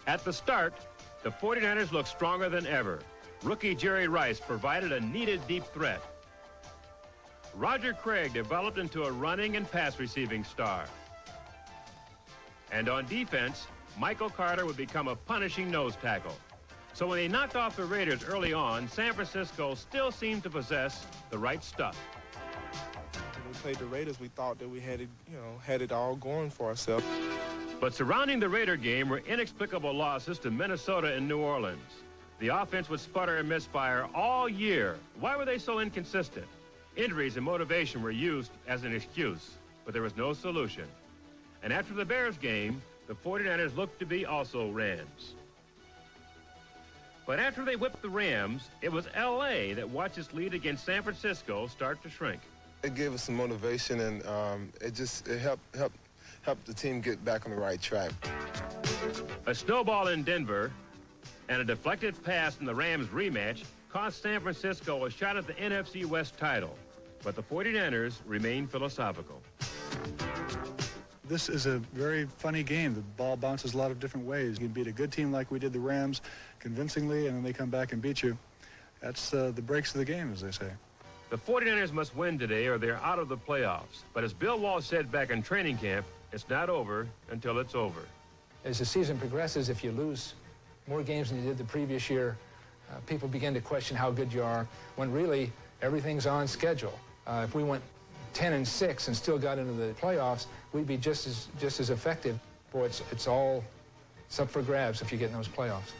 At the start, the 49ers looked stronger than ever. Rookie Jerry Rice provided a needed deep threat. Roger Craig developed into a running and pass receiving star. And on defense, Michael Carter would become a punishing nose tackle. So when they knocked off the Raiders early on, San Francisco still seemed to possess the right stuff. When we played the Raiders, we thought that we had it, had it all going for ourselves. But surrounding the Raider game were inexplicable losses to Minnesota and New Orleans. The offense would sputter and misfire all year. Why were they so inconsistent? Injuries and motivation were used as an excuse, but there was no solution. And after the Bears game, the 49ers looked to be also Rams. But after they whipped the Rams, it was L.A. that watched its lead against San Francisco start to shrink. It gave us some motivation, and it helped the team get back on the right track. A snowball in Denver and a deflected pass in the Rams rematch cost San Francisco a shot at the NFC West title. But the 49ers remain philosophical. This is a very funny game. The ball bounces a lot of different ways. You can beat a good team like we did the Rams convincingly, and then they come back and beat you. That's the breaks of the game, as they say. The 49ers must win today or they're out of the playoffs. But as Bill Walsh said back in training camp, it's not over until it's over. As the season progresses, if you lose more games than you did the previous year, people begin to question how good you are, when really everything's on schedule. If we went 10-6 and still got into the playoffs, we'd be just as effective. Boy, it's up for grabs if you get in those playoffs.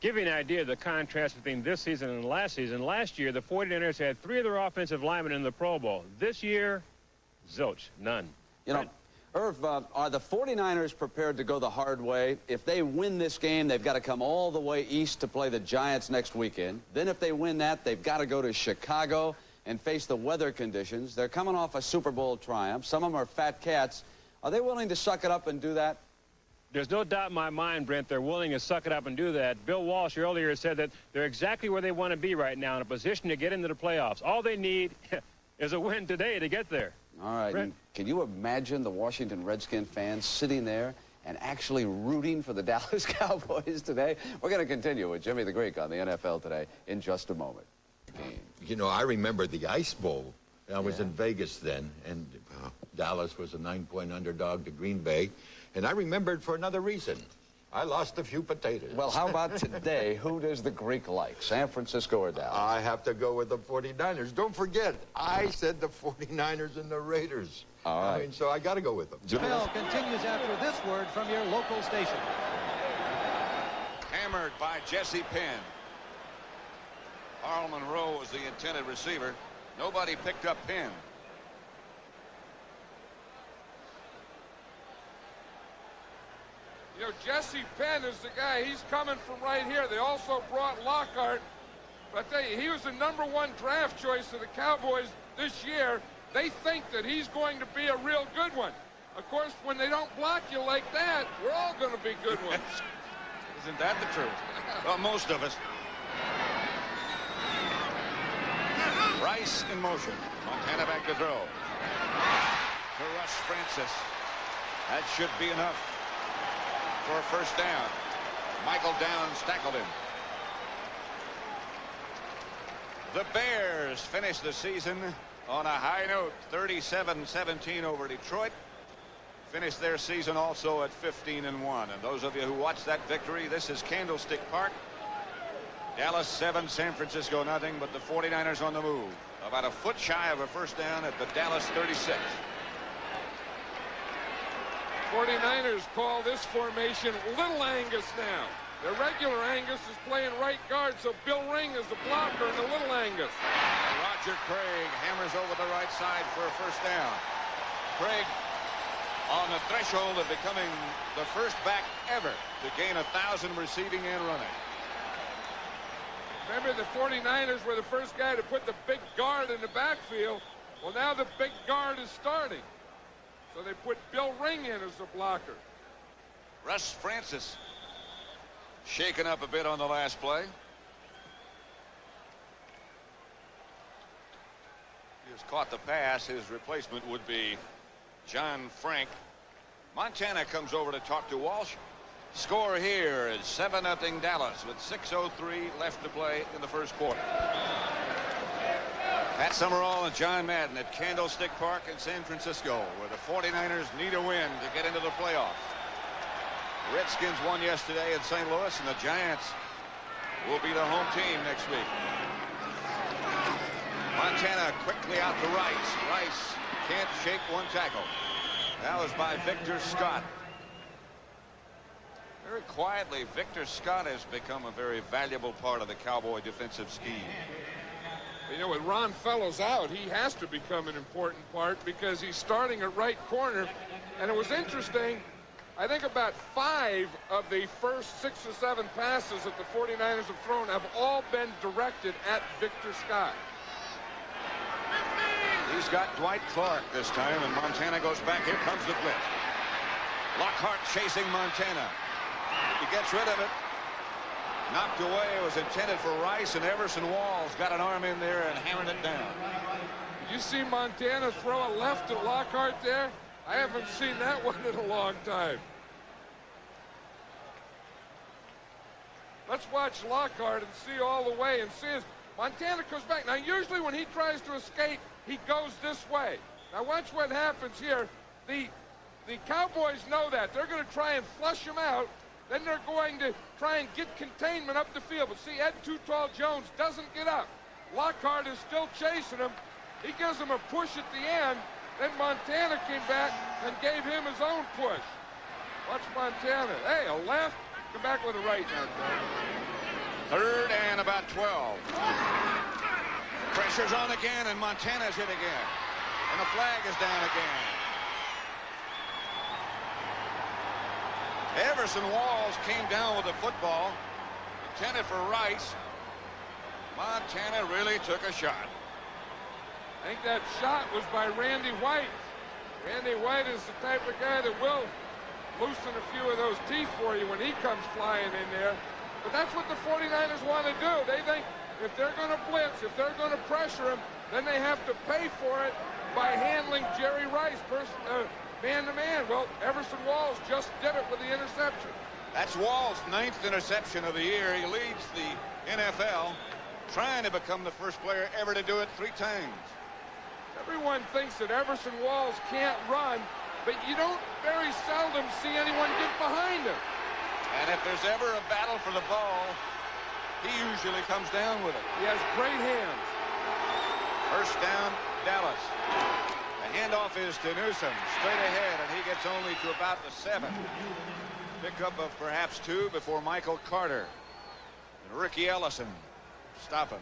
Give you an idea of the contrast between this season and last season. Last year, the 49ers had 3 of their offensive linemen in the Pro Bowl. This year, zilch, none. You know, Irv, are the 49ers prepared to go the hard way? If they win this game, they've got to come all the way east to play the Giants next weekend. Then if they win that, they've got to go to Chicago and face the weather conditions. They're coming off a Super Bowl triumph. Some of them are fat cats. Are they willing to suck it up and do that? There's no doubt in my mind, Brent, they're willing to suck it up and do that. Bill Walsh earlier said that they're exactly where they want to be right now, in a position to get into the playoffs. All they need is a win today to get there. All right. Brent. Can you imagine the Washington Redskin fans sitting there and actually rooting for the Dallas Cowboys today? We're going to continue with Jimmy the Greek on the NFL Today in just a moment. You know, I remember the Ice Bowl. I was in Vegas then, and Dallas was a 9-point underdog to Green Bay. And I remember it for another reason. I lost a few potatoes. Well, how about today? Who does the Greek like, San Francisco or Dallas? I have to go with the 49ers. Don't forget, I said the 49ers and the Raiders. All right. I mean, so I got to go with them. Bell continues after this word from your local station. Hammered by Jesse Penn. Karl Monroe was the intended receiver. Nobody picked up Penn. You know, Jesse Penn is the guy. He's coming from right here. They also brought Lockhart, but he was the #1 draft choice of the Cowboys this year. They think that he's going to be a real good one. Of course, when they don't block you like that, we're all going to be good ones. Isn't that the truth? Well, most of us. Rice in motion. Montana back to throw. To Russ Francis. That should be enough for a first down. Michael Downs tackled him. The Bears finish the season on a high note, 37-17 over Detroit. Finished their season also at 15-1. And those of you who watched that victory, this is Candlestick Park. Dallas 7, San Francisco nothing, but the 49ers on the move. About a foot shy of a first down at the Dallas 36. 49ers call this formation Little Angus now. Their regular Angus is playing right guard, so Bill Ring is the blocker in the Little Angus. Roger Craig hammers over the right side for a first down. Craig on the threshold of becoming the first back ever to gain 1,000 receiving and running. Remember, the 49ers were the first guy to put the big guard in the backfield. Well, now the big guard is starting. So they put Bill Ring in as the blocker. Russ Francis shaken up a bit on the last play. He has caught the pass. His replacement would be John Frank. Montana comes over to talk to Walsh. Score here is 7-0 Dallas with 6:03 left to play in the first quarter. Pat Summerall and John Madden at Candlestick Park in San Francisco, where the 49ers need a win to get into the playoffs. The Redskins won yesterday in St. Louis, and the Giants will be the home team next week. Montana quickly out to Rice. Rice can't shake one tackle. That was by Victor Scott. Very quietly, Victor Scott has become a very valuable part of the Cowboy defensive scheme. You know, with Ron Fellows out, he has to become an important part because he's starting at right corner. And it was interesting, I think about 5 of the first 6 or 7 passes that the 49ers have thrown have all been directed at Victor Scott. He's got Dwight Clark this time, and Montana goes back. Here comes the blitz. Lockhart chasing Montana. He gets rid of it. Knocked away. It was intended for Rice, and Everson Walls got an arm in there and hammered it down. Did you see Montana throw a left at Lockhart there? I haven't seen that one in a long time. Let's watch Lockhart and see all the way and see as Montana goes back. Now, usually when he tries to escape, he goes this way. Now, watch what happens here. The Cowboys know that. They're going to try and flush him out. Then they're going to try and get containment up the field. But see, Ed Too Tall Jones doesn't get up. Lockhart is still chasing him. He gives him a push at the end. Then Montana came back and gave him his own push. Watch Montana. Hey, a left. Come back with a right now, Joe. 3rd and about 12. Pressure's on again, and Montana's hit again. And the flag is down again. Everson Walls came down with the football, intended for Rice. Montana really took a shot. I think that shot was by Randy White. Randy White is the type of guy that will loosen a few of those teeth for you when he comes flying in there. But that's what the 49ers want to do. They think if they're going to blitz, if they're going to pressure him, then they have to pay for it by handling Jerry Rice man-to-man. Well, Everson Walls just did it with the interception. That's Walls' 9th interception of the year. He leads the NFL, trying to become the first player ever to do it 3 times. Everyone thinks that Everson Walls can't run, but you don't very seldom see anyone get behind him. And if there's ever a battle for the ball, he usually comes down with it. He has great hands. 1st down, Dallas. The handoff is to Newsome, straight ahead, and he gets only to about the 7. Pickup of perhaps 2 before Michael Carter. And Ricky Ellison stop him.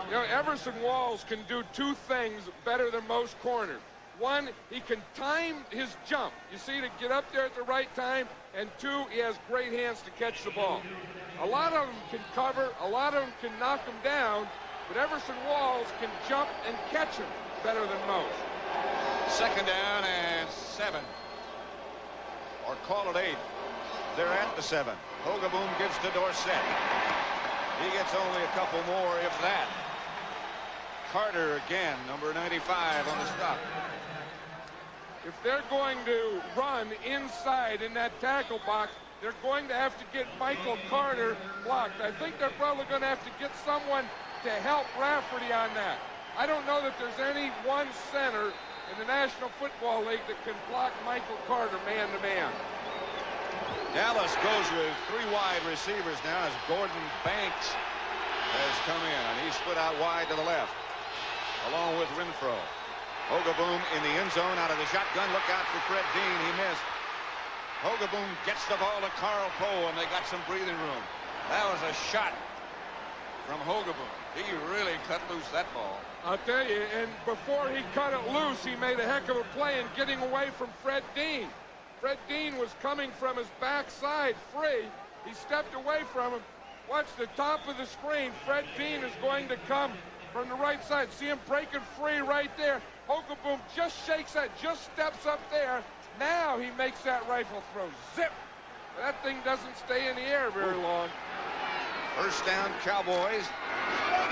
You know, Everson Walls can do 2 things better than most corners. One, he can time his jump, you see, to get up there at the right time. And 2, he has great hands to catch the ball. A lot of them can cover, a lot of them can knock him down, but Everson Walls can jump and catch him better than most. 2nd down and 7. Or call it 8. They're at the 7. Hogeboom gives to Dorsett. He gets only a couple more, if that. Carter again, number 95 on the stop. If they're going to run inside in that tackle box, they're going to have to get Michael Carter blocked. I think they're probably going to have to get someone to help Rafferty on that. I don't know that there's any one center in the National Football League that can block Michael Carter man-to-man. Dallas goes with 3 wide receivers now as Gordon Banks has come in, and he's split out wide to the left, along with Renfro. Hogeboom in the end zone out of the shotgun. Look out for Fred Dean. He missed. Hogeboom gets the ball to Karl Powe, and they got some breathing room. That was a shot from Hogeboom. He really cut loose that ball. I'll tell you, and before he cut it loose, he made a heck of a play in getting away from Fred Dean. Fred Dean was coming from his backside free. He stepped away from him. Watch the top of the screen. Fred Dean is going to come from the right side. See him breaking free right there. Hogeboom just shakes that, just steps up there. Now he makes that rifle throw. Zip! That thing doesn't stay in the air very long. 1st down, Cowboys.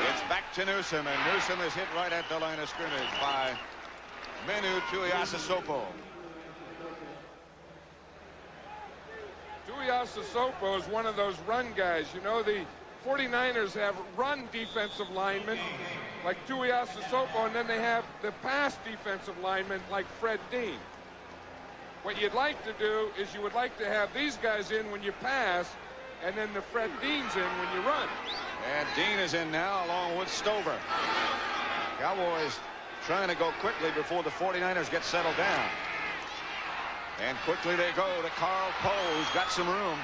It's back to Newsome, and Newsome is hit right at the line of scrimmage by Menu Tuiasosopo. Tuiasosopo is one of those run guys. You know, the 49ers have run defensive linemen like Tuiasosopo, and then they have the pass defensive linemen like Fred Dean. What you'd like to do is you would like to have these guys in when you pass, and then the Fred Dean's in when you run. And Dean is in now along with Stover. Cowboys trying to go quickly before the 49ers get settled down. And quickly they go to Karl Powe, who's got some room.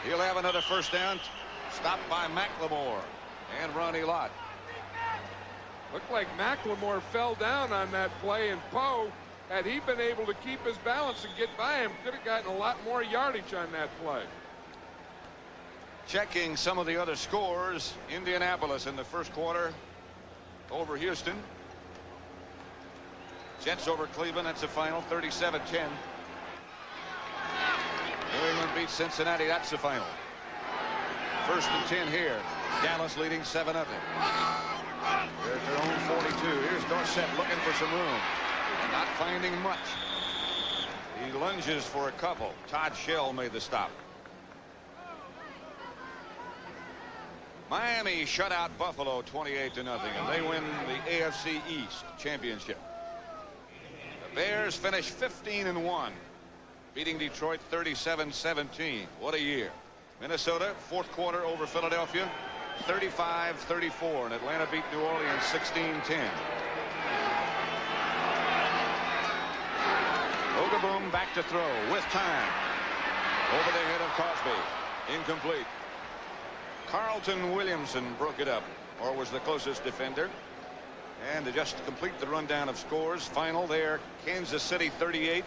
He'll have another first down. Stopped by McLemore and Ronnie Lott. Looked like McLemore fell down on that play, and Powe, had he been able to keep his balance and get by him, could have gotten a lot more yardage on that play. Checking some of the other scores. Indianapolis in the first quarter over Houston. Jets over Cleveland. That's the final, 37-10. New England beats Cincinnati. That's the final. 1st and 10 here. Dallas leading 7-0. They're at their own 42. Here's Dorsett looking for some room. Not finding much. He lunges for a couple. Todd Shell made the stop. Miami shut out Buffalo 28-0, and they win the AFC East championship. The Bears finish 15-1, beating Detroit 37-17. What a year. Minnesota, 4th quarter over Philadelphia, 35-34, and Atlanta beat New Orleans 16-10. Hogeboom back to throw with time. Over the head of Cosbie. Incomplete. Carlton Williamson broke it up, or was the closest defender. And to just complete the rundown of scores, final there, Kansas City 38,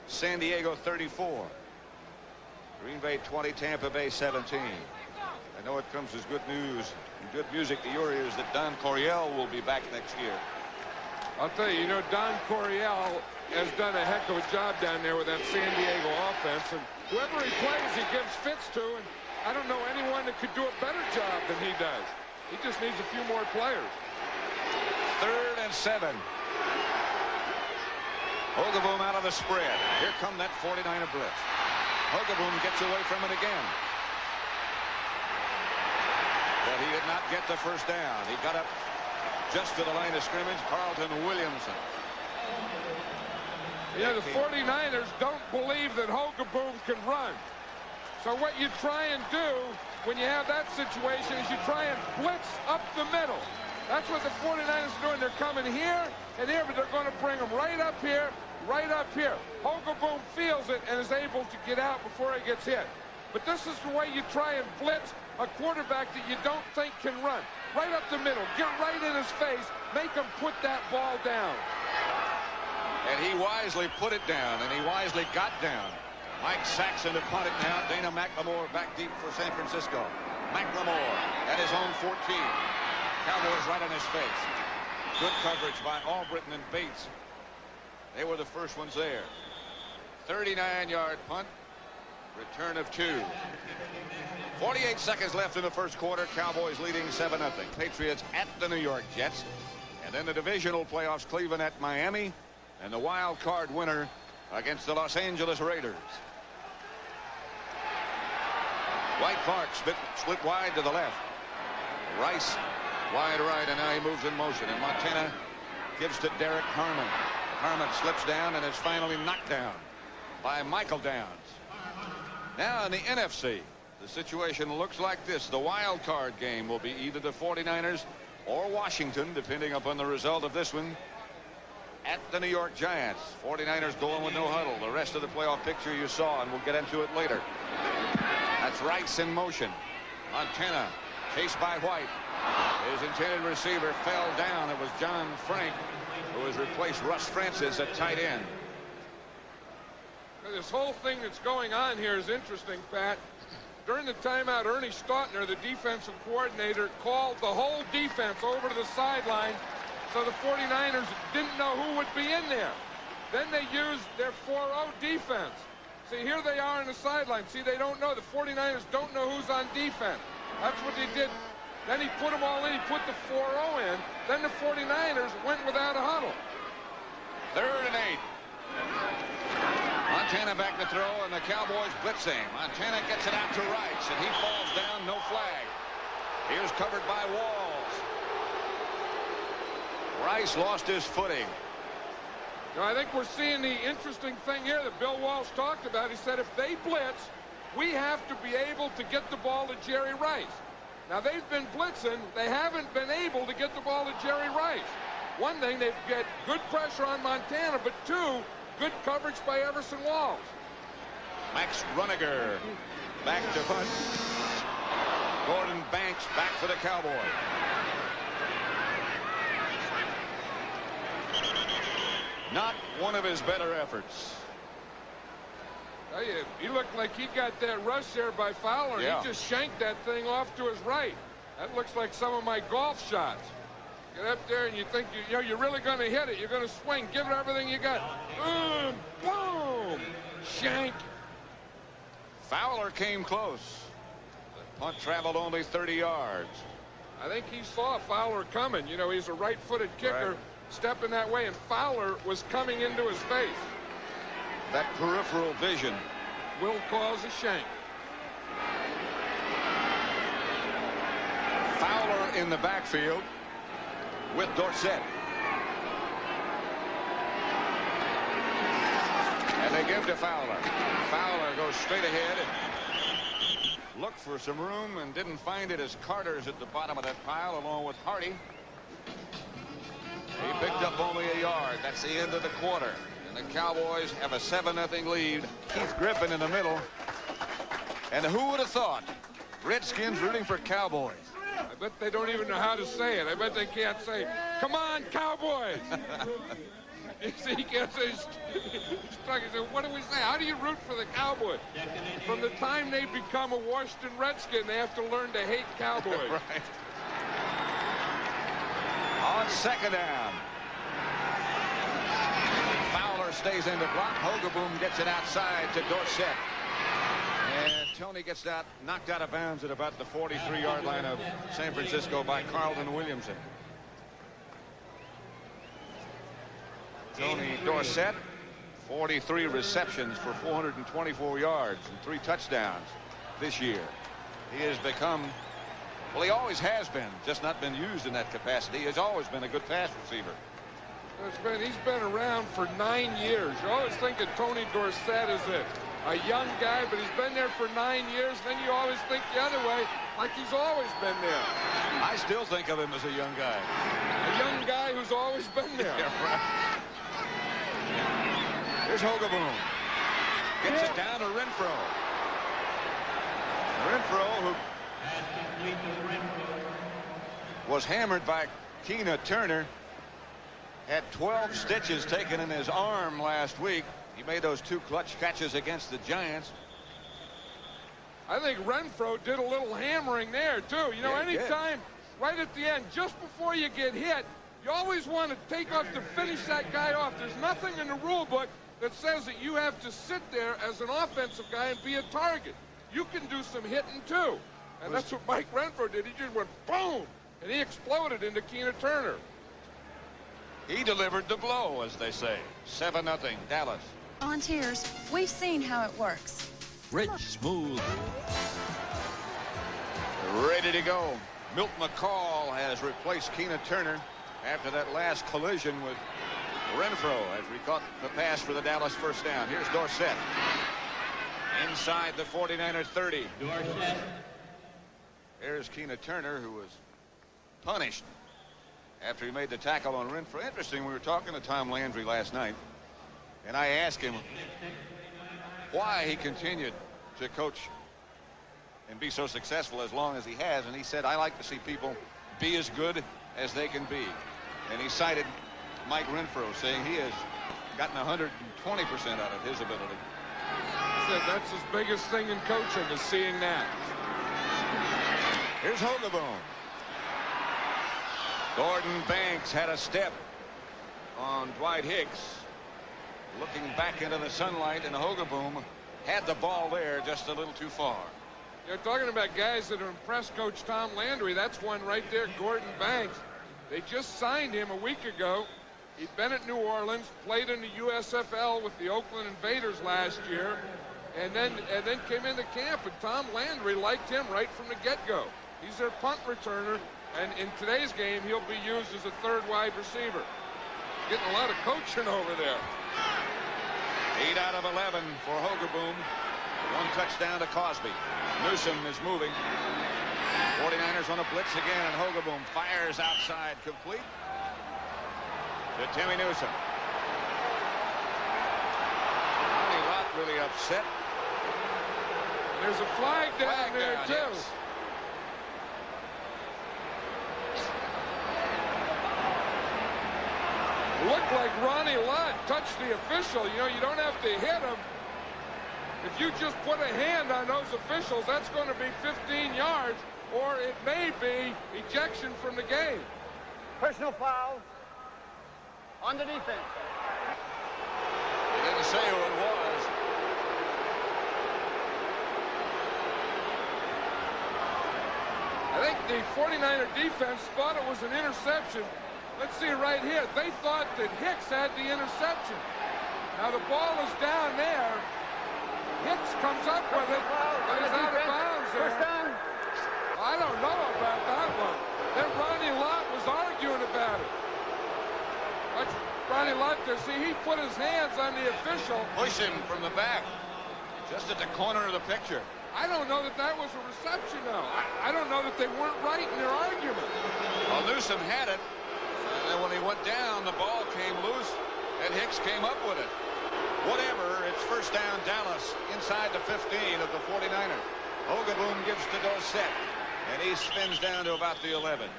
San Diego 34. Green Bay 20, Tampa Bay 17. I know it comes as good news and good music to your ears that Don Coryell will be back next year. I'll tell you, Don Coryell has done a heck of a job down there with that San Diego offense, and whoever he plays, he gives fits to, and I don't know anyone that could do a better job than he does. He just needs a few more players. 3rd and 7. Hogeboom out of the spread. Here come that 49er blitz. Hogeboom gets away from it again. But he did not get the first down. He got up just to the line of scrimmage. Carlton Williamson. Yeah, the 49ers don't believe that Hogeboom can run. So what you try and do when you have that situation is you try and blitz up the middle. That's what the 49ers are doing. They're coming here and here, but they're going to bring them right up here, right up here. Hogeboom feels it and is able to get out before he gets hit. But this is the way you try and blitz a quarterback that you don't think can run. Right up the middle. Get right in his face. Make him put that ball down. And he wisely put it down, and he wisely got down. Mike Saxon to punt it now. Dana McLemore back deep for San Francisco. McLemore at his own 14. Cowboys right on his face. Good coverage by Albritton and Bates. They were the first ones there. 39-yard punt. Return of 2. 48 seconds left in the first quarter. Cowboys leading 7-0. Patriots at the New York Jets. And then the divisional playoffs, Cleveland at Miami. And the wild card winner against the Los Angeles Raiders. Dwight Clark split wide to the left. Rice wide right, and now he moves in motion. And Montana gives to Derek Harmon. Harmon slips down and is finally knocked down by Michael Downs. Now in the NFC, the situation looks like this. The wild card game will be either the 49ers or Washington, depending upon the result of this one, at the New York Giants. 49ers going with no huddle. The rest of the playoff picture you saw, and we'll get into it later. That's Rice in motion. Montana chased by White. His intended receiver fell down. It was John Frank who has replaced Russ Francis at tight end. This whole thing that's going on here is interesting, Pat. During the timeout, Ernie Stautner, the defensive coordinator, called the whole defense over to the sideline, so the 49ers didn't know who would be in there. Then they used their 4-0 defense. See, here they are on the sideline. See, they don't know. The 49ers don't know who's on defense. That's what they did. Then he put them all in. He put the 4-0 in. Then the 49ers went without a huddle. 3rd and 8. Montana back to throw, and the Cowboys blitzing. Montana gets it out to Rice, and he falls down. No flag. He was covered by Walls. Rice lost his footing. Now, I think we're seeing the interesting thing here that Bill Walsh talked about. He said if they blitz, we have to be able to get the ball to Jerry Rice. Now, they've been blitzing. They haven't been able to get the ball to Jerry Rice. One thing, they've got good pressure on Montana, but two, good coverage by Everson Walls. Max Runiger back to punt. Gordon Banks back for the Cowboys. Not one of his better efforts. Tell you, he looked like he got that rush there by Fowler. Yeah. He just shanked that thing off to his right. That looks like some of my golf shots. Get up there and you think you're really going to hit it. You're going to swing. Give it everything you got. Boom! Shank. Fowler came close. The punt traveled only 30 yards. I think he saw Fowler coming. You know, he's a right-footed kicker, stepping that way, and Fowler was coming into his face. That peripheral vision will cause a shank. Fowler in the backfield with Dorsett. And they give to Fowler. Fowler goes straight ahead and looked for some room and didn't find it as Carter's at the bottom of that pile along with Hardy. He picked up only a yard. That's the end of the quarter. And the Cowboys have a 7-0 lead. Keith Griffin in the middle. And who would have thought? Redskins rooting for Cowboys. I bet they don't even know how to say it. I bet they can't say, "Come on, Cowboys." You see, he can't say, stuck. He said, what do we say? How do you root for the Cowboys? From the time they become a Washington Redskin, they have to learn to hate Cowboys. Right. On 2nd down. Fowler stays in the block. Hogeboom gets it outside to Dorsett. And Tony gets that knocked out of bounds at about the 43-yard line of San Francisco by Carlton Williamson. Tony Dorsett, 43 receptions for 424 yards and 3 touchdowns this year. He has become, well, he always has been, just not been used in that capacity. He has always been a good pass receiver. He's been around for 9 years. You always think of Tony Dorsett as a young guy, but he's been there for 9 years. Then you always think the other way, like he's always been there. I still think of him as a young guy. A young guy who's always been there. Yeah, right. Here's Hogeboom. Gets it down to Renfro. Renfro, who was hammered by Keena Turner, had 12 stitches taken in his arm last week. He made those 2 clutch catches against the Giants. I think Renfro did a little hammering there, too. You know, anytime, right at the end, just before you get hit, you always want to take off to finish that guy off. There's nothing in the rule book that says that you have to sit there as an offensive guy and be a target. You can do some hitting, too. And that's what Mike Renfro did. He just went boom, and he exploded into Keena Turner. He delivered the blow, as they say. 7-0, Dallas. Volunteers, we've seen how it works. Rich, smooth. Ready to go. Milt McCall has replaced Keena Turner after that last collision with Renfro as we caught the pass for the Dallas first down. Here's Dorsett. Inside the 49er 30. Dorsett. Here's Keena Turner, who was punished after he made the tackle on Renfro. Interesting, we were talking to Tom Landry last night, and I asked him why he continued to coach and be so successful as long as he has, and he said, I like to see people be as good as they can be. And he cited Mike Renfro, saying he has gotten 120% out of his ability. He said that's his biggest thing in coaching, is seeing that. Here's Hogeboom. Gordon Banks had a step on Dwight Hicks. Looking back into the sunlight, and Hogeboom had the ball there just a little too far. You're talking about guys that have impressed Coach Tom Landry. That's one right there, Gordon Banks. They just signed him a week ago. He'd been at New Orleans, played in the USFL with the Oakland Invaders last year, and then came into camp, and Tom Landry liked him right from the get-go. He's their punt returner, and in today's game, he'll be used as a third wide receiver. Getting a lot of coaching over there. 8 out of 11 for Hogeboom. 1 touchdown to Cosbie. Newsom is moving. 49ers on a blitz again, and Hogeboom fires outside, complete to Timmy Newsom. Ronnie Lott really upset. There's a flag down there, too. Yes. Looked like Ronnie Lott touched the official. You know, you don't have to hit him. If you just put a hand on those officials, that's going to be 15 yards, or it may be ejection from the game. Personal foul on the defense. They didn't say who it was. I think the 49er defense thought it was an interception. Let's see right here. They thought that Hicks had the interception. Now the ball is down there. Hicks comes up with it, but is out of bounds there. I don't know about that one. Then Ronnie Lott was arguing about it. Watch Ronnie Lott there. See, he put his hands on the official. Push him from the back, just at the corner of the picture. I don't know that that was a reception, though. I don't know that they weren't right in their argument. Well, Newsom had it. And then when he went down, the ball came loose, and Hicks came up with it. Whatever, it's first down Dallas inside the 15 of the 49ers. Hogeboom gives to Dorsett, and he spins down to about the 11.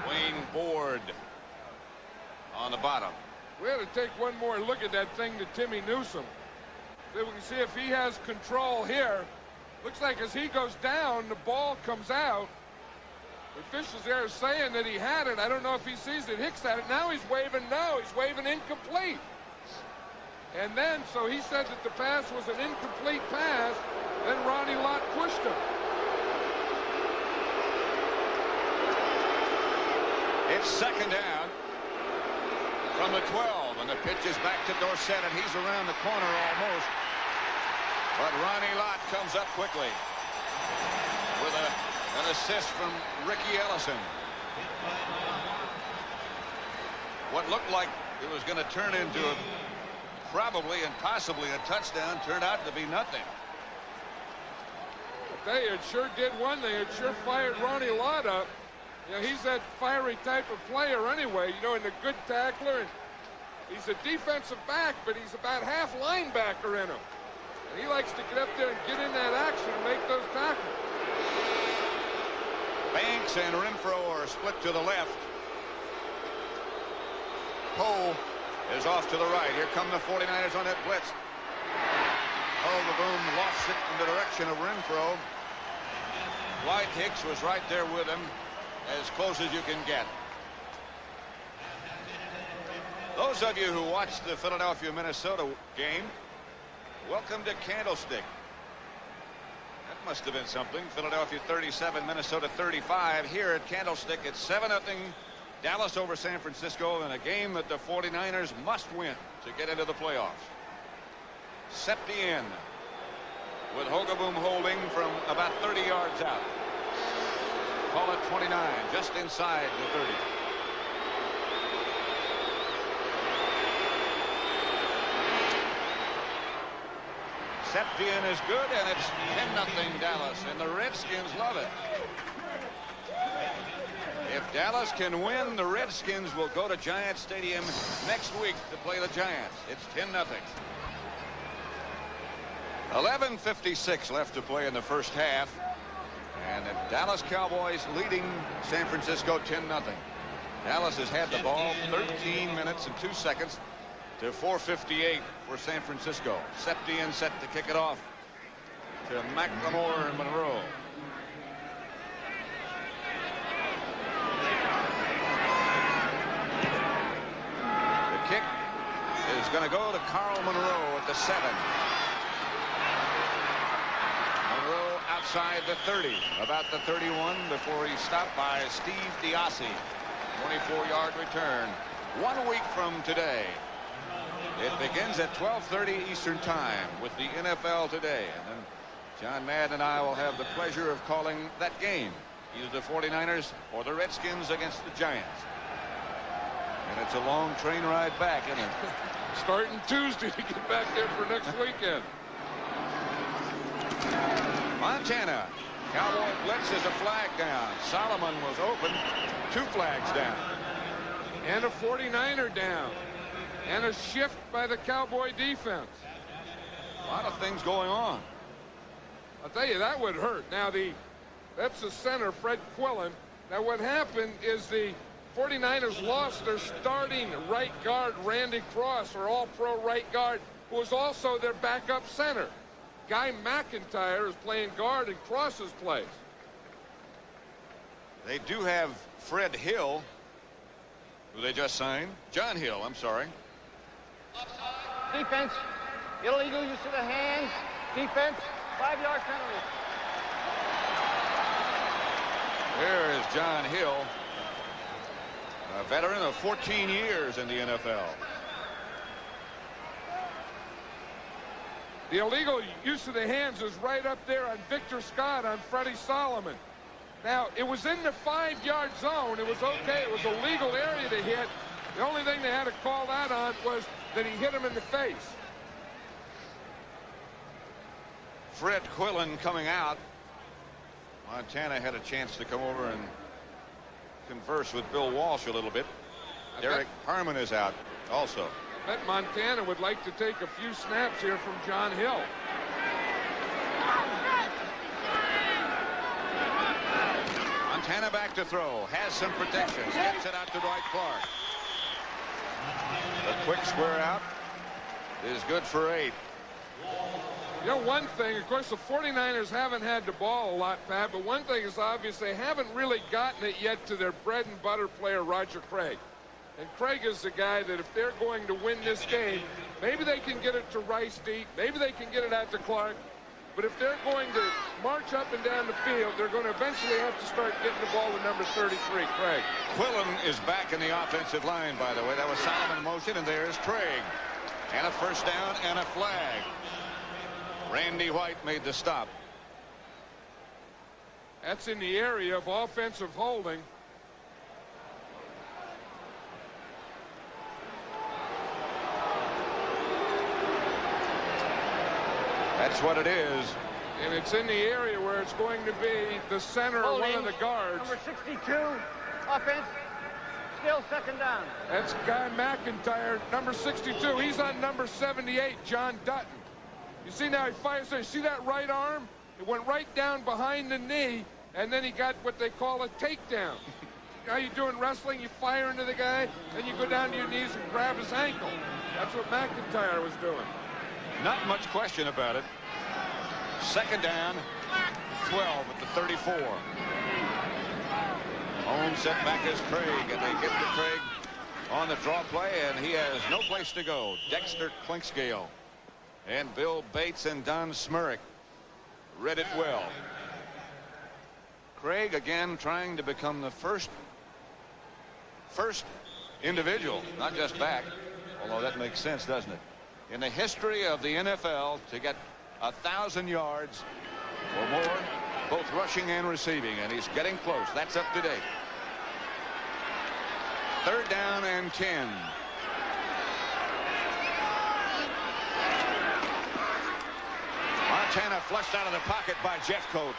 Wayne Board on the bottom. We had to take one more look at that thing to Timmy Newsom. So we can see if he has control here. Looks like as he goes down, the ball comes out. The officials there are saying that he had it. I don't know if he sees that Hicks had it. Now he's waving no. He's waving incomplete. And then, so he said that the pass was an incomplete pass. Then Ronnie Lott pushed him. It's second down from the 12. And the pitch is back to Dorsett, and he's around the corner almost. But Ronnie Lott comes up quickly with an assist from Ricky Ellison. What looked like it was going to turn into probably and possibly a touchdown turned out to be nothing. But they had sure did one. They had sure fired Ronnie Lott up. You know, he's that fiery type of player anyway, you know, and a good tackler. And he's a defensive back, but he's about half linebacker in him. And he likes to get up there and get in that action and make those tackles. Banks and Renfro are split to the left. Powe is off to the right. Here come the 49ers on that blitz. Hogeboom lost it in the direction of Renfro. Dwight Hicks was right there with him, as close as you can get. Those of you who watched the Philadelphia-Minnesota game, welcome to Candlestick. That must have been something. Philadelphia 37, Minnesota 35. Here at Candlestick, it's 7-0 Dallas over San Francisco in a game that the 49ers must win to get into the playoffs. Septien with Hogeboom holding from about 30 yards out. Call it 29, just inside the 30. Septien is good, and it's 10-0 Dallas, and the Redskins love it. If Dallas can win, the Redskins will go to Giant Stadium next week to play the Giants. It's 10-0. 11:56 left to play in the first half, and the Dallas Cowboys leading San Francisco 10-0. Dallas has had the ball 13 minutes and 2 seconds to 4:58 for San Francisco. Septien set to kick it off to McLemore and Monroe. The kick is going to go to Karl Monroe at the 7. Monroe outside the 30, about the 31 before he's stopped by Steve Diassi. 24-yard return. 1 week from today. It begins at 12:30 Eastern Time with the NFL Today. And then John Madden and I will have the pleasure of calling that game. Either the 49ers or the Redskins against the Giants. And it's a long train ride back, isn't it? Starting Tuesday to get back there for next weekend. Montana. Cowboy blitzes a flag down. Solomon was open. 2 flags down. And a 49er down. And a shift by the Cowboy defense. A lot of things going on. I'll tell you, that would hurt. Now, that's the center, Fred Quillen. Now, what happened is the 49ers lost their starting right guard, Randy Cross, or all-pro right guard, who was also their backup center. Guy McIntyre is playing guard in Cross's place. They do have Fred Hill, who they just signed. John Hill, I'm sorry. Defense, illegal use of the hands. Defense, 5-yard penalty. There is John Hill, a veteran of 14 years in the NFL. The illegal use of the hands is right up there on Victor Scott on Freddie Solomon. Now, it was in the 5-yard zone. It was okay. It was a legal area to hit. The only thing they had to call that on was that he hit him in the face. Fred Quillen coming out. Montana had a chance to come over and converse with Bill Walsh a little bit. Derek Harmon is out also. I bet Montana would like to take a few snaps here from John Hill. Montana back to throw. Has some protection. Gets it out to Dwight Clark. The quick square out is good for 8. You know, one thing, of course, the 49ers haven't had the ball a lot, Pat, but one thing is obvious. They haven't really gotten it yet to their bread and butter player, Roger Craig. And Craig is the guy that if they're going to win this game, maybe they can get it to Rice deep, maybe they can get it out to Clark, but if they're going to march up and down the field, they're going to eventually have to start getting the ball to number 33, Craig. Quillen is back in the offensive line, by the way. That was Solomon in motion, and there's Craig. And a first down and a flag. Randy White made the stop. That's in the area of offensive holding. That's what it is. And it's in the area where it's going to be the center or one of the guards. Number 62, offense, still second down. That's Guy McIntyre, number 62. He's on number 78, John Dutton. You see now he fires there. You see that right arm? It went right down behind the knee, and then he got what they call a takedown. How you doing wrestling? You fire into the guy, then you go down to your knees and grab his ankle. That's what McIntyre was doing. Not much question about it. Second down, 12 at the 34. Home set back is Craig, and they get to Craig on the draw play, and he has no place to go. Dexter Clinkscale and Bill Bates and Don Smurrick read it well. Craig again trying to become the first individual, not just back, although that makes sense, doesn't it, in the history of the NFL to get 1,000 yards or more, both rushing and receiving, and he's getting close. That's up to date. Third down and 10. Montana flushed out of the pocket by Jeffcoat.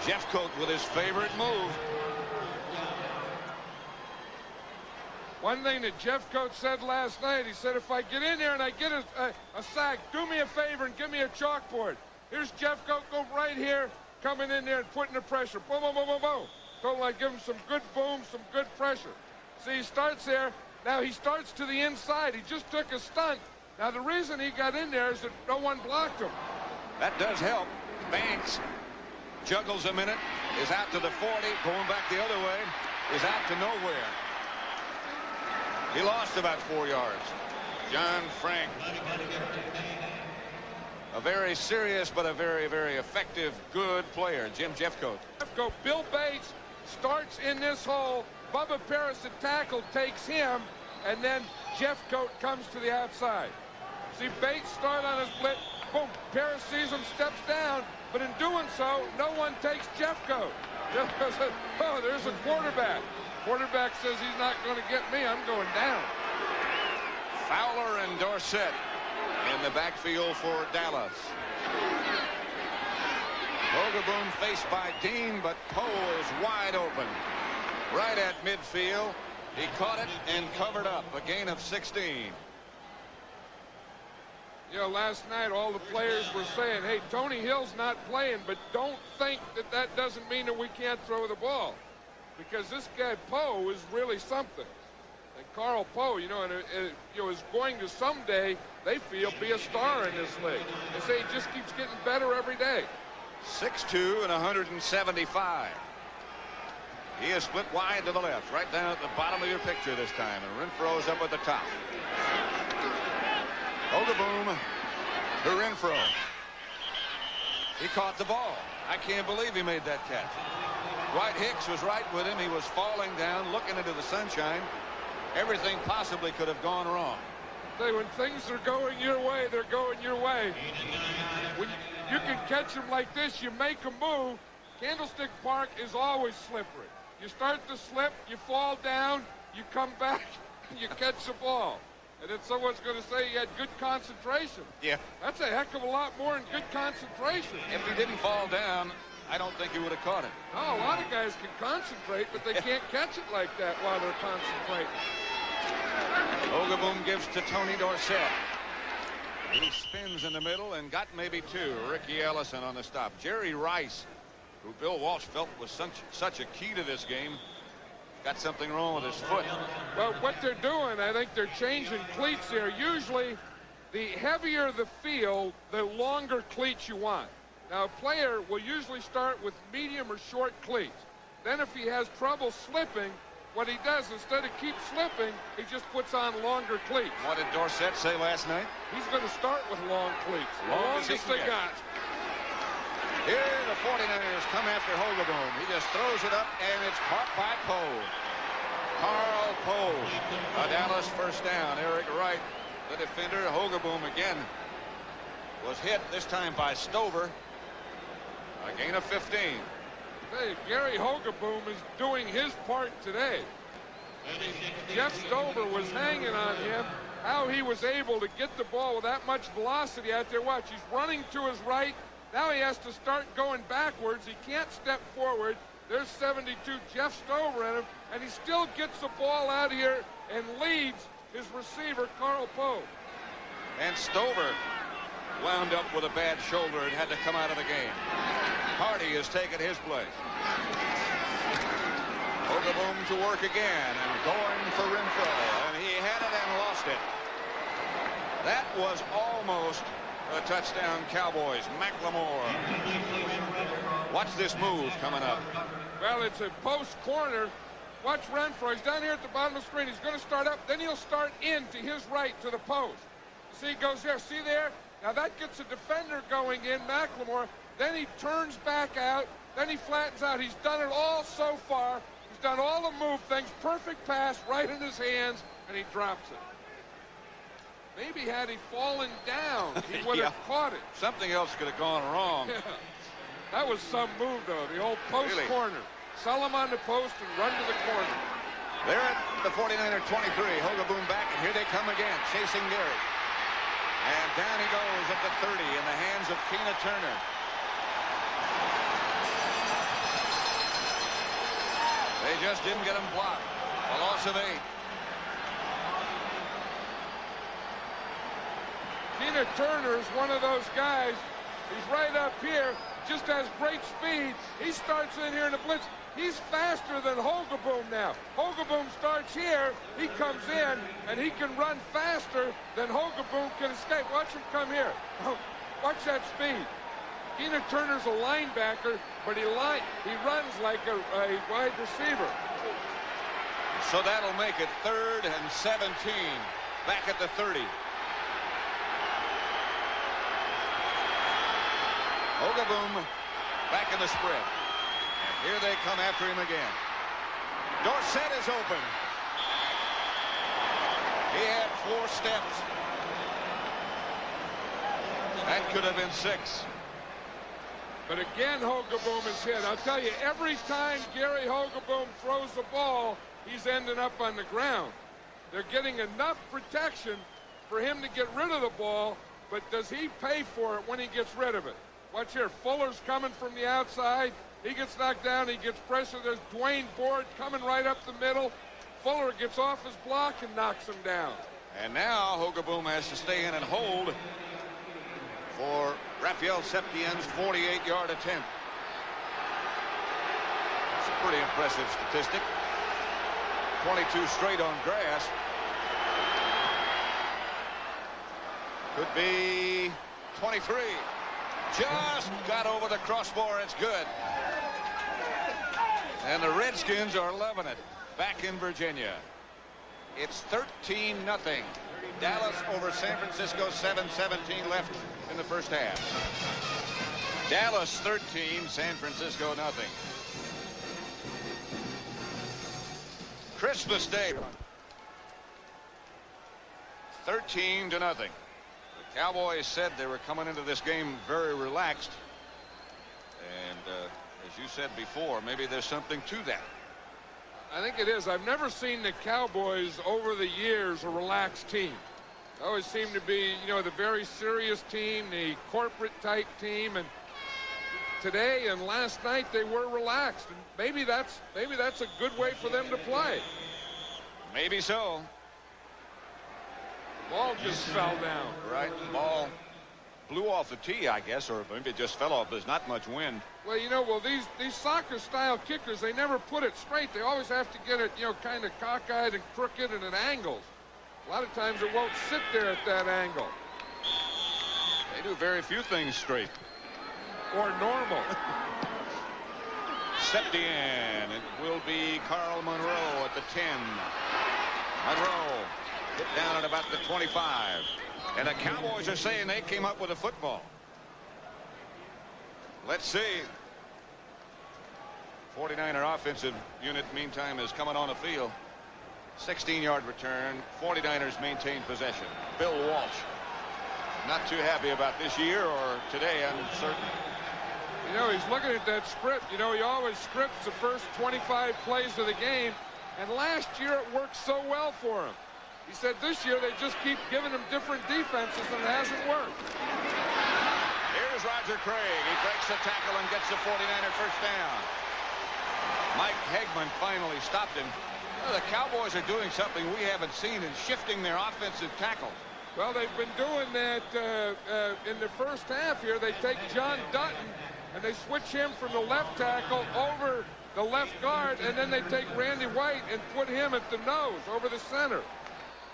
Jeffcoat with his favorite move. One thing that Jeffcoat said last night, he said, if I get in there and I get a sack, do me a favor and give me a chalkboard. Here's Jeffcoat, go right here, coming in there and putting the pressure. Boom, boom, boom, boom, boom. Told him I'd give him some good boom, some good pressure. See, he starts there. Now he starts to the inside. He just took a stunt. Now the reason he got in there is that no one blocked him. That does help. Banks juggles a minute, is out to the 40, going back the other way, is out to nowhere. He lost about 4 yards. John Frank. A very serious but a very, very effective, good player, Jim Jeffcoat. Bill Bates starts in this hole. Bubba Paris, the tackle, takes him, and then Jeffcoat comes to the outside. See Bates start on his blitz. Boom. Paris sees him, steps down, but in doing so, no one takes Jeffcoat. Oh, there's a quarterback. Quarterback says he's not going to get me. I'm going down. Fowler and Dorsett in the backfield for Dallas. Hogeboom faced by Dean, but Powe is wide open. Right at midfield. He caught it and covered up. A gain of 16. You know, last night all the players were saying, hey, Tony Hill's not playing, but don't think that that doesn't mean that we can't throw the ball. Because this guy Powe is really something. And Karl Powe, you know, is going to someday, they feel, be a star in this league. They say he just keeps getting better every day. 6'2" and 175. He is split wide to the left, right down at the bottom of your picture this time, and Renfro's up at the top. Hogeboom to Renfro. He caught the ball. I can't believe he made that catch. Dwight Hicks was right with him. He was falling down, looking into the sunshine. Everything possibly could have gone wrong. Say, when things are going your way, they're going your way. When you can catch them like this, you make a move. Candlestick Park is always slippery. You start to slip, you fall down, you come back, you catch the ball. And then someone's going to say you had good concentration. Yeah. That's a heck of a lot more than good concentration. If he didn't fall down, I don't think he would have caught it. No, a lot of guys can concentrate, but they can't catch it like that while they're concentrating. Hogeboom gives to Tony Dorsett. He spins in the middle and got maybe two. Ricky Ellison on the stop. Jerry Rice, who Bill Walsh felt was such a key to this game, got something wrong with his foot. Well, what they're doing, I think they're changing cleats here. Usually, the heavier the field, the longer cleats you want. Now, a player will usually start with medium or short cleats. Then if he has trouble slipping, what he does, instead of keep slipping, he just puts on longer cleats. What did Dorsett say last night? He's going to start with long cleats. Longest they got. Here the 49ers come after Hogeboom. He just throws it up, and it's caught by Powe. Karl Powe. A Dallas first down. Eric Wright, the defender. Hogeboom again was hit, this time by Stover. A gain of 15. Hey, Gary Hogeboom is doing his part today. Jeff Stover was hanging on him. How he was able to get the ball with that much velocity out there. Watch, he's running to his right. Now he has to start going backwards. He can't step forward. There's 72 Jeff Stover in him, and he still gets the ball out here and leads his receiver, Karl Powe. And Stover wound up with a bad shoulder and had to come out of the game. Hardy has taken his place. Hogeboom to work again and going for Renfro, and he had it and lost it. That was almost a touchdown, Cowboys. McLemore. Watch this move coming up. Well, it's a post corner. Watch Renfro. He's down here at the bottom of the screen. He's going to start up. Then he'll start in to his right to the post. See, he goes there. See there? Now that gets a defender going in, McLemore. Then he turns back out. Then he flattens out. He's done it all so far. He's done all the move things. Perfect pass right in his hands, and he drops it. Maybe had he fallen down, he would have caught it. Something else could have gone wrong. Yeah. That was some move, though. The old post corner. Sell him on the post and run to the corner. They're at the 49er 23. Hogeboom back, and here they come again, chasing Gary. And down he goes at the 30 in the hands of Keena Turner. They just didn't get him blocked. A loss of 8. Keena Turner is one of those guys. He's right up here, just has great speed. He starts in here in the blitz. He's faster than Hogeboom now. Hogeboom starts here, he comes in, and he can run faster than Hogeboom can escape. Watch him come here. Watch that speed. Keena Turner's a linebacker, but he runs like a wide receiver. So that'll make it 3rd and 17. Back at the 30. Hogeboom back in the spread. And here they come after him again. Dorsett is open. He had 4 steps. That could have been 6. But again, Hogeboom is hit. I'll tell you, every time Gary Hogeboom throws the ball, he's ending up on the ground. They're getting enough protection for him to get rid of the ball, but does he pay for it when he gets rid of it? Watch here. Fuller's coming from the outside. He gets knocked down. He gets pressure. There's Dwayne Board coming right up the middle. Fuller gets off his block and knocks him down. And now Hogeboom has to stay in and hold for Rafael Septien's 48-yard attempt. It's a pretty impressive statistic. 22 straight on grass. Could be 23. Just got over the crossbar. It's good. And the Redskins are loving it back in Virginia. It's 13-0. Dallas over San Francisco, 7:17 left in the first half. Dallas 13, San Francisco nothing. Christmas Day, 13-0. The Cowboys said they were coming into this game very relaxed. And as you said before, maybe there's something to that. I think it is. I've never seen the Cowboys over the years a relaxed team. They always seem to be, you know, the very serious team, the corporate type team, and today and last night they were relaxed. And maybe that's a good way for them to play. Maybe so. Ball just fell down. Right, the ball blew off the tee, I guess, or maybe it just fell off. There's not much wind. Well, you know, these soccer-style kickers, they never put it straight. They always have to get it, you know, kind of cockeyed and crooked and at angles. A lot of times it won't sit there at that angle. They do very few things straight. Or normal. Septien. It will be Karl Monroe at the 10. Monroe hit down at about the 25. And the Cowboys are saying they came up with a football. Let's see. 49er offensive unit, meantime, is coming on the field. 16-yard return. 49ers maintain possession. Bill Walsh. Not too happy about this year or today, I'm certain. You know, he's looking at that script. You know, he always scripts the first 25 plays of the game. And last year it worked so well for him. He said this year they just keep giving him different defenses and it hasn't worked. Here's Roger Craig. He breaks the tackle and gets the 49er first down. Mike Hegman finally stopped him. Well, the Cowboys are doing something we haven't seen in shifting their offensive tackles. Well, they've been doing that in the first half here. They take John Dutton and they switch him from the left tackle over the left guard, and then they take Randy White and put him at the nose over the center.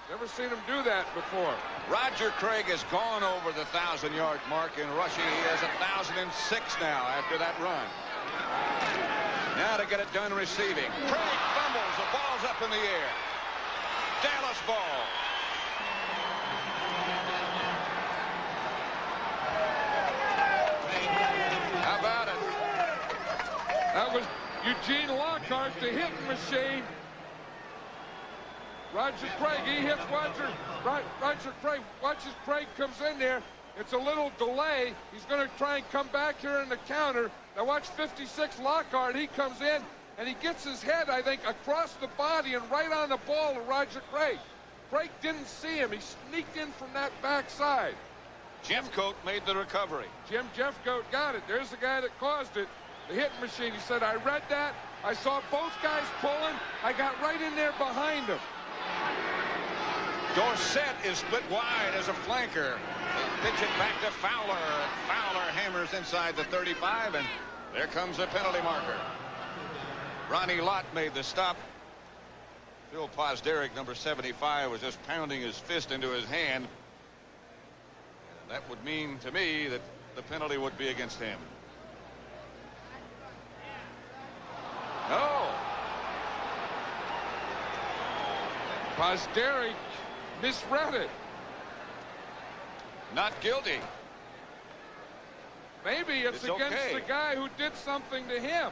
Never seen him do that before. Roger Craig has gone over the 1,000-yard mark in rushing. He has 1,006 now after that run. Now to get it done receiving. Craig fumbles. The ball's up in the air. Dallas ball. How about it? That was Eugene Lockhart, the hitting machine. Roger Craig, he hits Roger Craig. Watch as Craig comes in there. It's a little delay. He's going to try and come back here in the counter. Now watch 56 Lockhart. He comes in and he gets his head, I think, across the body and right on the ball of Roger Craig. Craig didn't see him. He sneaked in from that backside. Jeffcoat made the recovery. Jim Jeffcoat got it. There's the guy that caused it. The hitting machine. He said, I read that. I saw both guys pulling. I got right in there behind him. Dorsett is split wide as a flanker. They pitch it back to Fowler. Fowler hammers inside the 35, and there comes the penalty marker. Ronnie Lott made the stop. Phil Posderick, number 75, was just pounding his fist into his hand. And that would mean to me that the penalty would be against him. No. Posderick misread it. Not guilty. Maybe it's against okay. the guy who did something to him.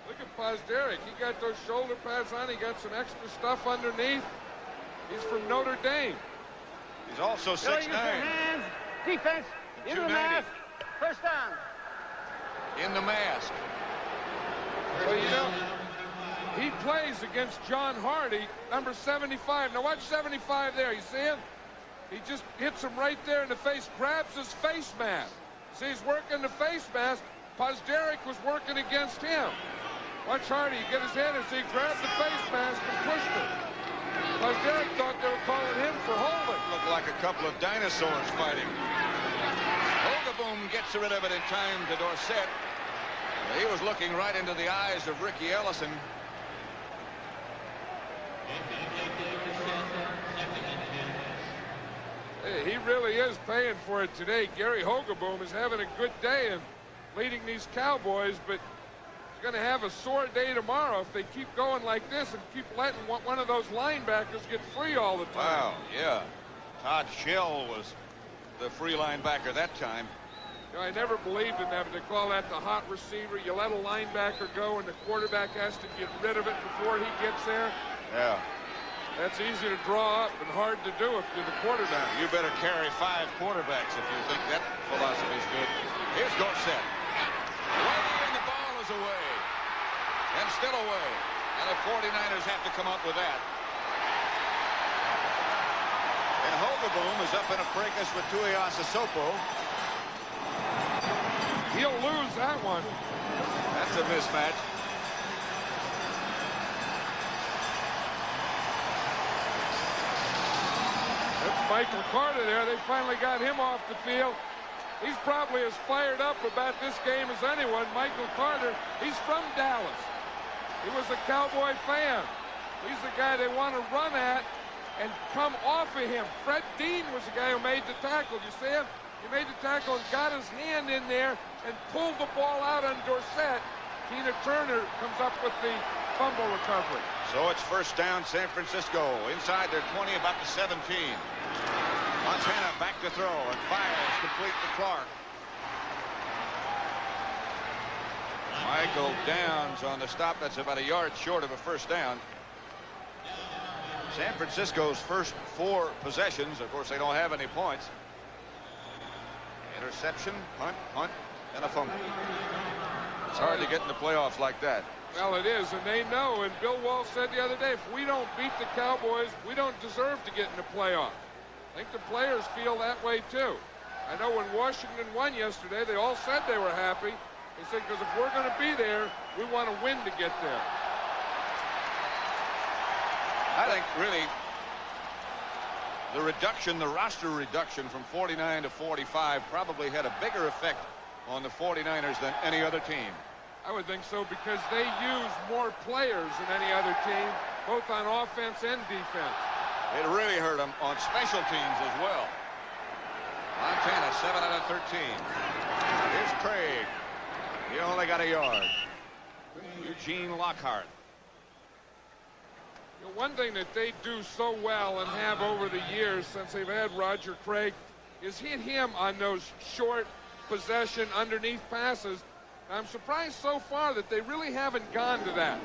Look at Pozderac. He got those shoulder pads on. He got some extra stuff underneath. He's from Notre Dame. He's also 6'9". Hands. Defense. Into the mask. First down. In the mask. Well, you know, he plays against John Hardy, number 75. Now watch 75 there. You see him? He just hits him right there in the face, grabs his face mask. See, he's working the face mask. Pozderac was working against him. Watch Hardy get his hand as he grabbed the face mask and pushed it. Pozderac thought they were calling him for holding. Looked like a couple of dinosaurs fighting. Hogeboom gets rid of it in time to Dorsett. He was looking right into the eyes of Ricky Ellison. Hey, he really is paying for it today. Gary Hogeboom is having a good day and leading these Cowboys, but he's going to have a sore day tomorrow if they keep going like this and keep letting one of those linebackers get free all the time. Wow, yeah. Todd Shell was the free linebacker that time. You know, I never believed in that, but they call that the hot receiver. You let a linebacker go and the quarterback has to get rid of it before he gets there. Yeah. That's easy to draw up and hard to do if you're the quarterback. You better carry 5 quarterbacks if you think that philosophy's good. Here's Dorsett. Way and the ball is away. And still away. And the 49ers have to come up with that. And Hogeboom is up in a fracas with Tuiasosopo. He'll lose that one. That's a mismatch. That's Michael Carter there. They finally got him off the field. He's probably as fired up about this game as anyone. Michael Carter, he's from Dallas. He was a Cowboy fan. He's the guy they want to run at and come off of him. Fred Dean was the guy who made the tackle. You see him? He made the tackle and got his hand in there and pulled the ball out on Dorsett. Tina Turner comes up with the fumble recovery. So it's first down, San Francisco. Inside their 20, about the 17. Montana back to throw and fires complete to Clark. Michael Downs on the stop. That's about a yard short of a first down. San Francisco's first 4 possessions. Of course, they don't have any points. Interception, punt, and a fumble. It's hard to get in the playoffs like that. Well, it is, and they know. And Bill Walsh said the other day, if we don't beat the Cowboys, we don't deserve to get in the playoffs. I think the players feel that way, too. I know when Washington won yesterday, they all said they were happy. They said, because if we're going to be there, we want to win to get there. I think, really, the roster reduction from 49 to 45 probably had a bigger effect on the 49ers than any other team. I would think so, because they use more players than any other team, both on offense and defense. It really hurt them on special teams as well. Montana, 7 out of 13. Here's Craig. He only got a yard. Eugene Lockhart. You know, one thing that they do so well and have over the years since they've had Roger Craig is hit him on those short possession underneath passes. I'm surprised so far that they really haven't gone to that.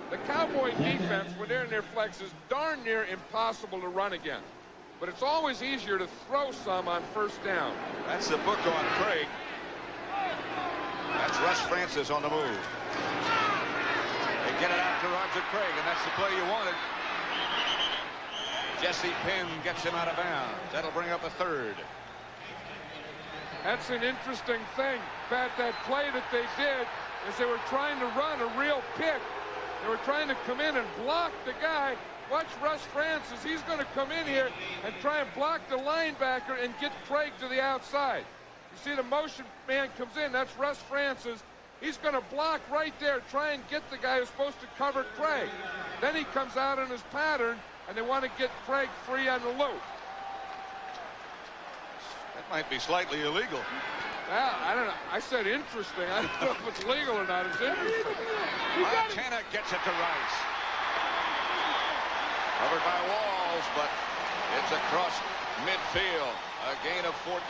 The Cowboy defense, when they're in their flex, is darn near impossible to run against. But it's always easier to throw some on first down. That's the book on Craig. That's Russ Francis on the move. They get it out to Roger Craig, and that's the play you wanted. Jesse Penn gets him out of bounds. That'll bring up a third. That's an interesting thing about that play that they did, is they were trying to run a real pick. They were trying to come in and block the guy. Watch Russ Francis. He's going to come in here and try and block the linebacker and get Craig to the outside. You see the motion man comes in. That's Russ Francis. He's going to block right there, try and get the guy who's supposed to cover Craig. Then he comes out in his pattern, and they want to get Craig free on the loop. That might be slightly illegal. Well, I don't know. I said interesting. I don't know if it's legal or not. It's interesting. Montana gets it to Rice. Covered by Walls, but it's across midfield. A gain of 14.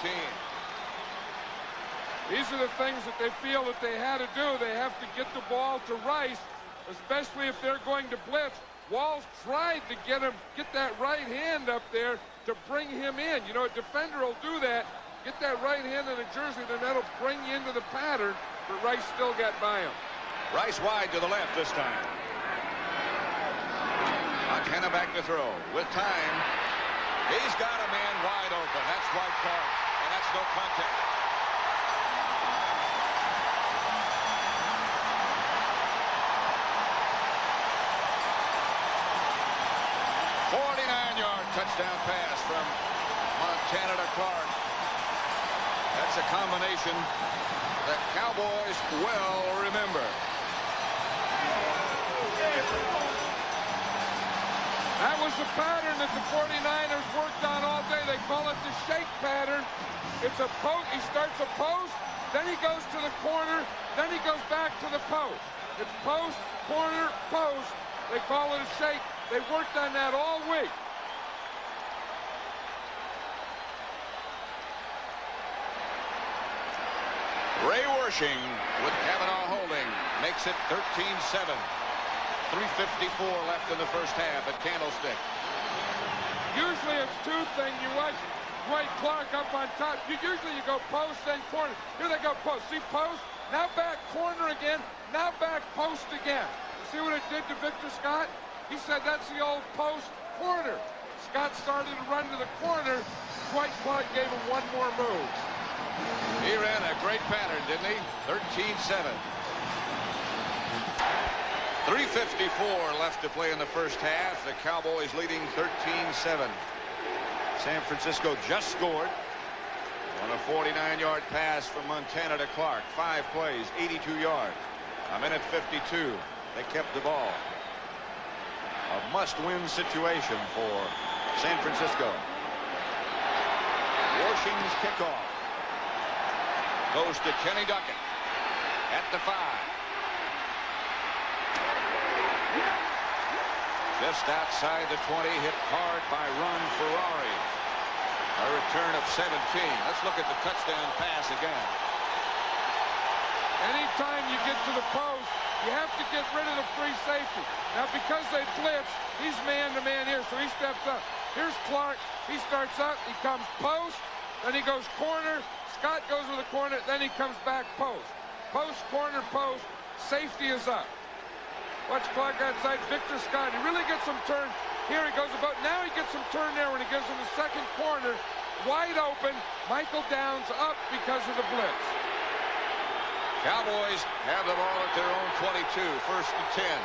These are the things that they feel that they had to do. They have to get the ball to Rice, especially if they're going to blitz. Walls tried to get that right hand up there to bring him in. You know, a defender will do that, get that right hand in the jersey, then that'll bring you into the pattern, but Rice still got by him. Rice wide to the left this time. Montana back to throw. With time, he's got a man wide open. That's Dwight Clark, and that's no contact. Touchdown pass from Montana to Clark. That's a combination that Cowboys well remember. That was the pattern that the 49ers worked on all day. They call it the shake pattern. It's a post. He starts a post, then he goes to the corner, then he goes back to the post. It's post, corner, post. They call it a shake. They worked on that all week. Ray Wershing with Kavanaugh holding makes it 13-7. 3:54 left in the first half at Candlestick. Usually it's two things. You watch Dwight Clark up on top. Usually you go post then corner. Here they go post. See post, now back corner again, now back post again. You see what it did to Victor Scott? He said that's the old post corner. Scott started to run to the corner. Dwight Clark gave him one more move. He ran a great pattern, didn't he? 13-7. 3:54 left to play in the first half. The Cowboys leading 13-7. San Francisco just scored on a 49-yard pass from Montana to Clark. 5 plays, 82 yards. A minute 52. They kept the ball. A must-win situation for San Francisco. Washington's kickoff goes to Kenny Duckett at the 5. Just outside the 20, hit hard by Ron Ferrari. A return of 17. Let's look at the touchdown pass again. Anytime you get to the post, you have to get rid of the free safety. Now, because they blitz, he's man-to-man here, so he steps up. Here's Clark. He starts up. He comes post. Then he goes corner. Scott goes to the corner. Then he comes back post. Post, corner, post. Safety is up. Watch Clark outside. Victor Scott. He really gets some turn. Here he goes about. Now he gets some turn there when he gives him the second corner. Wide open. Michael Downs up because of the blitz. Cowboys have the ball at their own 22. 1st and 10.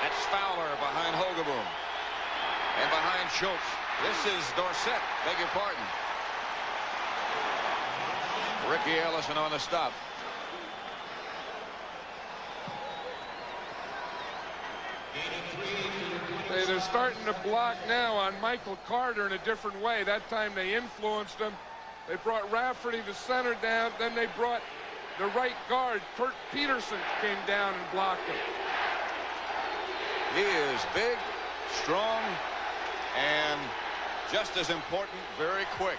That's Fowler behind Hogeboom. And behind Schultz. This is Dorsett. Beg your pardon. Ricky Ellison on the stop. They're starting to block now on Michael Carter in a different way. That time they influenced him. They brought Rafferty the center down. Then they brought the right guard. Kurt Peterson came down and blocked him. He is big, strong, and just as important, very quick.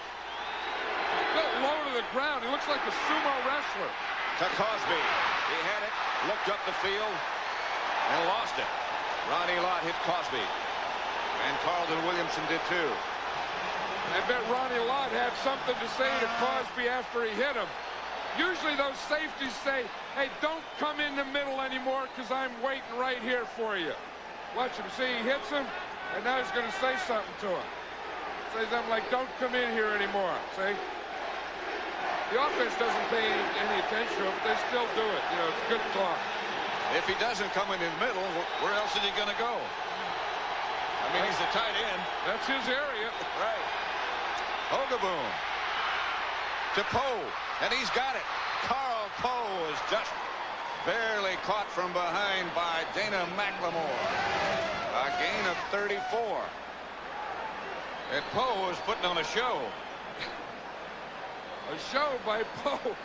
Low to the ground. He looks like a sumo wrestler. To Cosbie. He had it, looked up the field, and lost it. Ronnie Lott hit Cosbie. And Carlton Williamson did too. I bet Ronnie Lott had something to say to Cosbie after he hit him. Usually those safeties say, hey, don't come in the middle anymore because I'm waiting right here for you. Watch him. See, he hits him, and now he's going to say something to him. Say something like, don't come in here anymore. See? The offense doesn't pay any attention to it, but they still do it. You know, it's good talk. If he doesn't come in the middle, where else is he going to go? I mean, he's the tight end. That's his area. Right. Hogeboom to Powe, and he's got it. Karl Powe is just barely caught from behind by Dana McLemore. A gain of 34. And Powe is putting on a show. A show by Powe.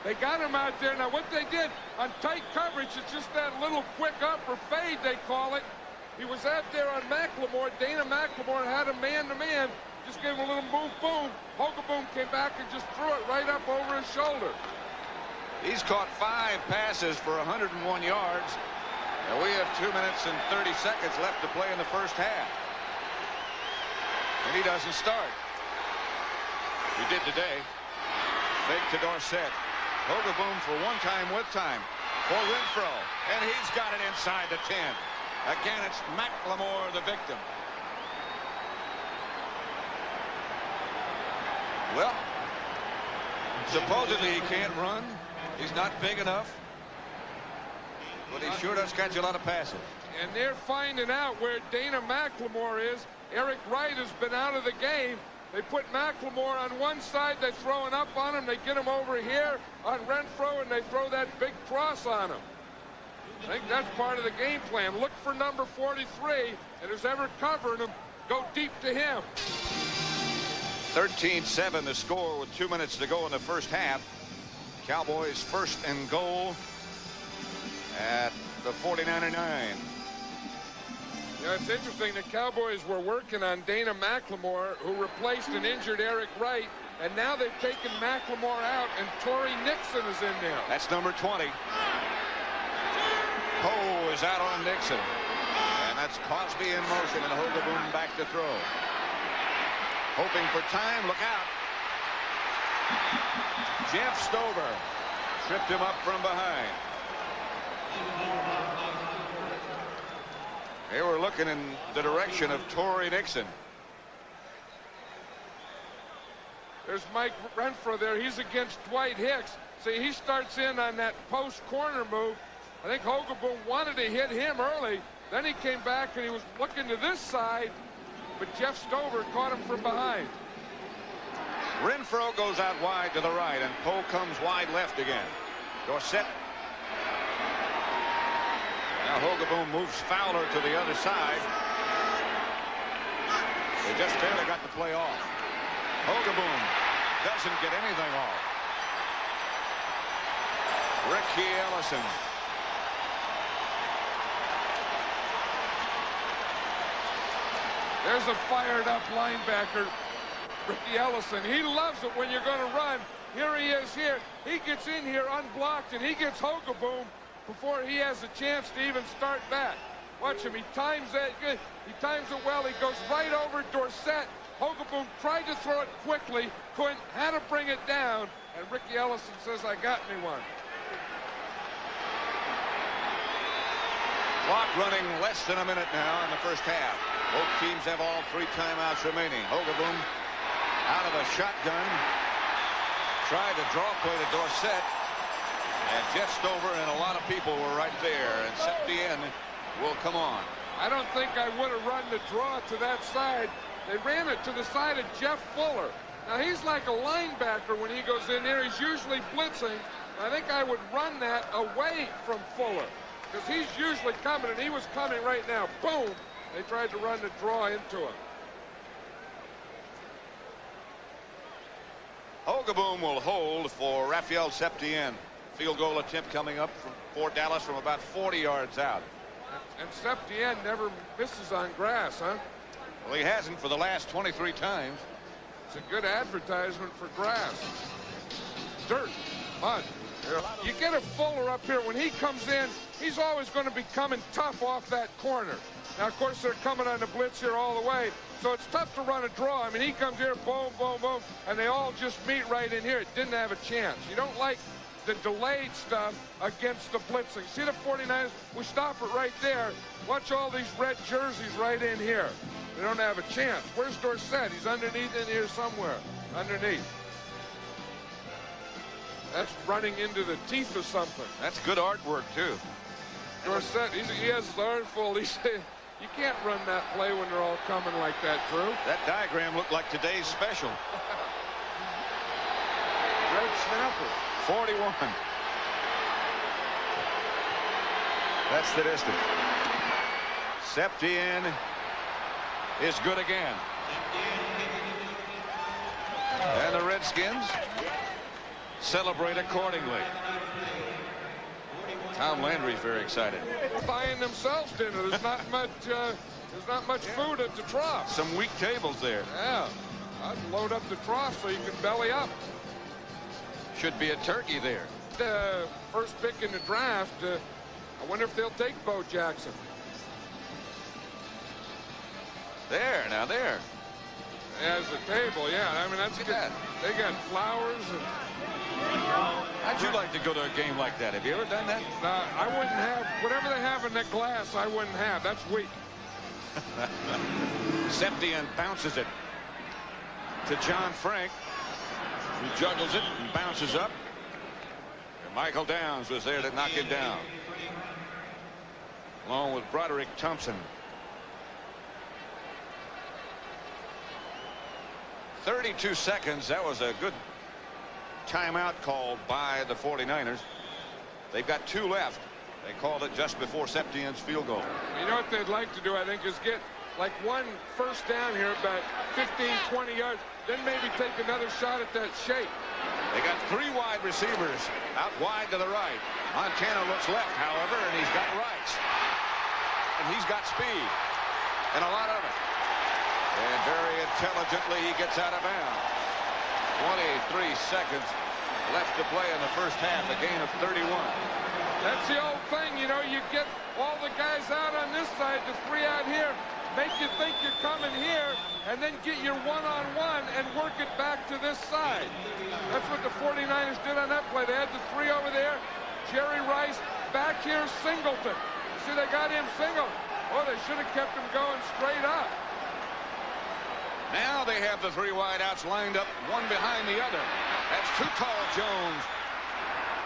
They got him out there. Now, what they did on tight coverage, it's just that little quick up or fade, they call it. He was out there on McLemore. Dana McLemore had a man-to-man. Just gave him a little move, boom. Hogeboom came back and just threw it right up over his shoulder. He's caught 5 passes for 101 yards. And we have 2 minutes and 30 seconds left to play in the first half. And he doesn't start. He did today. Fake to Dorsett. Hogeboom for one-time with time for Renfro. And he's got it inside the 10. Again, it's McLemore, the victim. Well, supposedly he can't run. He's not big enough. But he sure does catch a lot of passes. And they're finding out where Dana McLemore is. Eric Wright has been out of the game. They put McLemore on one side. They're throwing up on him. They get him over here on Renfro, and they throw that big cross on him. I think that's part of the game plan. Look for number 43, and who's ever covering him, go deep to him. 13-7 the score with 2 minutes to go in the first half. Cowboys first and goal at the 49-9. You know, it's interesting. The Cowboys were working on Dana McLemore, who replaced an injured Eric Wright, and now they've taken McLemore out, and Torrey Nixon is in there. That's number 20. Powe is out on Nixon. And that's Cosbie in motion, and Hogeboom back to throw. Hoping for time. Look out. Jeff Stover tripped him up from behind. They were looking in the direction of Torrey Nixon. There's Mike Renfro there. He's against Dwight Hicks. See, he starts in on that post corner move. I think Hogeboom wanted to hit him early. Then he came back and he was looking to this side, but Jeff Stover caught him from behind. Renfro goes out wide to the right, and Powe comes wide left again. Dorsett. Now Hogeboom moves Fowler to the other side. They just barely got the play off. Hogeboom doesn't get anything off. Ricky Ellison. There's a fired up linebacker, Ricky Ellison. He loves it when you're going to run. Here he is here. He gets in here unblocked, and he gets Hogeboom before he has a chance to even start back. Watch him. He times that good. He times it well. He goes right over Dorsett. Hogeboom tried to throw it quickly, couldn't, had to bring it down, and Ricky Ellison says, I got me one. Clock running less than a minute now in the first half. Both teams have all 3 timeouts remaining. Hogeboom out of a shotgun. Tried to draw play to Dorsett. And Jeff Stover and a lot of people were right there. And Septien will come on. I don't think I would have run the draw to that side. They ran it to the side of Jeff Fuller. Now, he's like a linebacker when he goes in there. He's usually blitzing. I think I would run that away from Fuller, because he's usually coming, and he was coming right now. Boom! They tried to run the draw into him. Hogeboom will hold for Rafael Septien. Field goal attempt coming up for Dallas from about 40 yards out. And Septien never misses on grass, huh? Well, he hasn't for the last 23 times. It's a good advertisement for grass. Dirt, mud. You get a Fuller up here. When he comes in, he's always going to be coming tough off that corner. Now, of course, they're coming on the blitz here all the way, so it's tough to run a draw. I mean, he comes here, boom, boom, boom, and they all just meet right in here. It didn't have a chance. You don't like the delayed stuff against the blitzing. See the 49ers? We stop it right there. Watch all these red jerseys right in here. They don't have a chance. Where's Dorsett? He's underneath in here somewhere. Underneath. That's running into the teeth of something. That's good artwork, too. Dorsett, he has his arm full. He said, you can't run that play when they're all coming like that, Drew. That diagram looked like today's special. Red snapper. 41. That's the distance. Septien is good again. And the Redskins celebrate accordingly. Tom Landry's very excited. Buying themselves dinner. There's not much food at the trough. Some weak tables there. Yeah. I'd load up the trough so you can belly up. Should be a turkey there. first pick in the draft. I wonder if they'll take Bo Jackson. Now there. As a table, yeah. I mean, that's good. They got flowers. How'd you like to go to a game like that? Have you ever done that? I wouldn't have. Whatever they have in that glass, I wouldn't have. That's weak. Septien bounces it to John Frank, who juggles it and bounces up. And Michael Downs was there to knock him down, along with Broderick Thompson. 32 seconds. That was a good timeout called by the 49ers. They've got 2 left. They called it just before Septien's field goal. You know what they'd like to do, I think, is get like one first down here, about 15, 20 yards, then maybe take another shot at that shape. They got 3 wide receivers out wide to the right. Montana looks left, however, and he's got Rice. And he's got speed and a lot of it. And very intelligently, he gets out of bounds. 23 seconds left to play in the first half, a gain of 31. That's the old thing, you know, you get all the guys out on this side, the 3 out here, make you think you're coming here, and then get your one-on-one and work it back to this side. That's what the 49ers did on that play. They had the 3 over there, Jerry Rice, back here, Singleton. You see, they got him single. Oh, they should have kept him going straight up. Now they have the 3 wideouts lined up, one behind the other. That's Too Tall Jones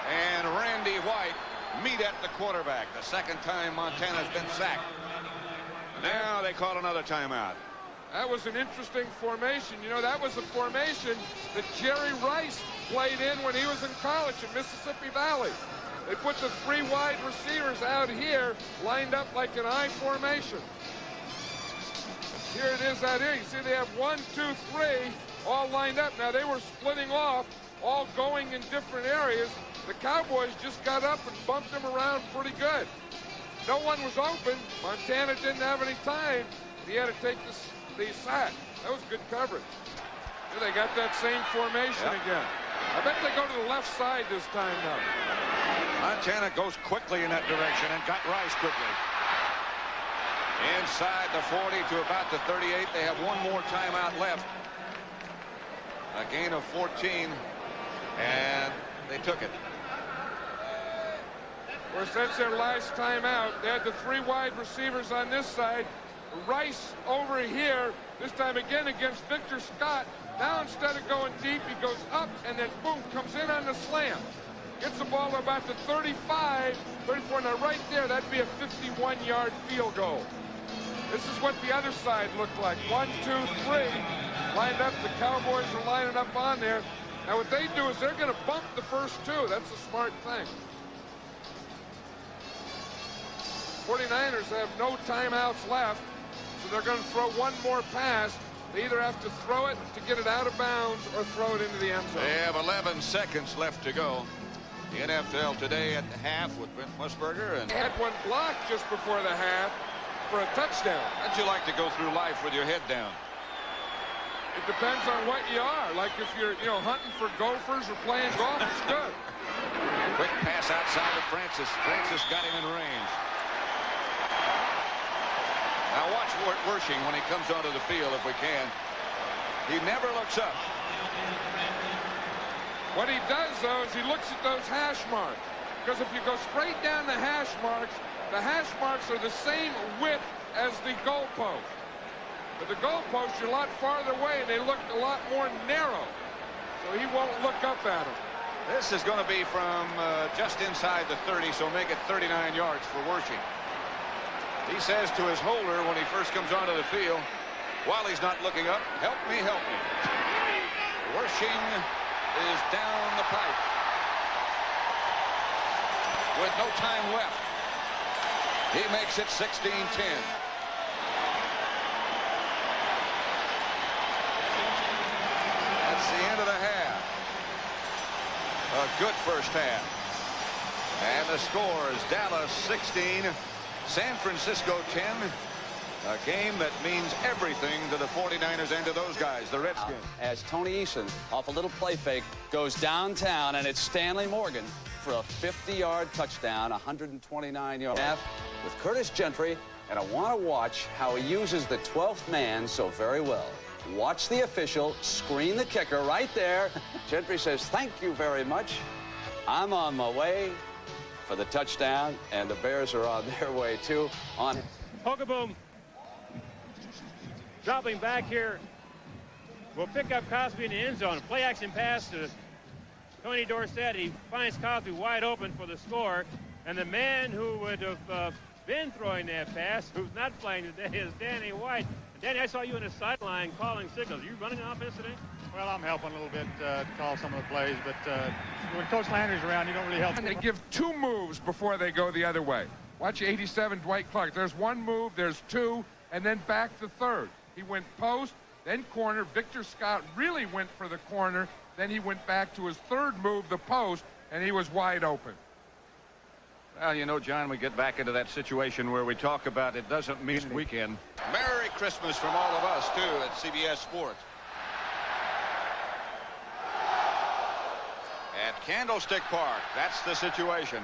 and Randy White meet at the quarterback. The second time Montana's been sacked. Now they call another timeout. That was an interesting formation. You know, that was a formation that Jerry Rice played in when he was in college in Mississippi Valley. They put the 3 wide receivers out here, lined up like an I formation. Here it is out here. You see they have 1, 2, 3 all lined up. Now they were splitting off, all going in different areas. The Cowboys just got up and bumped them around pretty good. No one was open. Montana didn't have any time. He had to take the sack. That was good coverage. Here they got that same formation again. I bet they go to the left side this time now. Montana goes quickly in that direction and got Rice quickly. Inside the 40 to about the 38. They have 1 more timeout left. A gain of 14, and they took it. Of course, that's their last timeout. They had the 3 wide receivers on this side. Rice over here, this time again against Victor Scott. Now instead of going deep, he goes up and then boom, comes in on the slam. Gets the ball to about the 35, 34. Now right there, that'd be a 51-yard field goal. This is what the other side looked like. 1, 2, 3. Lined up. The Cowboys are lining up on there. Now what they do is they're going to bump the first 2. That's a smart thing. 49ers have no timeouts left, so they're going to throw 1 more pass. They either have to throw it to get it out of bounds or throw it into the end zone. They have 11 seconds left to go. The NFL today at the half with Brent Musburger. And they had 1 block just before the half for a touchdown. How'd you like to go through life with your head down? It depends on what you are. Like if you're, you know, hunting for gophers or playing golf, it's good. Quick pass outside of Francis. Francis got him in range. Now watch Wershing when he comes onto the field if we can. He never looks up. What he does, though, is he looks at those hash marks. Because if you go straight down the hash marks are the same width as the goalpost. But the goalposts are a lot farther away, and they look a lot more narrow. So he won't look up at them. This is going to be from just inside the 30, so make it 39 yards for Wershing. He says to his holder when he first comes onto the field, while he's not looking up, help me, help me. Wershing is down the pipe with no time left. He makes it 16-10. That's the end of the half. A good first half. And the score is Dallas 16, San Francisco 10. A game that means everything to the 49ers and to those guys, the Redskins. As Tony Eason, off a little play fake, goes downtown, and it's Stanley Morgan for a 50-yard touchdown, 129 yards. With Curtis Gentry, and I want to watch how he uses the 12th man so very well. Watch the official screen the kicker right there. Gentry says, "Thank you very much. I'm on my way for the touchdown," and the Bears are on their way, too. Hogeboom dropping back here. Will pick up Cosbie in the end zone. Play action pass to Tony Dorsett. He finds Cosbie wide open for the score. And the man who would have been throwing that pass, who's not playing today, is Danny White. Danny, I saw you in the sideline calling signals. Are you running an offense today? Well, I'm helping a little bit to call some of the plays, but when Coach Landry's around, you don't really help. And they give 2 moves before they go the other way. Watch 87 Dwight Clark. There's 1 move, there's 2, and then back the 3rd. He went post, then corner. Victor Scott really went for the corner. Then he went back to his 3rd move, the post, and he was wide open. Well, you know, John, we get back into that situation where we talk about it doesn't mean weekend. Merry Christmas from all of us, too, at CBS Sports. At Candlestick Park, that's the situation.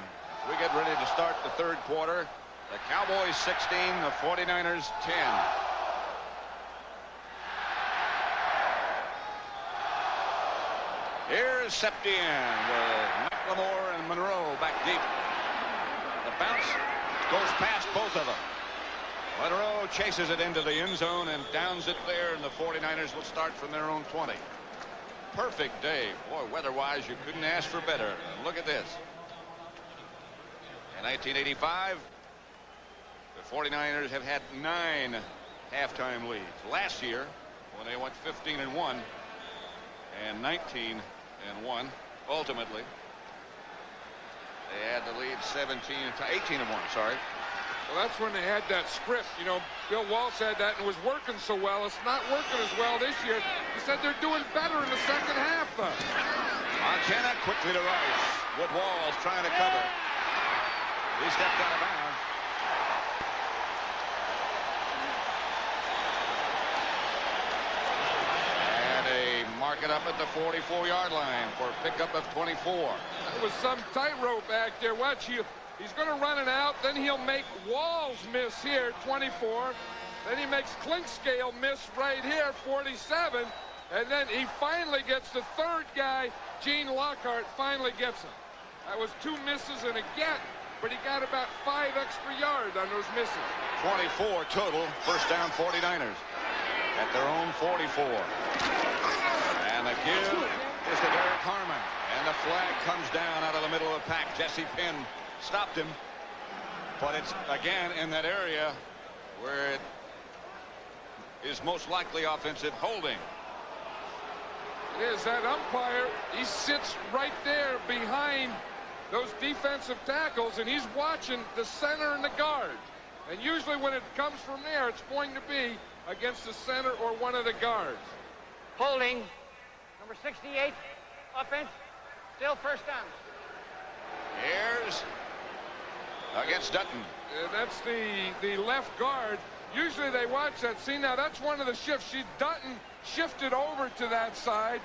We get ready to start the 3rd quarter. The Cowboys 16, the 49ers 10. Here's Septien with McLemore and Monroe back deep. The bounce goes past both of them. Monroe chases it into the end zone and downs it there, and the 49ers will start from their own 20. Perfect day. Boy, weather-wise, you couldn't ask for better. And look at this. In 1985, the 49ers have had 9 halftime leads. Last year, when they went 15-1 and 19-1, ultimately, they had the lead 18-1, sorry. Well, that's when they had that script. You know, Bill Walsh had that and was working so well. It's not working as well this year. He said they're doing better in the second half, though. Montana quickly to Rice. With Walls trying to cover. He stepped out of bounds. And a mark it up at the 44-yard line for a pickup of 24. That was some tightrope back there. Watch you. He's going to run it out. Then he'll make Walls miss here, 24. Then he makes Clinkscale miss right here, 47. And then he finally gets the 3rd guy, Gene Lockhart, finally gets him. That was 2 misses and a get, but he got about 5 extra yards on those misses. 24 total. First down 49ers at their own 44. And the give is to Derek Harmon. And the flag comes down out of the middle of the pack. Jesse Penn stopped him, but it's again in that area where it is most likely offensive holding. It is. That umpire, he sits right there behind those defensive tackles, and he's watching the center and the guard. And usually when it comes from there, it's going to be against the center or one of the guards. Holding, number 68, offense, still first down. Here's against Dutton. That's the left guard. Usually they watch that. See, now that's one of the shifts. Dutton shifted over to that side.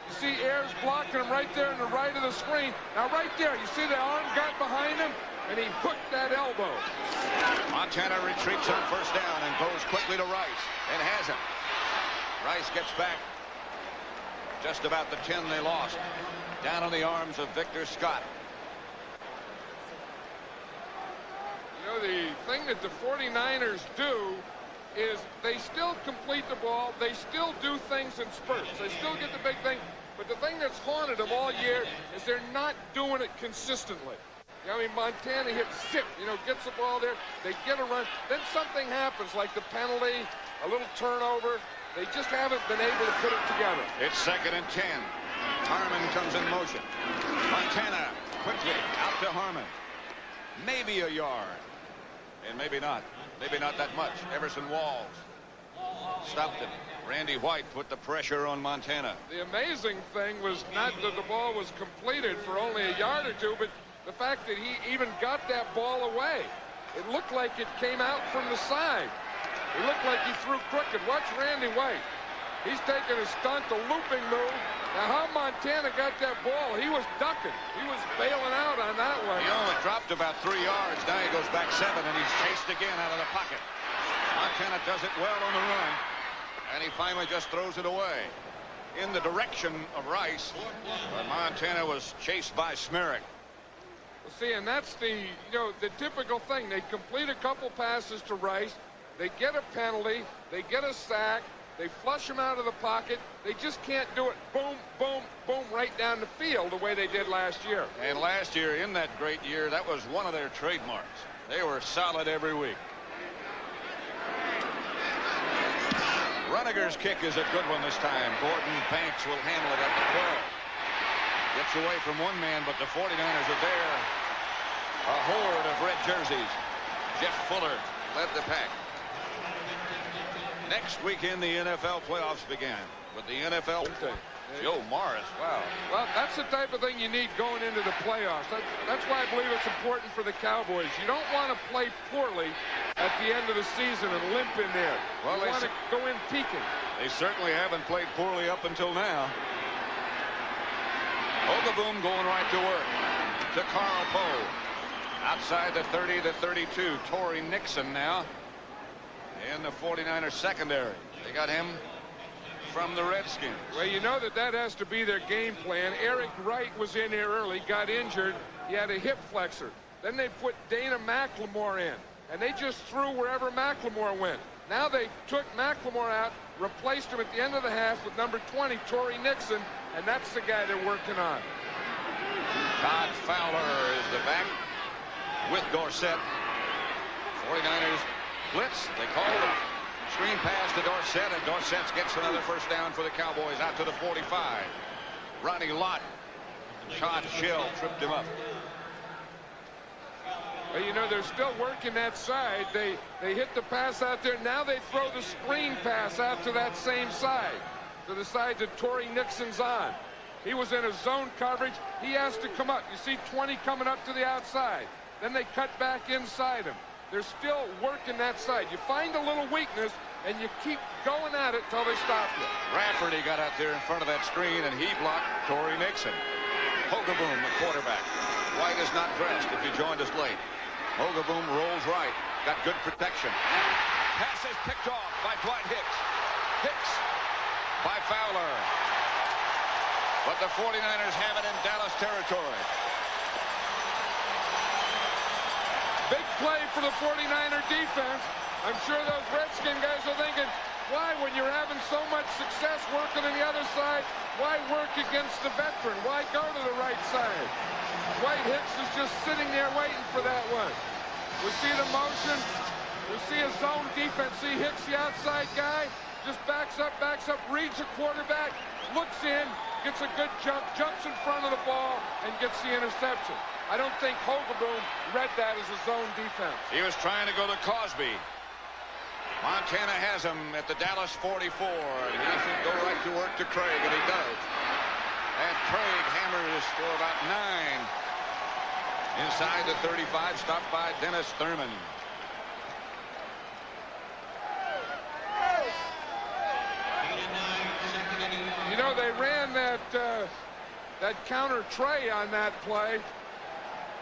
You see Ayers blocking him right there in the right of the screen. Now right there, you see the arm got behind him, and he hooked that elbow. Montana retreats on first down and goes quickly to Rice and has him. Rice gets back just about the 10 they lost. Down on the arms of Victor Scott. You know, the thing that the 49ers do is they still complete the ball. They still do things in spurts. They still get the big thing. But the thing that's haunted them all year is they're not doing it consistently. You know, I mean, Montana hits zip, you know, gets the ball there. They get a run. Then something happens, like the penalty, a little turnover. They just haven't been able to put it together. It's 2nd and 10. Harmon comes in motion. Montana quickly out to Harmon. Maybe a yard. And maybe not. Maybe not that much. Everson Walls stopped him. Randy White put the pressure on Montana. The amazing thing was not that the ball was completed for only a yard or 2, but the fact that he even got that ball away. It looked like it came out from the side. He looked like he threw crooked. Watch Randy White. He's taking a stunt, a looping move. Now, how Montana got that ball? He was ducking. He was bailing out on that one. He only dropped about 3 yards. Now he goes back 7, and he's chased again out of the pocket. Montana does it well on the run, and he finally just throws it away in the direction of Rice. But Montana was chased by Smerrick. Well, see, and that's the typical thing. They complete a couple passes to Rice. They get a penalty. They get a sack. They flush him out of the pocket. They just can't do it boom, boom, boom right down the field the way they did last year. And last year, in that great year, that was one of their trademarks. They were solid every week. Runiger's kick is a good one this time. Gordon Banks will handle it at the 12. Gets away from one man, but the 49ers are there. A horde of red jerseys. Jeff Fuller led the pack. Next weekend, the NFL playoffs began with the NFL. Joe Morris, wow. Well, that's the type of thing you need going into the playoffs. That's why I believe it's important for the Cowboys. You don't want to play poorly at the end of the season and limp in there. Well, you want to go in peaking. They certainly haven't played poorly up until now. Hogeboom going right to work to Karl Powe. Outside the 30 to 32. Torrey Nixon now in the 49ers secondary. They got him from the Redskins. Well, you know that has to be their game plan. Eric Wright was in here early, got injured. He had a hip flexor. Then they put Dana McLemore in, and they just threw wherever McLemore went. Now they took McLemore out, replaced him at the end of the half with number 20, Torrey Nixon, and that's the guy they're working on. Todd Fowler is the back with Dorsett. 49ers blitz. They call it. Screen pass to Dorsett, and Dorsett gets another first down for the Cowboys out to the 45. Ronnie Lott, Todd Shell tripped him up. Well, you know, they're still working that side. They hit the pass out there. Now they throw the screen pass out to that same side, to the side that Torrey Nixon's on. He was in a zone coverage. He has to come up. You see 20 coming up to the outside. Then they cut back inside him. They're still working that side. You find a little weakness, and you keep going at it till they stop you. Rafferty got out there in front of that screen, and he blocked Torrey Nixon. Hogeboom, the quarterback. White is not dressed if you joined us late. Hogeboom rolls right. Got good protection. Pass is picked off by Dwight Hicks. Hicks by Fowler. But the 49ers have it in Dallas territory. Big play for the 49er defense. I'm sure those Redskin guys are thinking, why, when you're having so much success working on the other side, why work against the veteran? Why go to the right side? Dwight Hicks is just sitting there waiting for that one. We see the motion. We see a zone defense. See Hicks, the outside guy, just backs up, reads the quarterback, looks in, gets a good jump, jumps in front of the ball, and gets the interception. I don't think Hogeboom read that as a zone defense. He was trying to go to Cosbie. Montana has him at the Dallas 44, and he should go right to work to Craig, and he does. And Craig hammers for about 9. Inside the 35, stopped by Dennis Thurman. You know, they ran that counter tray on that play.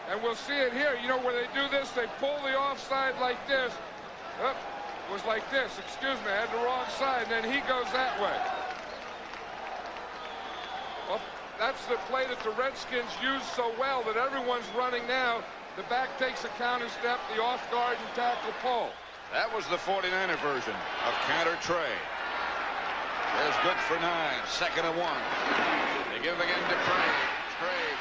And we'll see it here. You know, where they do this, they pull the offside like this. Oh, it was like this. Excuse me, I had the wrong side. And then he goes that way. Well, that's the play that the Redskins use so well that everyone's running now. The back takes a counter step, the off guard and tackle pull. That was the 49er version of counter tray. There's good for 9. 2nd and 1. They give again to Craig. Craig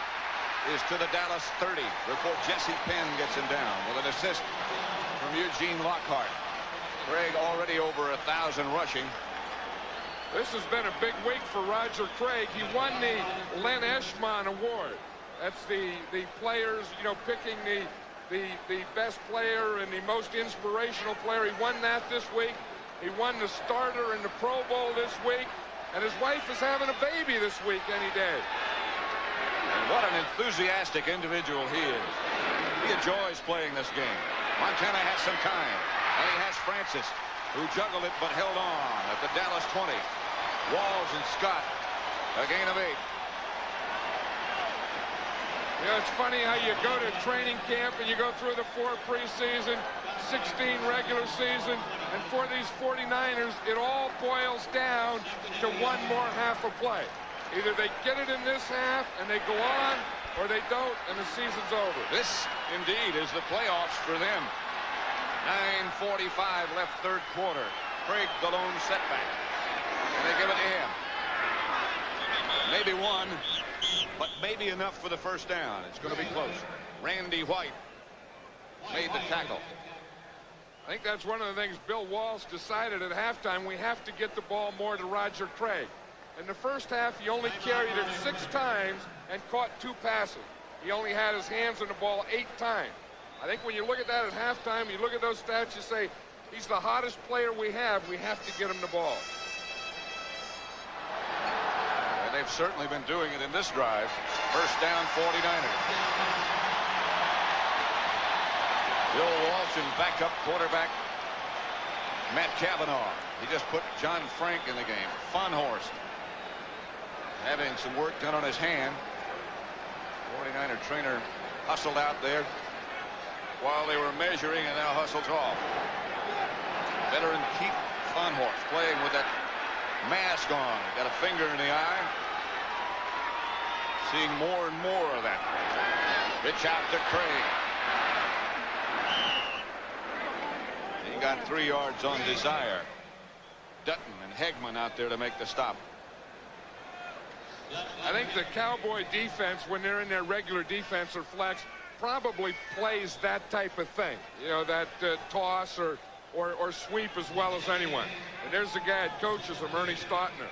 is to the Dallas 30 before Jesse Penn gets him down with an assist from Eugene Lockhart. Craig already over 1,000 rushing. This has been a big week for Roger Craig. He won the Len Eschman Award. That's the players, you know, picking the best player and the most inspirational player. He won that this week. He won the starter in the Pro Bowl this week. And his wife is having a baby this week any day. And what an enthusiastic individual he is. He enjoys playing this game. Montana has some time. And he has Francis. who juggled it but held on at the Dallas 20. Walls and Scott, a gain of 8. You know, it's funny how you go to training camp and you go through the 4 preseason, 16 regular season, and for these 49ers, it all boils down to one more half of play. Either they get it in this half and they go on, or they don't, and the season's over. This, indeed, is the playoffs for them. 9:45 left third quarter. Craig, the lone setback. And they give it to him. Maybe one, but maybe enough for the first down. It's going to be close. Randy White made the tackle. I think that's one of the things Bill Walsh decided at halftime. We have to get the ball more to Roger Craig. In the first half, he only carried it 6 times and caught 2 passes. He only had his hands on the ball 8 times. I think when you look at that at halftime, you look at those stats, you say, he's the hottest player we have. We have to get him the ball. And they've certainly been doing it in this drive. First down, 49ers. Bill Walsh and backup quarterback Matt Cavanaugh. He just put John Frank in the game. Funhorst having some work done on his hand. 49er trainer hustled out there while they were measuring and now hustles off. Veteran Keith Funhorst playing with that mask on. Got a finger in the eye. Seeing more and more of that. Pitch out to Craig. He got 3 yards on desire. Dutton and Hegman out there to make the stop. I think the Cowboy defense, when they're in their regular defense or flex, probably plays that type of thing. You know, that toss or sweep as well as anyone. And there's the guy that coaches him, Ernie Stautner.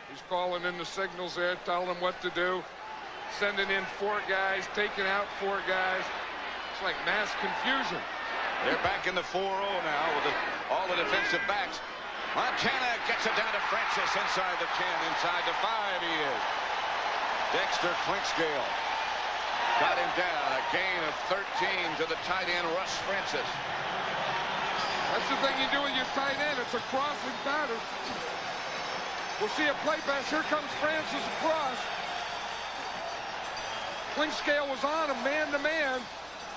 He's calling in the signals there, telling them what to do. Sending in 4 guys, taking out 4 guys. It's like mass confusion. They're back in the 4-0 now with all the defensive backs. Montana gets it down to Francis inside the 10, inside the 5 he is. Dexter Clinkscale got him down. A gain of 13 to the tight end, Russ Francis. That's the thing you do with your tight end. It's a crossing pattern. We'll see a play pass. Here comes Francis across. Clinkscale was on him man-to-man.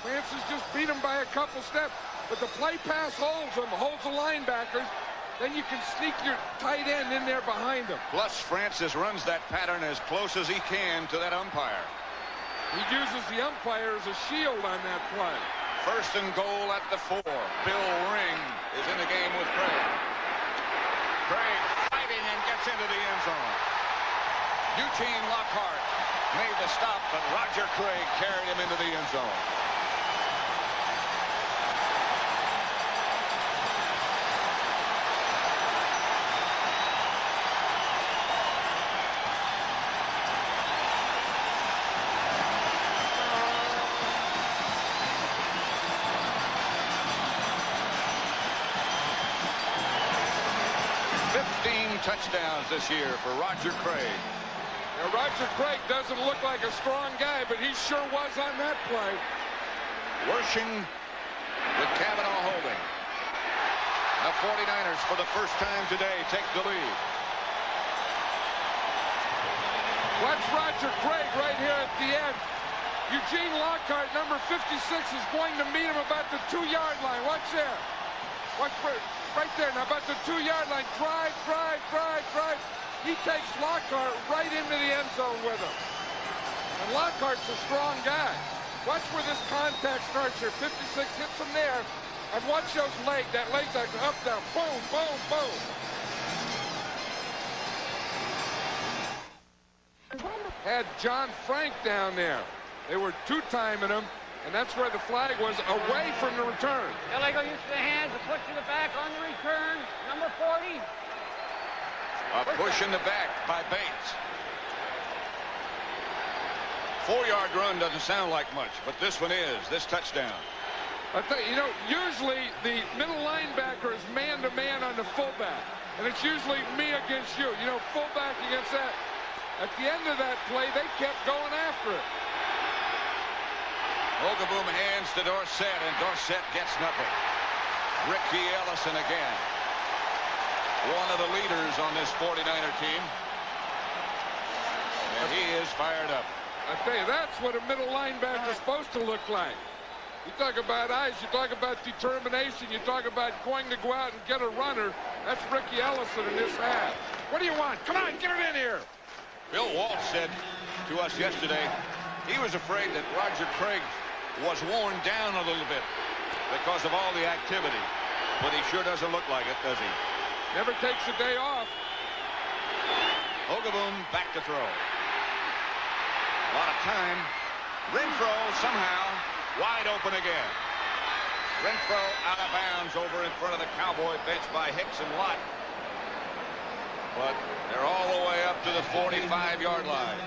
Francis just beat him by a couple steps. But the play pass holds him, holds the linebackers. Then you can sneak your tight end in there behind him. Plus, Francis runs that pattern as close as he can to that umpire. He uses the umpire as a shield on that play. First and goal at the 4. Bill Ring is in the game with Craig. Craig fighting and gets into the end zone. Eugene Lockhart made the stop, but Roger Craig carried him into the end zone. Touchdowns this year for Roger Craig. Now, Roger Craig doesn't look like a strong guy, but he sure was on that play. Worshing with Cavanaugh holding. The 49ers for the first time today take the lead. Watch Roger Craig right here at the end. Eugene Lockhart, number 56, is going to meet him about the 2-yard line. Watch there. Watch right there. Now about the 2-yard line. Drive. He takes Lockhart right into the end zone with him. And Lockhart's a strong guy. Watch where this contact starts here. 56 hits him there. And watch those legs. That leg's like up, down. Boom, boom, boom. Had John Frank down there. They were 2-timing him. And that's where the flag was, away from the return. Illegal use of the hands, a push to the back on the return, number 40. A push in the back by Bates. 4-yard run doesn't sound like much, but this one is, this touchdown. I tell you, usually the middle linebacker is man-to-man on the fullback. And it's usually me against you. Fullback against that. At the end of that play, they kept going after it. Hogeboom hands to Dorsett, and Dorsett gets nothing. Ricky Ellison again. one of the leaders on this 49er team. And he is fired up. I tell you, that's what a middle linebacker is supposed to look like. You talk about eyes, you talk about determination, you talk about going to go out and get a runner. That's Ricky Ellison in this half. What do you want? Come on, get it in here. Bill Walsh said to us yesterday he was afraid that Roger Craig was worn down a little bit because of all the activity. But he sure doesn't look like it, does he? Never takes a day off. Hogeboom back to throw. A lot of time. Renfro somehow wide open again. Renfro out of bounds over in front of the Cowboy bench by Hicks and Lott. But they're all the way up to the 45-yard line.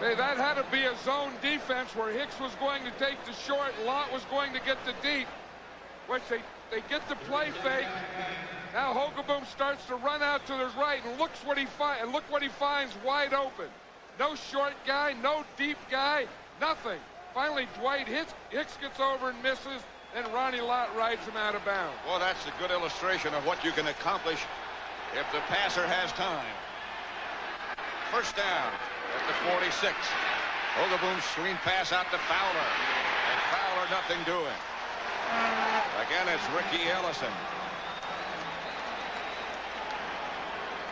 Hey, that had to be a zone defense where Hicks was going to take the short, Lott was going to get the deep, which they get the play fake. Now Hogeboom starts to run out to the right, and look what he finds wide open. No short guy, no deep guy, nothing. Finally, Dwight Hicks gets over and misses, and Ronnie Lott rides him out of bounds. Well, that's a good illustration of what you can accomplish if the passer has time. First down at the 46. Hogeboom screen pass out to Fowler, and Fowler nothing doing. Again, it's Ricky Ellison.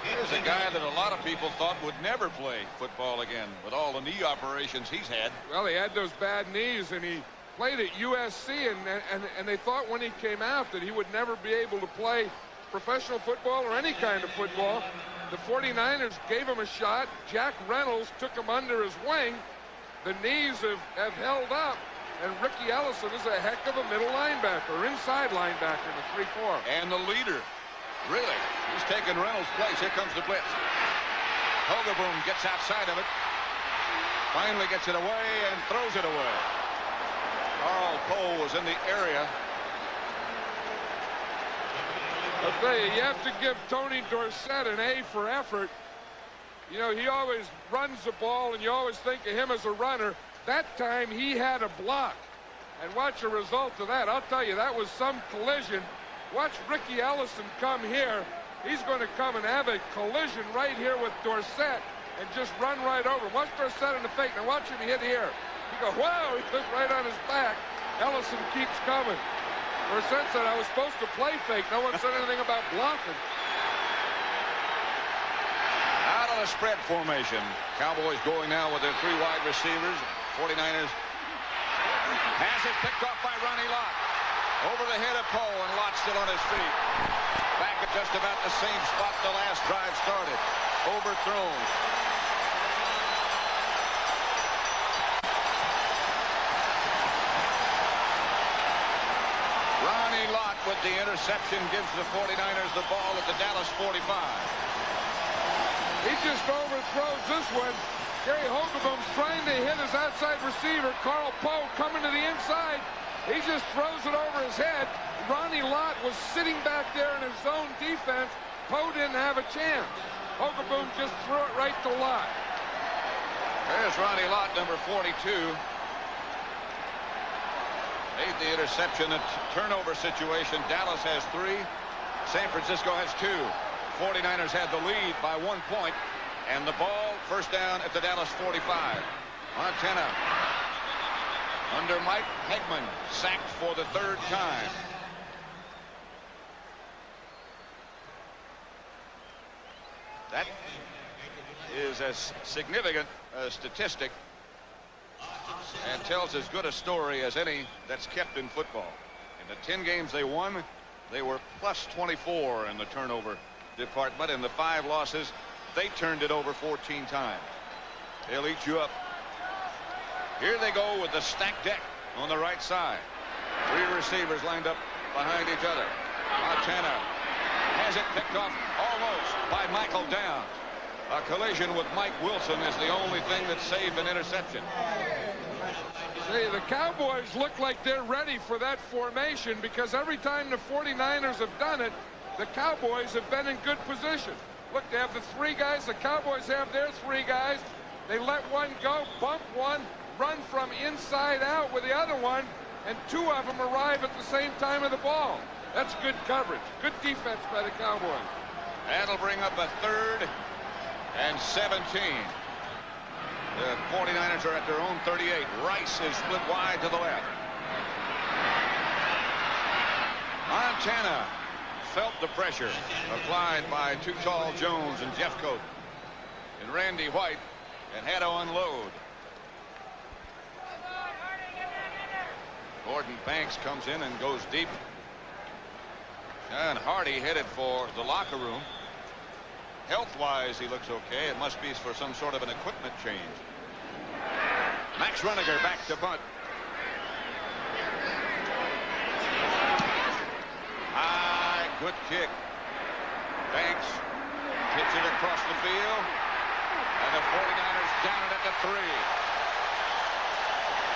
Here's a guy that a lot of people thought would never play football again with all the knee operations he's had. Well, he had those bad knees, and he played at USC, and they thought when he came out that he would never be able to play professional football or any kind of football. The 49ers gave him a shot. Jack Reynolds took him under his wing. The knees have held up, and Ricky Ellison is a heck of a middle linebacker, inside linebacker in the 3-4. And the leader. Really, he's taking Reynolds' place. Here comes the blitz. Hogeboom gets outside of it. Finally gets it away and throws it away. Karl Powe was in the area. I'll tell you, you have to give Tony Dorsett an A for effort. You know, he always runs the ball, and you always think of him as a runner. That time, he had a block. And watch the result of that. I'll tell you, that was some collision. Watch Ricky Ellison come here. He's going to come and have a collision right here with Dorsett and just run right over. Watch Dorsett in the fake. Now watch him hit here. You go, whoa, he goes right on his back. Ellison keeps coming. Dorsett said, I was supposed to play fake. No one said anything about blocking. Out of the spread formation. Cowboys going now with their 3 wide receivers. 49ers. Pass is picked off by Ronnie Lott. Over the head of Powe, and Lott still on his feet. Back at just about the same spot the last drive started. Overthrown. Ronnie Lott with the interception gives the 49ers the ball at the Dallas 45. He just overthrows this one. Gary Hogeboom's trying to hit his outside receiver, Karl Powe, coming to the inside. He just throws it over his head. Ronnie Lott was sitting back there in his zone defense. Powe didn't have a chance. Hogeboom just threw it right to Lott. There's Ronnie Lott, number 42. Made the interception, a turnover situation. Dallas has 3. San Francisco has 2. 49ers had the lead by 1 point. And the ball, first down at the Dallas 45. Montana. Under Mike Hegman, sacked for the 3rd time. That is as significant a statistic and tells as good a story as any that's kept in football. In the 10 games they won, they were plus 24 in the turnover department. In the 5 losses, they turned it over 14 times. They'll eat you up. Here they go with the stacked deck on the right side. 3 receivers lined up behind each other. Montana has it picked off almost by Michael Downs. A collision with Mike Wilson is the only thing that saved an interception. See, the Cowboys look like they're ready for that formation because every time the 49ers have done it, the Cowboys have been in good position. Look, they have the 3 guys. The Cowboys have their 3 guys. They let one go, bump one, run from inside out with the other one, and 2 of them arrive at the same time of the ball. That's good coverage. Good defense by the Cowboys. That'll bring up a 3rd and 17. The 49ers are at their own 38. Rice is split wide to the left. Montana felt the pressure applied by too tall Jones and Jeffcoat and Randy White and had to unload. Gordon Banks comes in and goes deep. John Hardy headed for the locker room. Health-wise, he looks okay. It must be for some sort of an equipment change. Max Runiger back to punt. High, good kick. Banks hits it across the field. And the 49ers down it at the 3.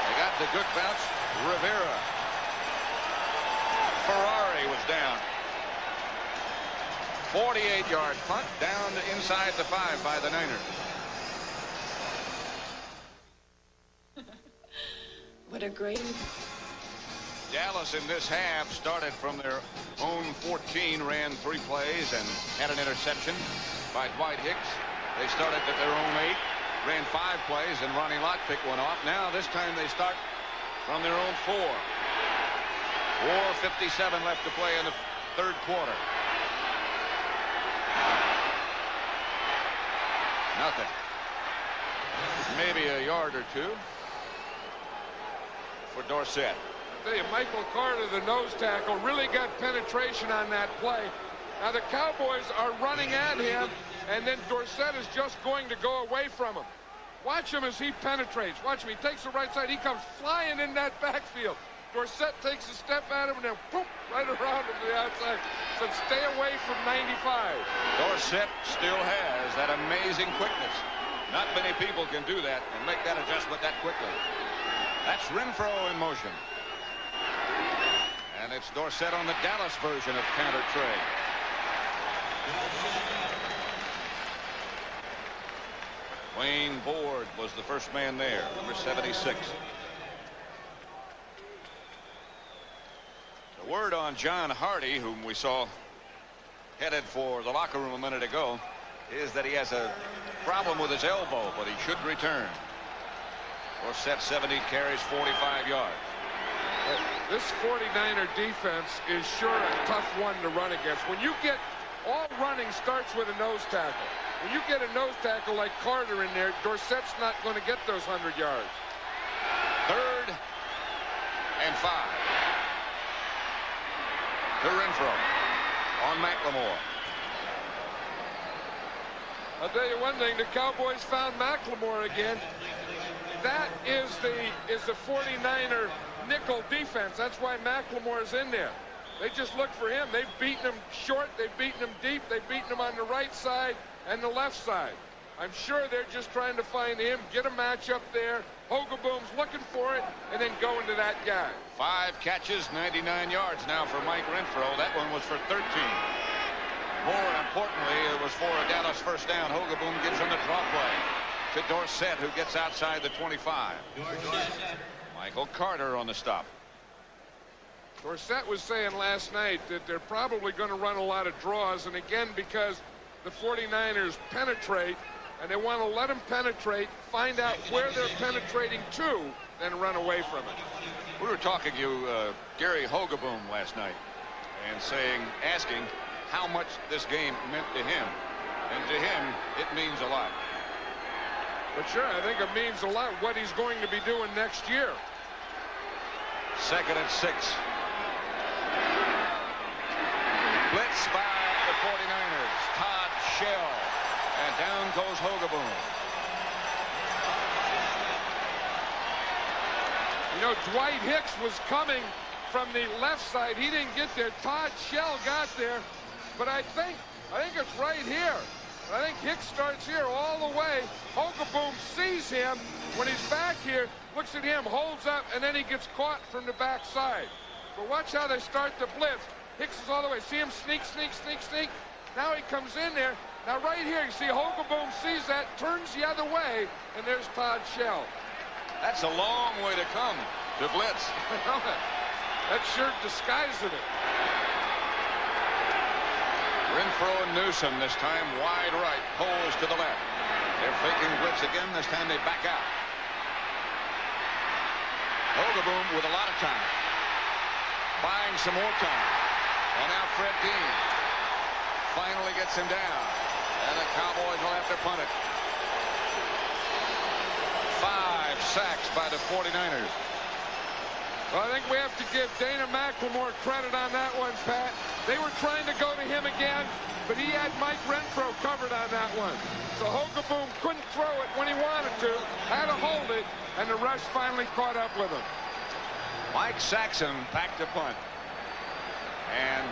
They got the good bounce. Rivera. Ferrari was down. 48-yard punt down to inside the 5 by the Niners. What a great... Dallas in this half started from their own 14, ran 3 plays and had an interception by Dwight Hicks. They started at their own 8, ran 5 plays, and Ronnie Lott picked one off. Now this time they start from their own 4. 4:57 left to play in the 3rd quarter. Nothing. Maybe a yard or 2 for Dorsett. I tell you, Michael Carter, the nose tackle, really got penetration on that play. Now the Cowboys are running at him, and then Dorsett is just going to go away from him. Watch him as he penetrates. Watch him. He takes the right side. He comes flying in that backfield. Dorsett takes a step at him and then poof, right around him to the outside. So stay away from 95. Dorsett still has that amazing quickness. Not many people can do that and make that adjustment that quickly. That's Renfro in motion. And it's Dorsett on the Dallas version of counter trade. Wayne Board was the first man there, number 76. The word on John Hardy, whom we saw headed for the locker room a minute ago, is that he has a problem with his elbow, but he should return. Dorsett 70 carries 45 yards. This 49er defense is sure a tough one to run against. When you get all running starts with a nose tackle. When you get a nose tackle like Carter in there, Dorsett's not going to get those 100 yards. 3rd and 5. To Renfro on McLemore. I'll tell you one thing, the Cowboys found McLemore again. That is the 49er nickel defense. That's why McLemore is in there. They just look for him. They've beaten him short. They've beaten him deep. They've beaten him on the right side and the left side. I'm sure they're just trying to find him, get a matchup there. Hogeboom's looking for it, and then go into that guy. 5 catches, 99 yards now for Mike Renfro. That one was for 13. More importantly, it was for a Dallas first down. Hogeboom gives him the draw play to Dorsett, who gets outside the 25. Michael Carter on the stop. Dorsett was saying last night that they're probably going to run a lot of draws, and again, because the 49ers penetrate, and they want to let them penetrate, find out where they're penetrating to, then run away from it. We were talking to Gary Hogeboom last night and asking how much this game meant to him. And to him, it means a lot. But sure, I think it means a lot what he's going to be doing next year. 2nd and 6. Blitz by the 49ers. Todd Shell. And down goes Hogeboom. You know, Dwight Hicks was coming from the left side. He didn't get there. Todd Shell got there. But I think it's right here. I think Hicks starts here all the way. Hogeboom sees him when he's back here, looks at him, holds up, and then he gets caught from the backside. But watch how they start the blitz. Hicks is all the way. See him sneak, sneak, sneak, sneak. Now he comes in there. Now right here, you see Hogeboom sees that, turns the other way, and there's Todd Shell. That's a long way to come to blitz. That sure disguising it. Renfro and Newsom this time wide right. Poles to the left. They're faking blitz again. This time they back out. Hogeboom with a lot of time. Buying some more time. And now Fred Dean finally gets him down. And the Cowboys will have to punt it. 5 sacks by the 49ers. Well, I think we have to give Dana McLemore credit on that one, Pat. They were trying to go to him again, but he had Mike Renfro covered on that one. So Hogeboom couldn't throw it when he wanted to, had to hold it, and the rush finally caught up with him. Mike Saxon back to punt. And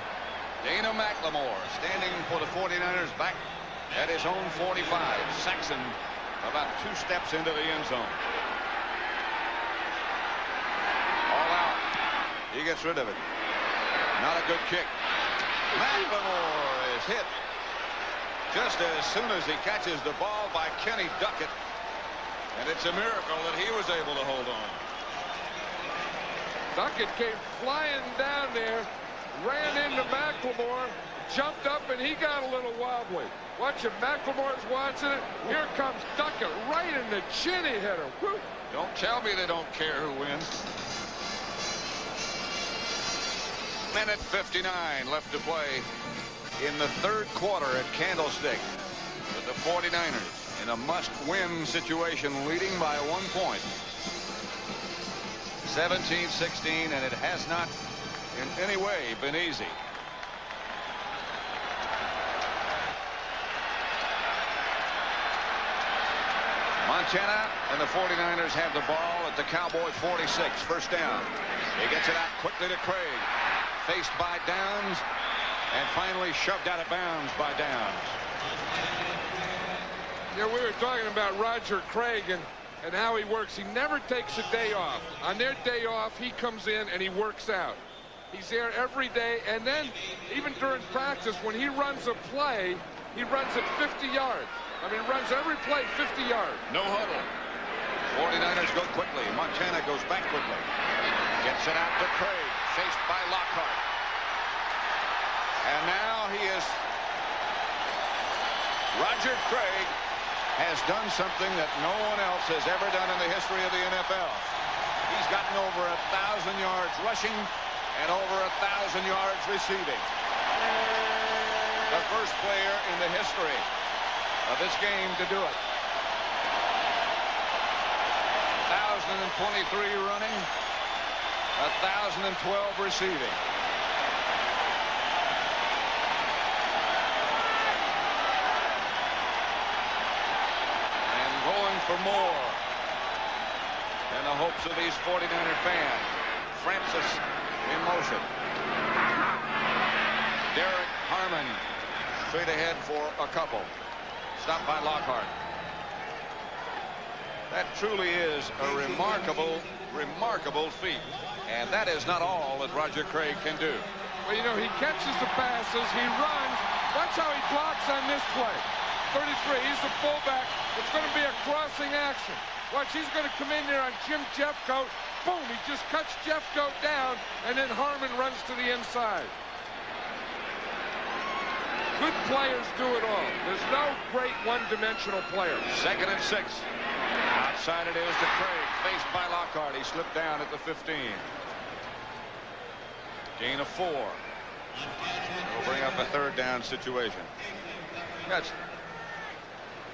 Dana McLemore standing for the 49ers back at his own 45. Saxon about 2 steps into the end zone. All out. He gets rid of it. Not a good kick. McLemore is hit just as soon as he catches the ball by Kenny Duckett. And it's a miracle that he was able to hold on. Duckett came flying down there, ran into McLemore, jumped up, and he got a little wobbly. Watch it. McLemore's watching it. Here comes Duckett right in the chin. He hit him. Woo. Don't tell me they don't care who wins. Minute 59 left to play in the 3rd quarter at Candlestick, with the 49ers in a must-win situation, leading by 1 point. 17-16, and it has not in any way been easy. Montana and the 49ers have the ball at the Cowboys 46. First down. He gets it out quickly to Craig. Faced by Downs, and finally shoved out of bounds by Downs. Yeah, we were talking about Roger Craig and how he works. He never takes a day off. On their day off, he comes in and he works out. He's there every day, and then even during practice, when he runs a play, he runs it 50 yards. I mean, he runs every play 50 yards. No huddle. 49ers go quickly. Montana goes back quickly. Gets it out to Craig. Chased by Lockhart. And now he is... Roger Craig has done something that no one else has ever done in the history of the NFL. He's gotten over 1,000 yards rushing and over 1,000 yards receiving. The first player in the history of this game to do it. 1,023 running, 1,012 receiving. And going for more. And the hopes of these 49er fans. Francis in motion. Derek Harmon straight ahead for a couple. Stopped by Lockhart. That truly is a remarkable, remarkable feat. And that is not all that Roger Craig can do. Well, you know, he catches the passes, he runs. Watch how he blocks on this play. 33, he's the fullback. It's going to be a crossing action. Watch, he's going to come in there on Jim Jeffcoat. Boom, he just cuts Jeffcoat down, and then Harmon runs to the inside. Good players do it all. There's no great one-dimensional player. 2nd and 6. Outside it is to Craig. Faced by Lockhart. He slipped down at the 15. Gain of 4. We'll bring up a 3rd down situation.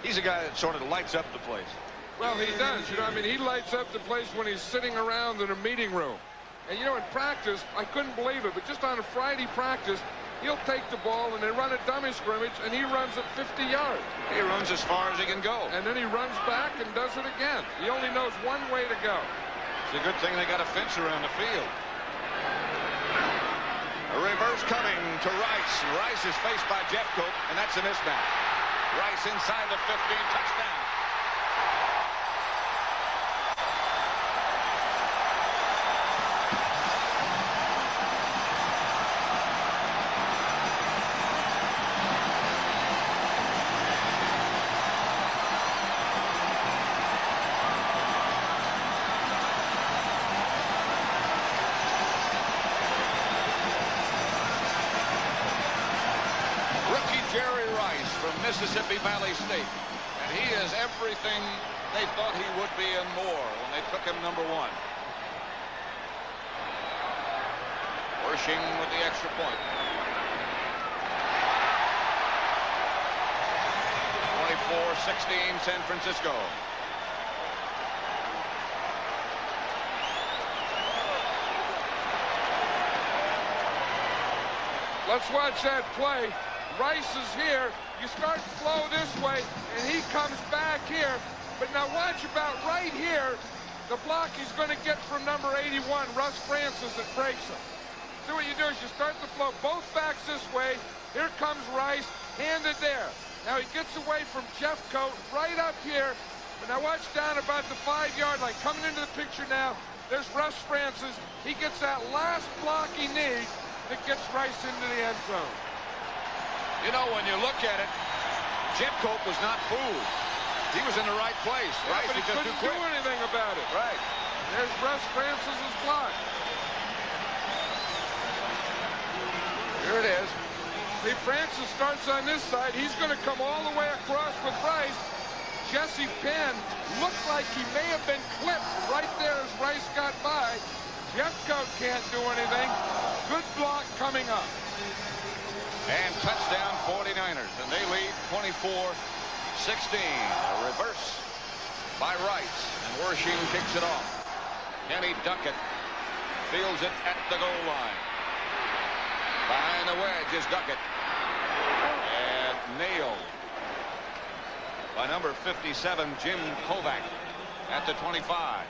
He's a guy that sort of lights up the place. Well, he does. You know, I mean, he lights up the place when he's sitting around in a meeting room. And, you know, in practice, I couldn't believe it, but just on a Friday practice, he'll take the ball and they run a dummy scrimmage, and he runs it 50 yards. He runs as far as he can go. And then he runs back and does it again. He only knows one way to go. It's a good thing they got a fence around the field. A reverse coming to Rice. Rice is faced by Jeffcoat, and that's a mismatch. Rice inside the 15, touchdown. Mississippi Valley State. And he is everything they thought he would be and more when they took him #1. Wersching with the extra point. 24-16 San Francisco. Let's watch that play. Rice is here. You start flow this way, and he comes back here. But now watch about right here, the block he's going to get from number 81, Russ Francis, that breaks him. See what you do is you start the flow both backs this way. Here comes Rice, handed there. Now he gets away from Jeffcoat right up here. But now watch down about the 5-yard line. Coming into the picture now, there's Russ Francis. He gets that last block he needs that gets Rice into the end zone. You know, when you look at it, Jeffcoat was not fooled. He was in the right place. Yeah, Rice but he was just couldn't too quick. do anything about it. Right. There's Russ Francis's block. Here it is. See, Francis starts on this side. He's going to come all the way across with Rice. Jesse Penn looked like he may have been clipped right there as Rice got by. Jeffcoat can't do anything. Good block coming up. And touchdown 49ers. And they lead 24-16. A reverse by Rice. And Wersching kicks it off. Kenny Duckett fields it at the goal line. Behind the wedge is Duckett. And nailed by number 57, Jim Kovac, at the 25.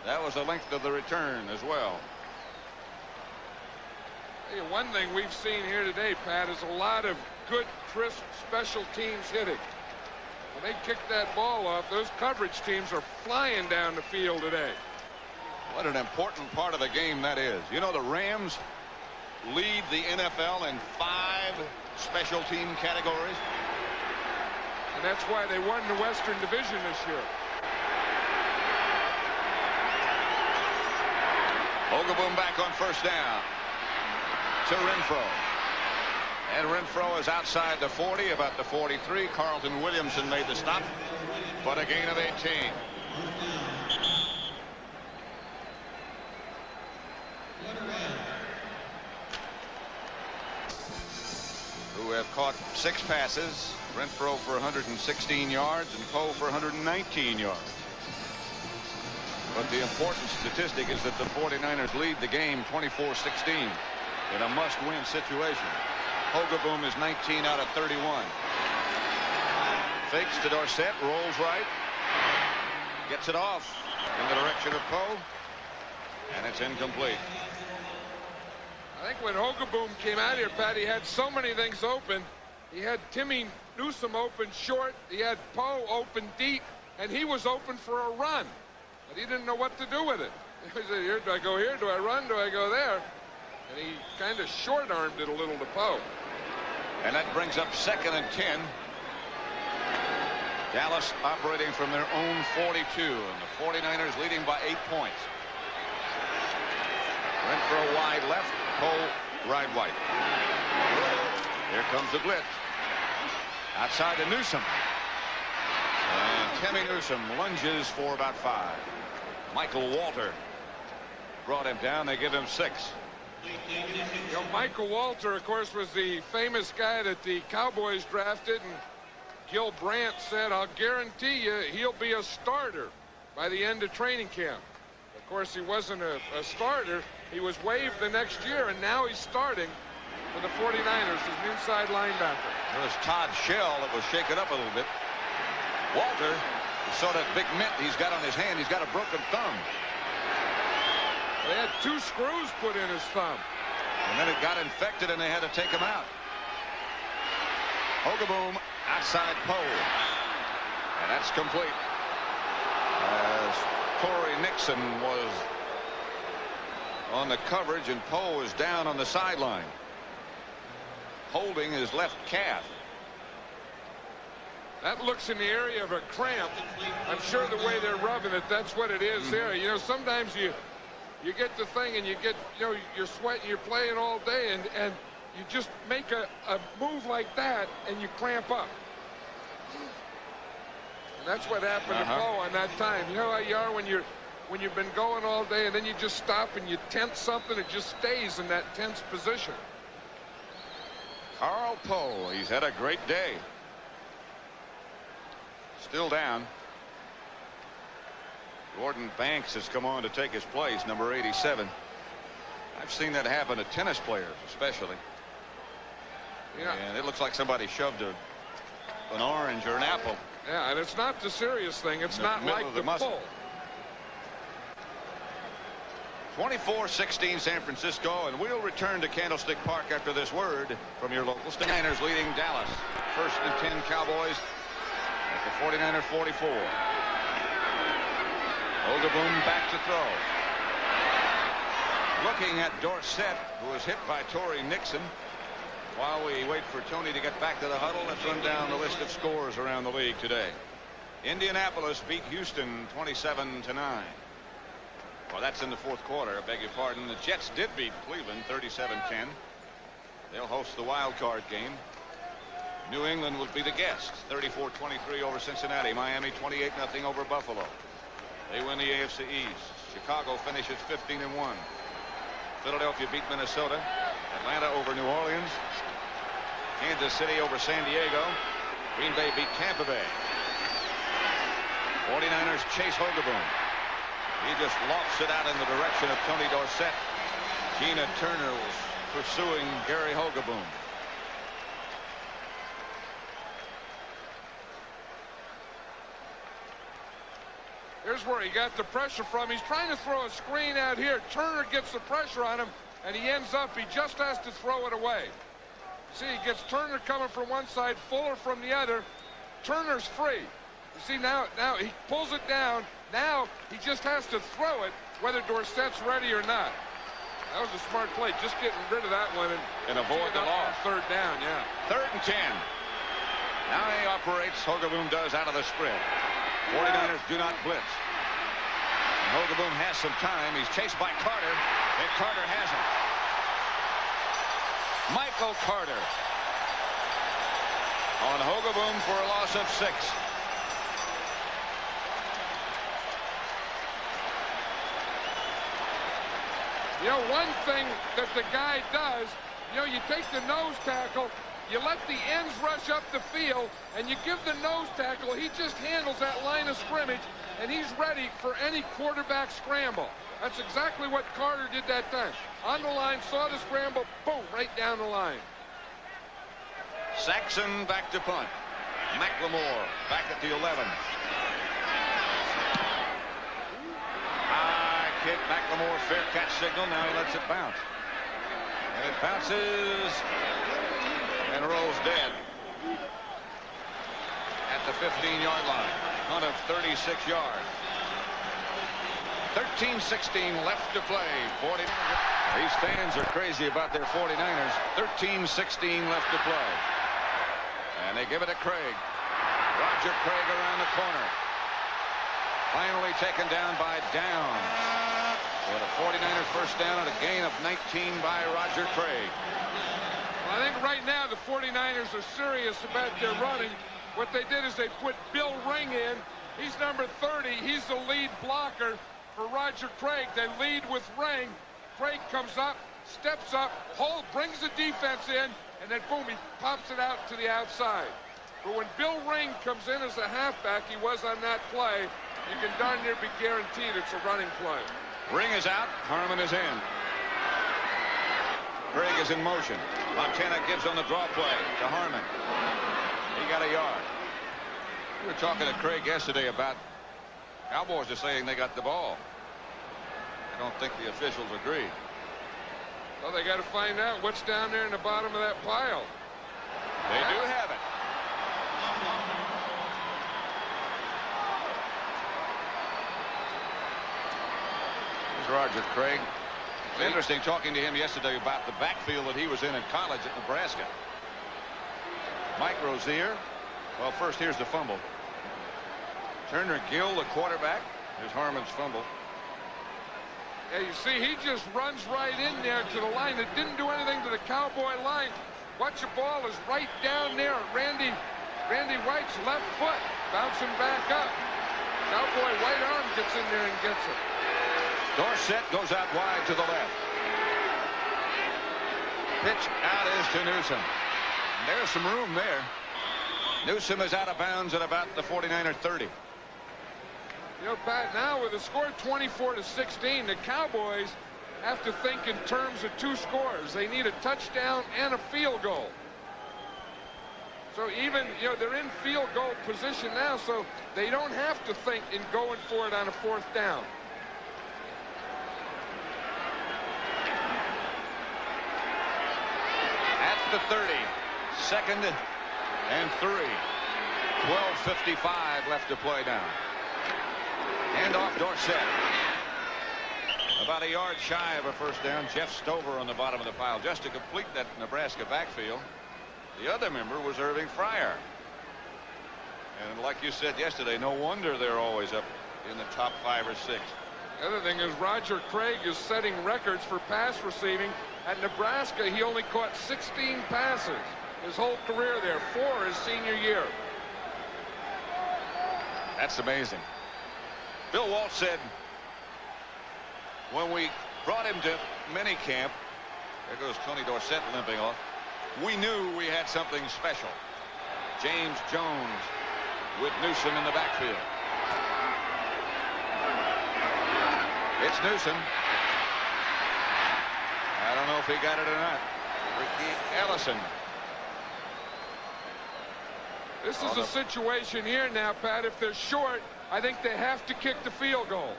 That was the length of the return as well. Hey, one thing we've seen here today, Pat, is a lot of good, crisp special teams hitting. When they kick that ball off, those coverage teams are flying down the field today. What an important part of the game that is. You know, the Rams lead the NFL in 5 special team categories. And that's why they won the Western Division this year. Hogeboom back on first down to Renfro. And Renfro is outside the 40, about the 43. Carlton Williamson made the stop, but a gain of 18. Who have caught 6 passes. Renfro for 116 yards and Powe for 119 yards. But the important statistic is that the 49ers lead the game 24-16 in a must-win situation. Hogeboom is 19 out of 31. Fakes to Dorsett, rolls right, gets it off in the direction of Powe, and it's incomplete. I think when Hogeboom came out here, Pat, he had so many things open. He had Timmy Newsome open short. He had Powe open deep, and he was open for a run. But he didn't know what to do with it. He said, here, do I go here? Do I run? Do I go there? And he kind of short-armed it a little to Powe. And that brings up 2nd and 10. Dallas operating from their own 42, and the 49ers leading by 8 points. Renfro wide left, Powe right white. Here comes the blitz. Outside to Newsome. And Timmy Newsome lunges for about 5. Michael Walter brought him down. They give him 6. You know, Michael Walter, of course, was the famous guy that the Cowboys drafted, and Gil Brandt said, I'll guarantee you he'll be a starter by the end of training camp. Of course, he wasn't a starter. He was waived the next year, and now he's starting for the 49ers as an inside linebacker. There was Todd Shell that was shaken up a little bit. Walter, you saw that big mitt he's got on his hand. He's got a broken thumb. They had 2 screws put in his thumb. And then it got infected, and they had to take him out. Hogeboom outside Powe. And that's complete. As Torrey Nixon was on the coverage, and Powe is down on the sideline, holding his left calf. That looks in the area of a cramp. I'm sure the way they're rubbing it, that's what it is there. You know, sometimes you get the thing and you get, you know, you're sweating, you're playing all day, and you just make a move like that and you cramp up. That's what happened to Powe on that time. You know how you are when you've been going all day and then you just stop and you tense something, it just stays in that tense position. Karl Powe, he's had a great day. Still down. Gordon Banks has come on to take his place, number 87. I've seen that happen to tennis players, especially. Yeah. And it looks like somebody shoved an orange or an apple. Yeah, and it's not the serious thing. It's not like the pull. 24-16 San Francisco, and we'll return to Candlestick Park after this word from your local station. 49ers leading Dallas. 1st and 10 Cowboys at the 49er 44. Hogeboom back to throw. Looking at Dorsett, who was hit by Torrey Nixon. While we wait for Tony to get back to the huddle, let's run down the list of scores around the league today. Indianapolis beat Houston 27-9. Well, that's in the 4th quarter. I beg your pardon. The Jets did beat Cleveland 37-10. They'll host the wild card game. New England will be the guest. 34-23 over Cincinnati. Miami 28-0 over Buffalo. They win the AFC East. Chicago finishes 15-1. Philadelphia beat Minnesota. Atlanta over New Orleans. Kansas City over San Diego. Green Bay beat Tampa Bay. 49ers chase Hogeboom. He just lofts it out in the direction of Tony Dorsett. Tina Turner was pursuing Gary Hogeboom. Here's where he got the pressure from. He's trying to throw a screen out here. Turner gets the pressure on him, and he ends up, he just has to throw it away. See, he gets Turner coming from one side, Fuller from the other. Turner's free. You see, now he pulls it down. Now he just has to throw it, whether Dorsett's ready or not. That was a smart play, just getting rid of that one and avoid the loss. 3rd down, yeah. 3rd and 10. Now he operates, Hogeboom does, out of the spread. 49ers do not blitz. And Hogeboom has some time. He's chased by Carter, and Carter has him. Michael Carter on Hogeboom for a loss of 6. You know, one thing that the guy does, you know, you take the nose tackle, you let the ends rush up the field, and you give the nose tackle, he just handles that line of scrimmage, and he's ready for any quarterback scramble. That's exactly what Carter did that time. On the line, saw the scramble, boom, right down the line. Saxon back to punt. McLemore back at the 11. High kick, McLemore, fair catch signal. Now he lets it bounce. And it bounces and rolls dead at the 15-yard line. Punt of 36 yards. 13-16 left to play. These fans are crazy about their 49ers. 13-16 left to play. And they give it to Craig. Roger Craig around the corner. Finally taken down by Downs. With a 49ers first down and a gain of 19 by Roger Craig. Well, I think right now the 49ers are serious about their running. What they did is they put Bill Ring in. He's number 30. He's the lead blocker for Roger Craig. They lead with Ring. Craig comes up, steps up, brings the defense in, and then boom, he pops it out to the outside. But when Bill Ring comes in as a halfback, he was on that play, you can darn near be guaranteed it's a running play. Ring is out, Harmon is in. Craig is in motion. Montana gives on the draw play to Harmon. He got a yard. We were talking to Craig yesterday about Cowboys are saying they got the ball. I don't think the officials agree. Well, they got to find out what's down there in the bottom of that pile. They do have it. Here's Roger Craig. It's interesting talking to him yesterday about the backfield that he was in college at Nebraska. Mike Rozier. Well, first here's the fumble. Turner Gill, the quarterback. Here's Harmon's fumble. Yeah, you see, he just runs right in there to the line. It didn't do anything to the Cowboy line. Watch, the ball is right down there. Randy Randy White's left foot bouncing back up. Cowboy right arm gets in there and gets it. Dorsett goes out wide to the left. Pitch out is to Newsom. There's some room there. Newsom is out of bounds at about the 49er 30. You know, Pat, now with the score 24-16, the Cowboys have to think in terms of 2 scores. They need a touchdown and a field goal. So even, you know, they're in field goal position now, so they don't have to think in going for it on a 4th down. At the 30, 2nd and 3. 12:55 left to play now. Hand off Dorsett. About a yard shy of a 1st down. Jeff Stover on the bottom of the pile just to complete that Nebraska backfield. The other member was Irving Fryer. And like you said yesterday, no wonder they're always up in the top 5 or 6. The other thing is Roger Craig is setting records for pass receiving. At Nebraska, he only caught 16 passes his whole career there, 4 his senior year. That's amazing. Bill Walsh said when we brought him to minicamp, there goes Tony Dorsett limping off, we knew we had something special. James Jones with Newsom in the backfield. It's Newsom. I don't know if he got it or not. Ricky Ellison. This is a situation here now, Pat. If they're short, I think they have to kick the field goal.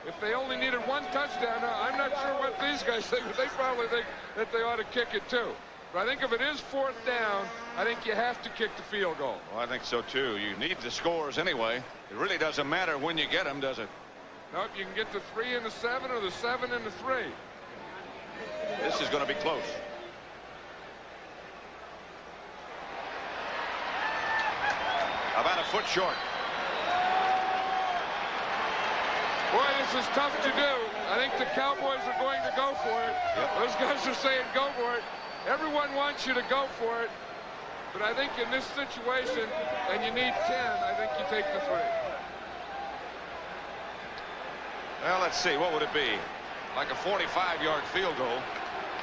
If they only needed 1 touchdown, I'm not sure what these guys think, but they probably think that they ought to kick it too. But I think if it is 4th down, I think you have to kick the field goal. Well, I think so too. You need the scores anyway. It really doesn't matter when you get them, does it? Nope, you can get the 3 and the 7 or the 7 and the 3. This is going to be close. About a foot short. Boy, this is tough to do. I think the Cowboys are going to go for it. Yep. Those guys are saying go for it. Everyone wants you to go for it. But I think in this situation, and you need 10, I think you take the 3. Well, let's see. What would it be? Like a 45-yard field goal.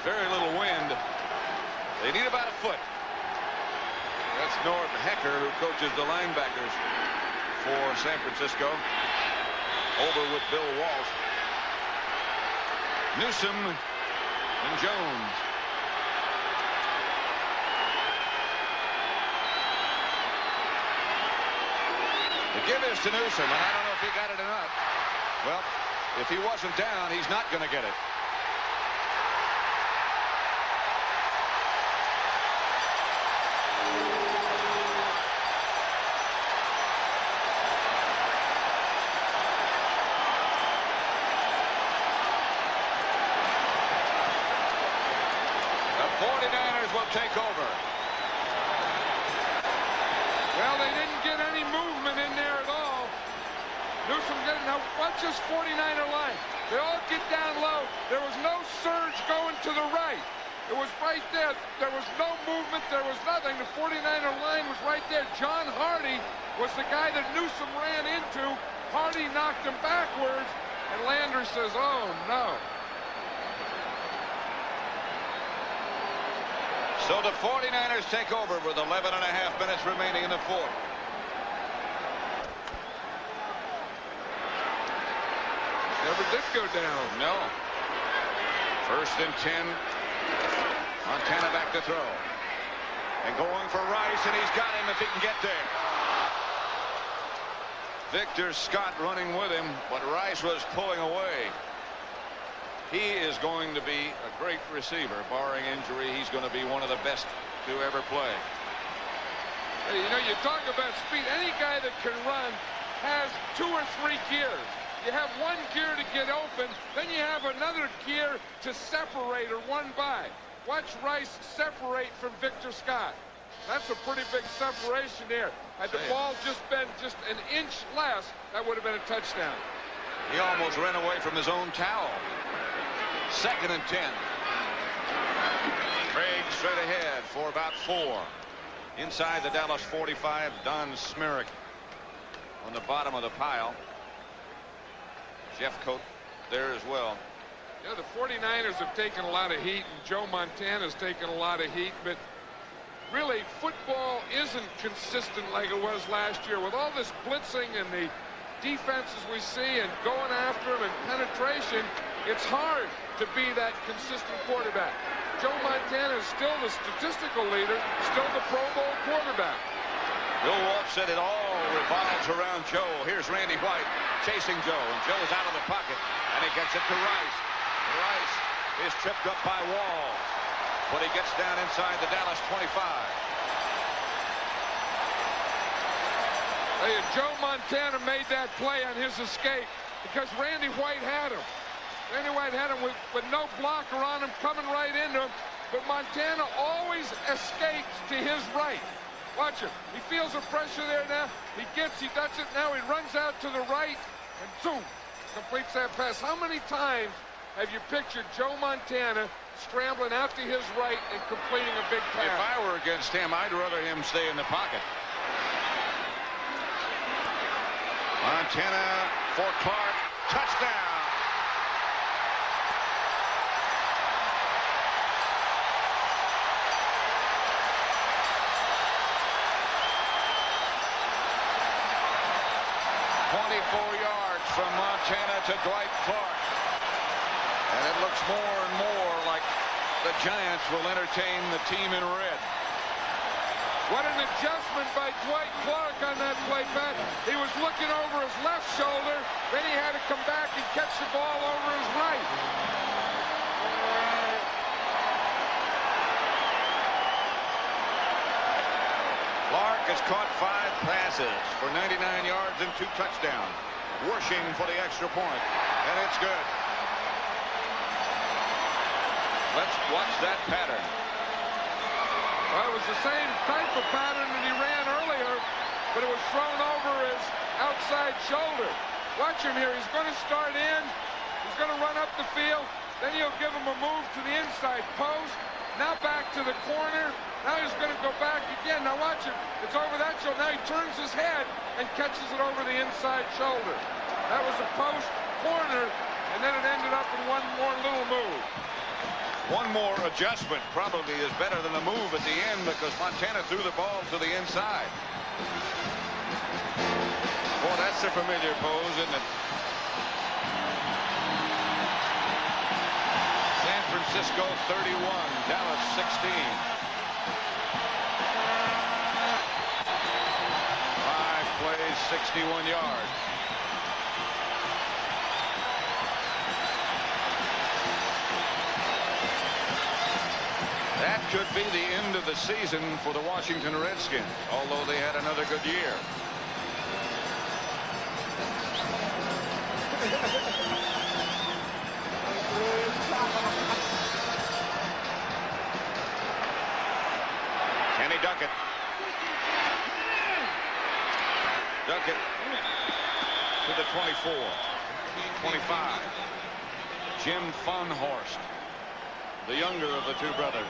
Very little wind. They need about a foot. That's Norm Hecker, who coaches the linebackers for San Francisco. Over with Bill Walsh. Newsom and Jones. The give is to Newsom, and I don't know if he got it or not. Well, if he wasn't down, he's not going to get it. The 49ers will take over. Well, they didn't get any movement in there at all. Newsom getting, now watch this 49er line. They all get down low. There was no surge going to the right. It was right there. There was no movement. There was nothing. The 49er line was right there. John Hardy was the guy that Newsom ran into. Hardy knocked him backwards, and Landry says, oh, no. So the 49ers take over with 11 and a half minutes remaining in the fourth. Never did go down. No. 1st and 10. Montana back to throw. And going for Rice, and he's got him if he can get there. Victor Scott running with him, but Rice was pulling away. He is going to be a great receiver, barring injury. He's going to be one of the best to ever play. Hey, you know, you talk about speed. Any guy that can run has 2 or 3 gears. You have 1 gear to get open, then you have another gear to separate or run by. Watch Rice separate from Victor Scott. That's a pretty big separation there. Had the ball just been just an inch less, that would have been a touchdown. He almost ran away from his own towel. 2nd and 10. Craig straight ahead for about 4. Inside the Dallas 45, Don Smerrick on the bottom of the pile. Jeff Coat there as well. Yeah, the 49ers have taken a lot of heat, and Joe Montana's taken a lot of heat, but really football isn't consistent like it was last year. With all this blitzing and the defenses we see and going after them and penetration, it's hard to be that consistent quarterback. Joe Montana is still the statistical leader, still the Pro Bowl quarterback. Bill Walsh said it all revolves around Joe. Here's Randy White chasing Joe, and Joe's out of the pocket, and he gets it to Rice. Rice is tripped up by Walls, but he gets down inside the Dallas 25. Hey, Joe Montana made that play on his escape because Randy White had him. Randy White had him with no blocker on him, coming right into him. But Montana always escapes to his right. Watch him. He feels the pressure there now. He does it now. He runs out to the right and zoom, completes that pass. How many times have you pictured Joe Montana scrambling out to his right and completing a big pass? If I were against him, I'd rather him stay in the pocket. Montana for Clark. Touchdown. Yards from Montana to Dwight Clark. And it looks more and more like the Giants will entertain the team in red. What an adjustment by Dwight Clark on that play, Pat. He was looking over his left shoulder, then he had to come back and catch the ball over his right. Clark has caught 5 passes for 99 yards and 2 touchdowns. Worshing for the extra point, and it's good. Let's watch that pattern. Well, it was the same type of pattern that he ran earlier, but it was thrown over his outside shoulder. Watch him here. He's going to start in. He's going to run up the field. Then he'll give him a move to the inside post. Now back to the corner. Now he's going to go back again. Now watch him. It's over that shoulder. Now he turns his head and catches it over the inside shoulder. That was a post corner, and then it ended up in one more little move. One more adjustment probably is better than the move at the end because Montana threw the ball to the inside. Boy, that's a familiar pose, isn't it? San Francisco 31, Dallas 16. 5 plays, 61 yards. That could be the end of the season for the Washington Redskins, although they had another good year. Can he dunk it? Dunk it to the 24, 25. Jim Fonhorst, the younger of the 2 brothers,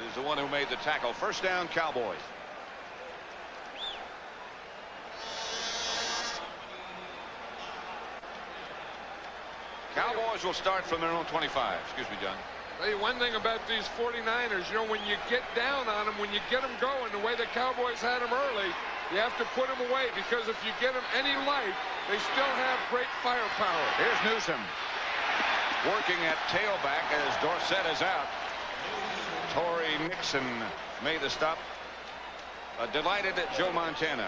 is the one who made the tackle. First down, Cowboys. Cowboys will start from their own 25. Excuse me, John. Tell you one thing about these 49ers, you know, when you get down on them, when you get them going, the way the Cowboys had them early, you have to put them away because if you get them any life, they still have great firepower. Here's Newsom working at tailback as Dorsett is out. Torrey Nixon made the stop. Delighted at Joe Montana.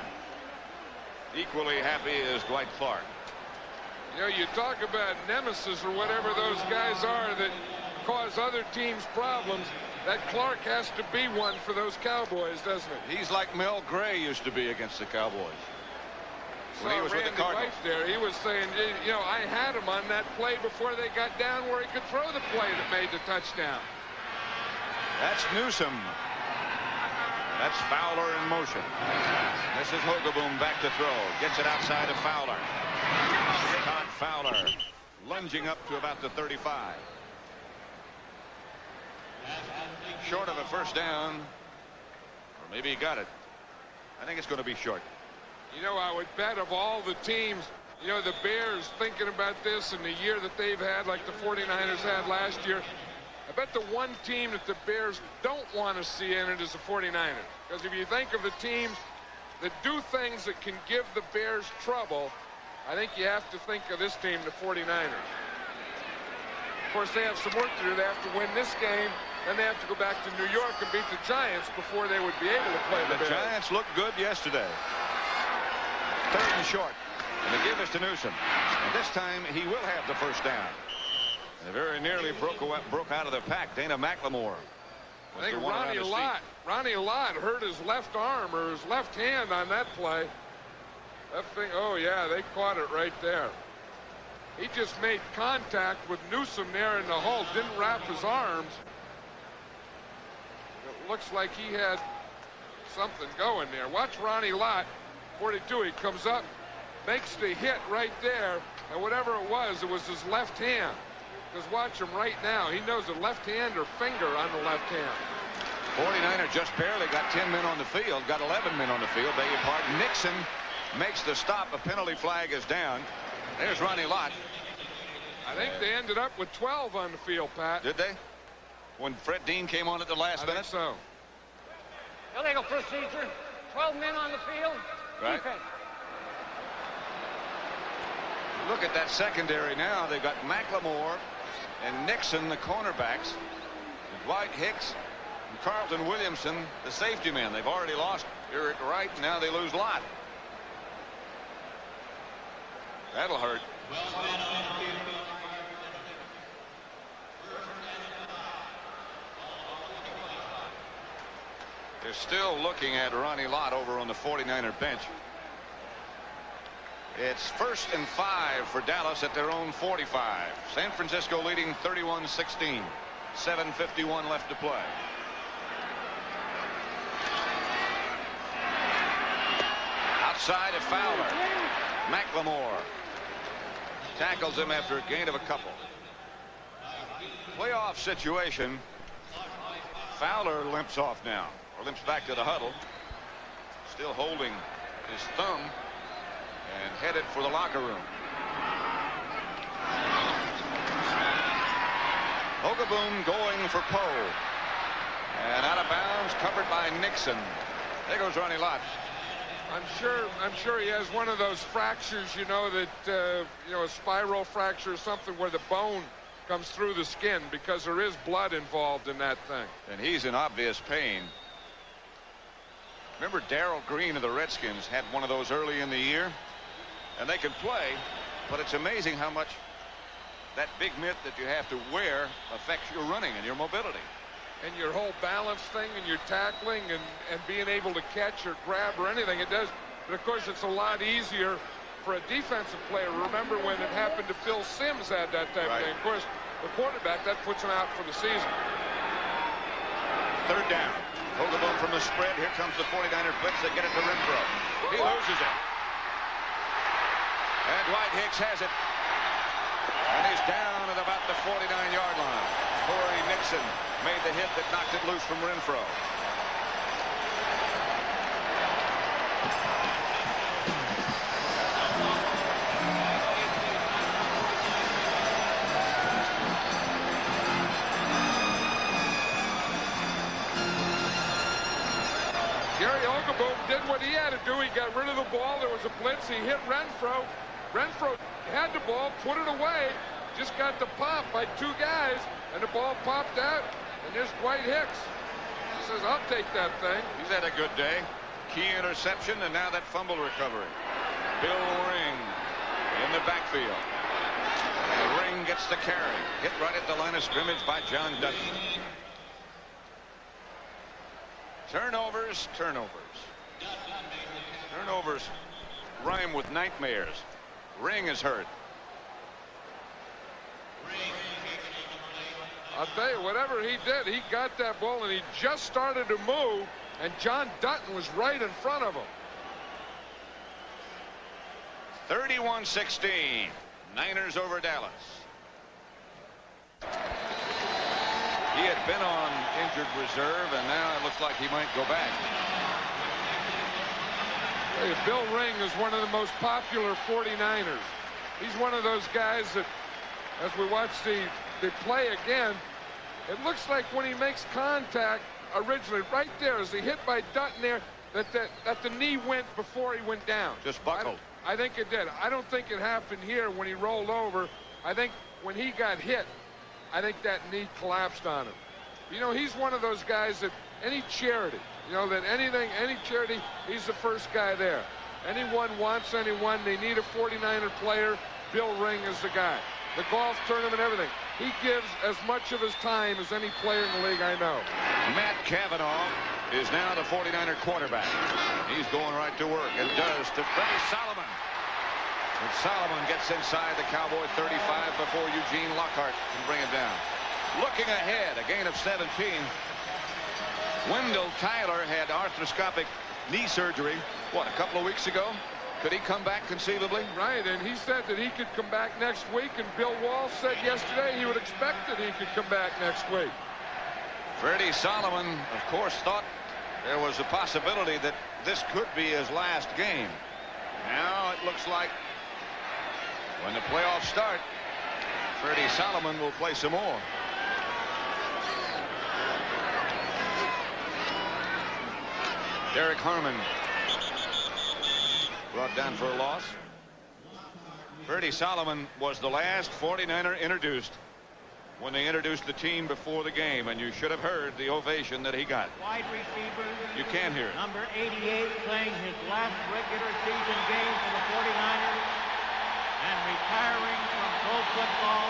Equally happy is Dwight Clark. You know, you talk about nemesis or whatever those guys are that cause other teams problems. That Clark has to be one for those Cowboys, doesn't it? He's like Mel Gray used to be against the Cowboys. When he was Randy with the Cardinals. White there, he was saying, you know, I had him on that play before they got down where he could throw the play that made the touchdown. That's Newsom. That's Fowler in motion. This is Hogeboom back to throw. Gets it outside of Fowler. Todd Fowler lunging up to about the 35. Short of a first down Maybe he got it. I think it's going to be short. You know, I would bet of all the teams, you know, the Bears thinking about this in the year that they've had, like the 49ers had last year, I bet the one team that the Bears don't want to see in it is the 49ers. Because if you think of the teams that do things that can give the Bears trouble, I think you have to think of this team, the 49ers. Of course, they have some work to do. They have to win this game, then they have to go back to New York and beat the Giants before they would be able to play the Bears. The Giants looked good yesterday. 3rd and short. And the give is to Newsom. And this time he will have the first down. They very nearly broke out of the pack. Dana McLemore. I think Ronnie Lott hurt his left arm or his left hand on that play. That thing, oh yeah, they caught it right there. He just made contact with Newsom there in the hole, didn't wrap his arms. It looks like he had something going there. Watch Ronnie Lott, 42, he comes up, makes the hit right there, and whatever it was his left hand. Because watch him right now, he knows the left hand or finger on the left hand. 49er just barely got 10 men on the field, got 11 men on the field, beg your pardon. Nixon makes the stop, a penalty flag is down. There's Ronnie Lott. I think they ended up with 12 on the field, Pat. Did they? When Fred Dean came on at the last minute? I think so. Illegal procedure. 12 men on the field. Right. Defense. Look at that secondary now. They've got McLemore and Nixon, the cornerbacks. And Dwight Hicks and Carlton Williamson, the safety men. They've already lost Eric Wright, and now they lose Lott. That'll hurt. They're still looking at Ronnie Lott over on the 49er bench. It's 1st and 5 for Dallas at their own 45. San Francisco leading 31-16. 7:51 left to play. Outside of Fowler. McLemore tackles him after a gain of a couple. Playoff situation. Fowler limps off now, or limps back to the huddle, still holding his thumb and headed for the locker room. Hogeboom going for Powe, and out of bounds, covered by Nixon. There goes Ronnie Lott. I'm sure he has one of those fractures, you know, that you know, a spiral fracture or something where the bone comes through the skin, because there is blood involved in that thing. And he's in obvious pain. Remember Darrell Green of the Redskins had one of those early in the year, and they can play, but it's amazing how much that big mitt that you have to wear affects your running and your mobility. And your whole balance thing and your tackling and being able to catch or grab or anything it does. But of course it's a lot easier for a defensive player. Remember when it happened to Phil Simms had that type of thing. Of course the quarterback, that puts him out for the season. 3rd down. Hogeboom from the spread. Here comes the 49er blitz. They get it to Renfro. He loses it. And Dwight Hicks has it. And he's down at about the 49-yard line. Corey Nixon made the hit that knocked it loose from Renfro. Gary Hogeboom did what he had to do. He got rid of the ball. There was a blitz. He hit Renfro. Renfro had the ball, put it away, just got the pop by 2 guys, and the ball popped out, and there's Dwight Hicks. He says, I'll take that thing. He's had a good day. Key interception, and now that fumble recovery. Bill Ring in the backfield. And Ring gets the carry. Hit right at the line of scrimmage by John Dutton. Turnovers. Turnovers rhyme with nightmares. Ring is hurt. I'll tell you, whatever he did, he got that ball and he just started to move, and John Dutton was right in front of him. 31-16. Niners over Dallas. He had been on injured reserve, and now it looks like he might go back. Hey, Bill Ring is one of the most popular 49ers. He's one of those guys that, as we watch the play again, it looks like when he makes contact originally, right there, as he hit by Dutton there, that the knee went before he went down. Just buckled. I think it did. I don't think it happened here when he rolled over. I think when he got hit, I think that knee collapsed on him. You know, he's one of those guys that any charity, you know, that anything, any charity, he's the first guy there. Anyone wants anyone, they need a 49er player, Bill Ring is the guy. The golf tournament, everything. He gives as much of his time as any player in the league I know. Matt Cavanaugh is now the 49er quarterback. He's going right to work and does to Freddie Solomon. And Solomon gets inside the Cowboy 35 before Eugene Lockhart can bring him down. Looking ahead, a gain of 17. Wendell Tyler had arthroscopic knee surgery, what, a couple of weeks ago? Could he come back conceivably? Right, and he said that he could come back next week, and Bill Walsh said yesterday he would expect that he could come back next week. Freddie Solomon, of course, thought there was a possibility that this could be his last game. Now it looks like when the playoffs start, Freddie Solomon will play some more. Derek Harmon brought down for a loss. Freddie Solomon was the last 49er introduced when they introduced the team before the game, and you should have heard the ovation that he got. Wide receiver. You can hear it. Number 88 playing his last regular season game for the 49ers and retiring from pro football,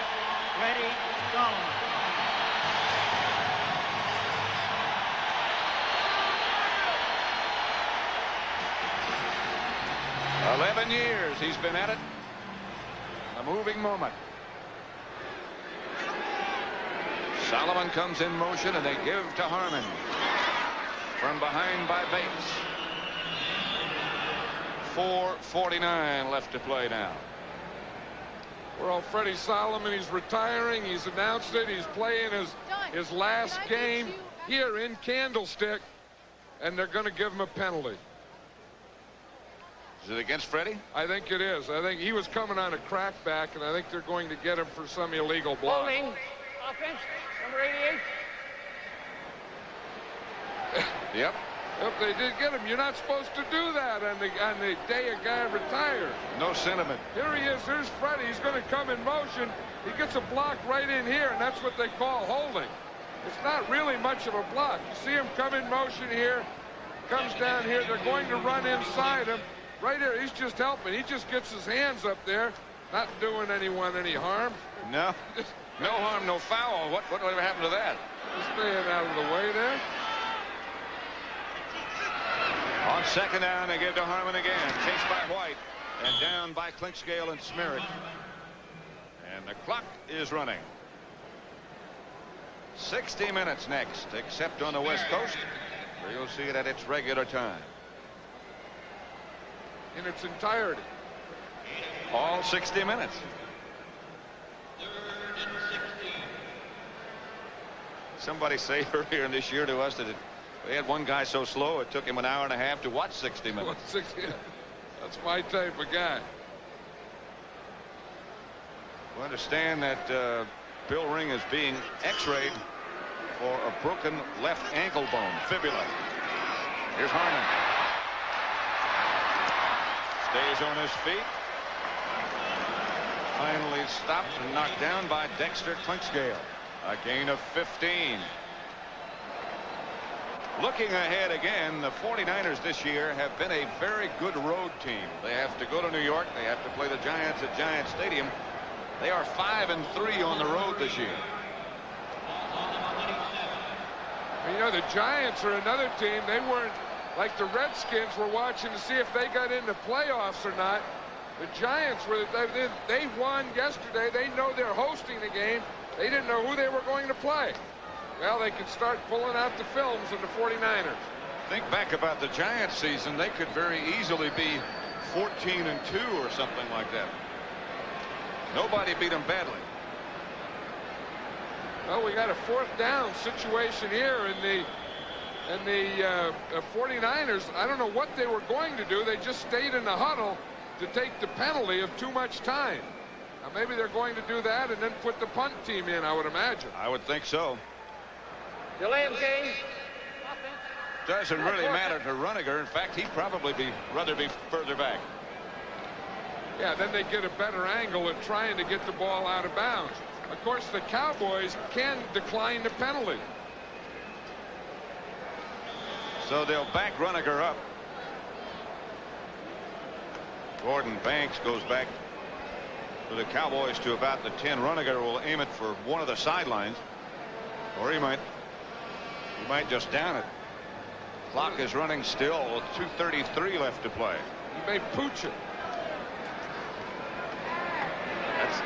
Freddie Solomon. "11 years he's been at it. A moving moment." Solomon comes in motion, and they give to Harmon. From behind by Bates. 4:49 left to play now. Well, Freddie Solomon, he's retiring. He's announced it. He's playing his last game here in Candlestick, and they're going to give him a penalty. Is it against Freddie? I think it is. I think he was coming on a crackback, and I think they're going to get him for some illegal block. Holding. Offense, number 88. Yep. Yep, they did get him. You're not supposed to do that on the day a guy retires. No sentiment. Here he is. Here's Freddie. He's going to come in motion. He gets a block right in here, and that's what they call holding. It's not really much of a block. You see him come in motion here, comes down here. They're going to run inside him. Right here, he's just helping. He just gets his hands up there, not doing anyone any harm. No. No harm, no foul. Whatever happened to that? Just staying out of the way there. On second down, they give to Harmon again. Chased by White. And down by Clinkscale and Smerrick. And the clock is running. 60 minutes next, except on the West Coast, where you'll see it at its regular time. In its entirety. All 60 minutes. Somebody say earlier in this year to us that they had one guy so slow it took him an hour and a half to watch 60 minutes. That's my type of guy. We understand that Bill Ring is being x-rayed for a broken left ankle bone, fibula. Here's Harmon. Stays on his feet. Finally stopped and knocked down by Dexter Clinkscale. A gain of 15. Looking ahead again, the 49ers this year have been a very good road team. They have to go to New York. They have to play the Giants at Giant Stadium. They are 5-3 on the road this year. You know, the Giants are another team. They weren't like the Redskins were watching to see if they got into playoffs or not. The Giants were, they won yesterday. They know they're hosting the game. They didn't know who they were going to play. Well, they can start pulling out the films of the 49ers. Think back about the Giants season. They could very easily be 14-2 or something like that. Nobody beat them badly. Well, we got a fourth down situation here in the And the 49ers, I don't know what they were going to do. They just stayed in the huddle to take the penalty of too much time. Now maybe they're going to do that and then put the punt team in, I would imagine. I would think so. Delay of game. Doesn't really matter to Runiger. In fact, he'd probably rather be further back. Yeah, then they get a better angle at trying to get the ball out of bounds. Of course, the Cowboys can decline the penalty. So they'll back Runiger up. Gordon Banks goes back for the Cowboys to about the 10. Runiger will aim it for one of the sidelines, or he might just down it. Clock is running still with 2:33 left to play. He may pooch it.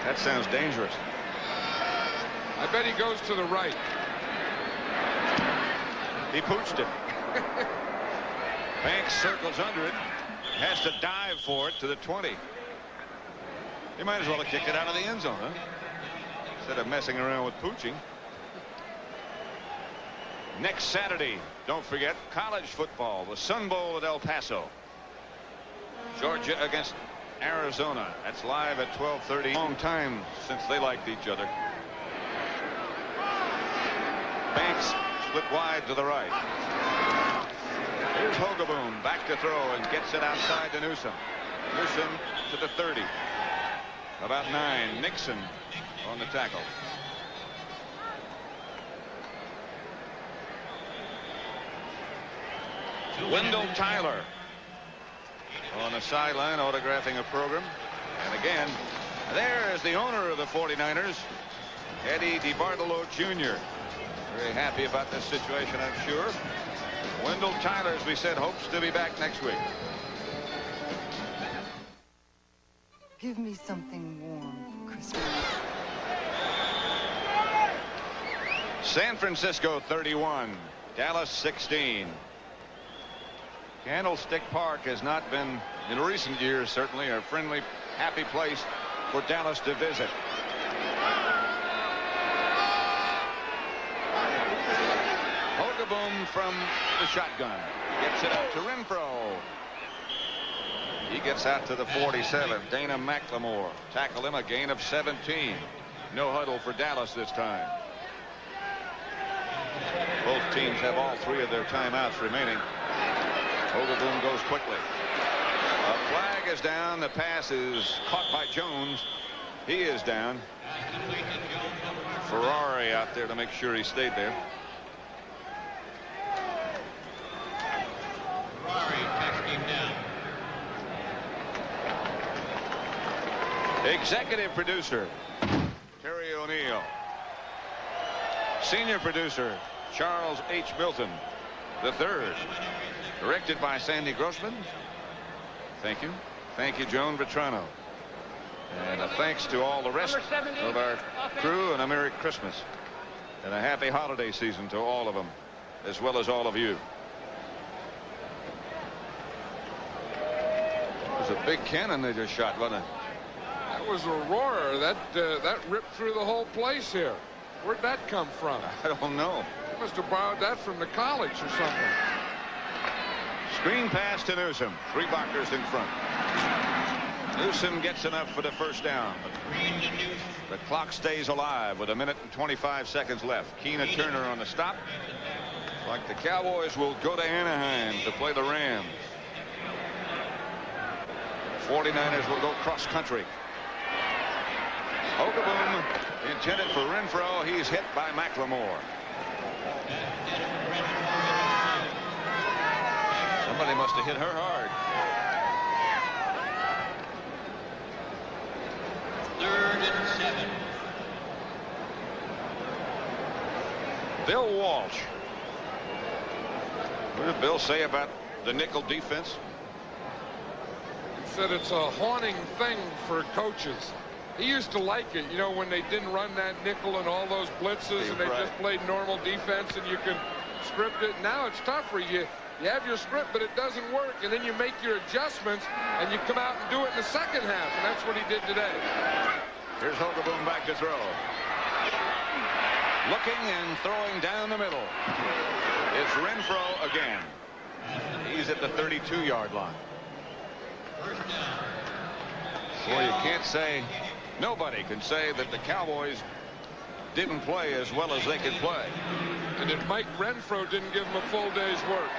That sounds dangerous. I bet he goes to the right. He pooched it. Banks circles under it, has to dive for it to the 20. He might as well have kicked it out of the end zone, huh? Instead of messing around with pooching. Next Saturday, don't forget, college football, the Sun Bowl at El Paso. Georgia against Arizona. That's live at 12:30. Long time since they liked each other. Banks split wide to the right. Here's Hogeboom back to throw and gets it outside to Newsom. Newsom to the 30. About 9. Nixon on the tackle. Wendell Tyler on the sideline autographing a program. And again, there is the owner of the 49ers, Eddie DeBartolo Jr. Very happy about this situation, I'm sure. Wendell Tyler, as we said, hopes to be back next week. Give me something warm for Christmas. San Francisco 31, Dallas 16. Candlestick Park has not been, in recent years certainly, a friendly, happy place for Dallas to visit. Hogeboom from the shotgun gets it out to Renfro. He gets out to the 47. Dana McLemore tackle him, a gain of 17. No huddle for Dallas this time. Both teams have all 3 of their timeouts remaining. Hogeboom goes quickly. A flag is down. The pass is caught by Jones. He is down. Ferrari out there to make sure he stayed there. Ferrari takes him down. Executive producer Terry O'Neill. Senior producer Charles H. Milton III. Directed by Sandy Grossman. Thank you. Thank you, Joan Vetrano. And a thanks to all the rest of our crew, and a Merry Christmas and a happy holiday season to all of them, as well as all of you. It was a big cannon they just shot, wasn't it? That was a roarer. That ripped through the whole place here. Where'd that come from? I don't know. They must have borrowed that from the college or something. Screen pass to Newsom. 3 blockers in front. Newsom gets enough for the first down. The clock stays alive with 1 minute and 25 seconds left. Keena Turner on the stop. Like the Cowboys will go to Anaheim to play the Rams. 49ers will go cross country. Hogeboom intended for Renfro. He's hit by McLemore. Somebody must have hit her hard. 3rd and 7. Bill Walsh. What did Bill say about the nickel defense? He said it's a haunting thing for coaches. He used to like it, you know, when they didn't run that nickel and all those blitzes, and they just played normal defense and you can script it. Now it's tougher. You have your script, but it doesn't work, and then you make your adjustments and you come out and do it in the second half, and that's what he did today. Here's Hogeboom back to throw. Looking and throwing down the middle. It's Renfro again. He's at the 32-yard line. Boy, you can't say, nobody can say that the Cowboys didn't play as well as they could play. And if Mike Renfro didn't give him a full day's work.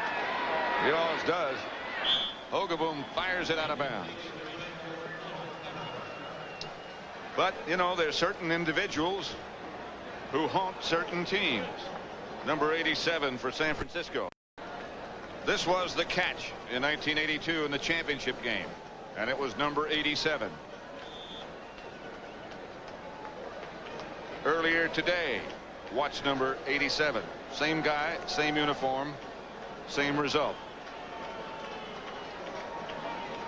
He always does. Hogeboom fires it out of bounds. But, you know, there's certain individuals who haunt certain teams. Number 87 for San Francisco. This was the catch in 1982 in the championship game, and it was number 87. Earlier today, watch number 87. Same guy, same uniform, same result.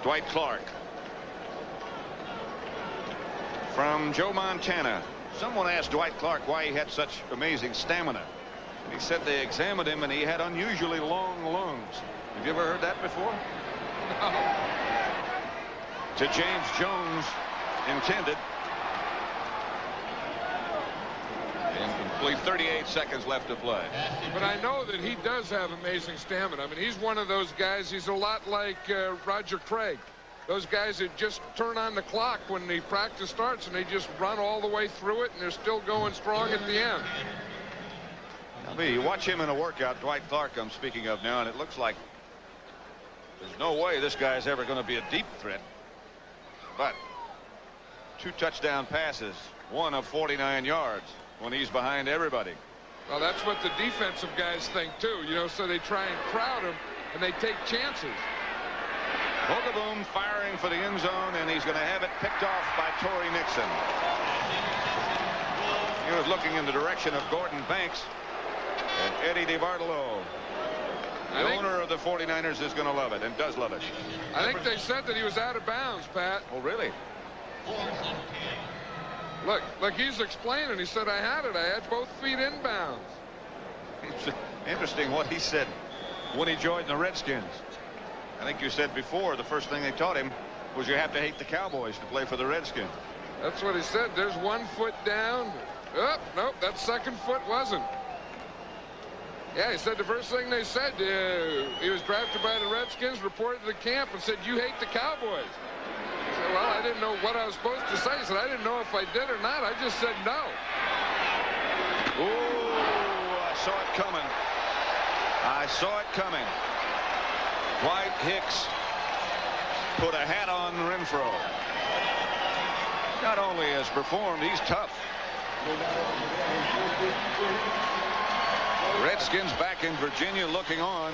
Dwight Clark. From Joe Montana. Someone asked Dwight Clark why he had such amazing stamina. He said they examined him and he had unusually long lungs. Have you ever heard that before? No. To James Jones intended. Incomplete. 38 seconds left to play. But I know that he does have amazing stamina. I mean, he's one of those guys. He's a lot like Roger Craig. Those guys that just turn on the clock when the practice starts and they just run all the way through it and they're still going strong at the end. You watch him in a workout, Dwight Clark I'm speaking of now, and it looks like there's no way this guy's ever going to be a deep threat. But 2 touchdown passes, 1 of 49 yards when he's behind everybody. Well, that's what the defensive guys think too, you know, so they try and crowd him and they take chances. Hogeboom firing for the end zone, and he's going to have it picked off by Torrey Nixon. He was looking in the direction of Gordon Banks and Eddie DeBartolo. The owner of the 49ers is going to love it, and does love it. I think they said that he was out of bounds, Pat. Oh, really? Look, he's explaining. He said, I had it. I had both feet inbounds. It's interesting what he said when he joined the Redskins. I think you said before the first thing they taught him was you have to hate the Cowboys to play for the Redskins. That's what he said. There's 1 foot down. Oh, nope, that second foot wasn't. Yeah, he said the first thing they said, he was drafted by the Redskins, reported to the camp and said, you hate the Cowboys. He said, well, I didn't know what I was supposed to say. He said, I didn't know if I did or not. I just said no. Ooh, I saw it coming. I saw it coming. Dwight Hicks put a hat on Renfro. Not only has performed, he's tough. Redskins back in Virginia looking on.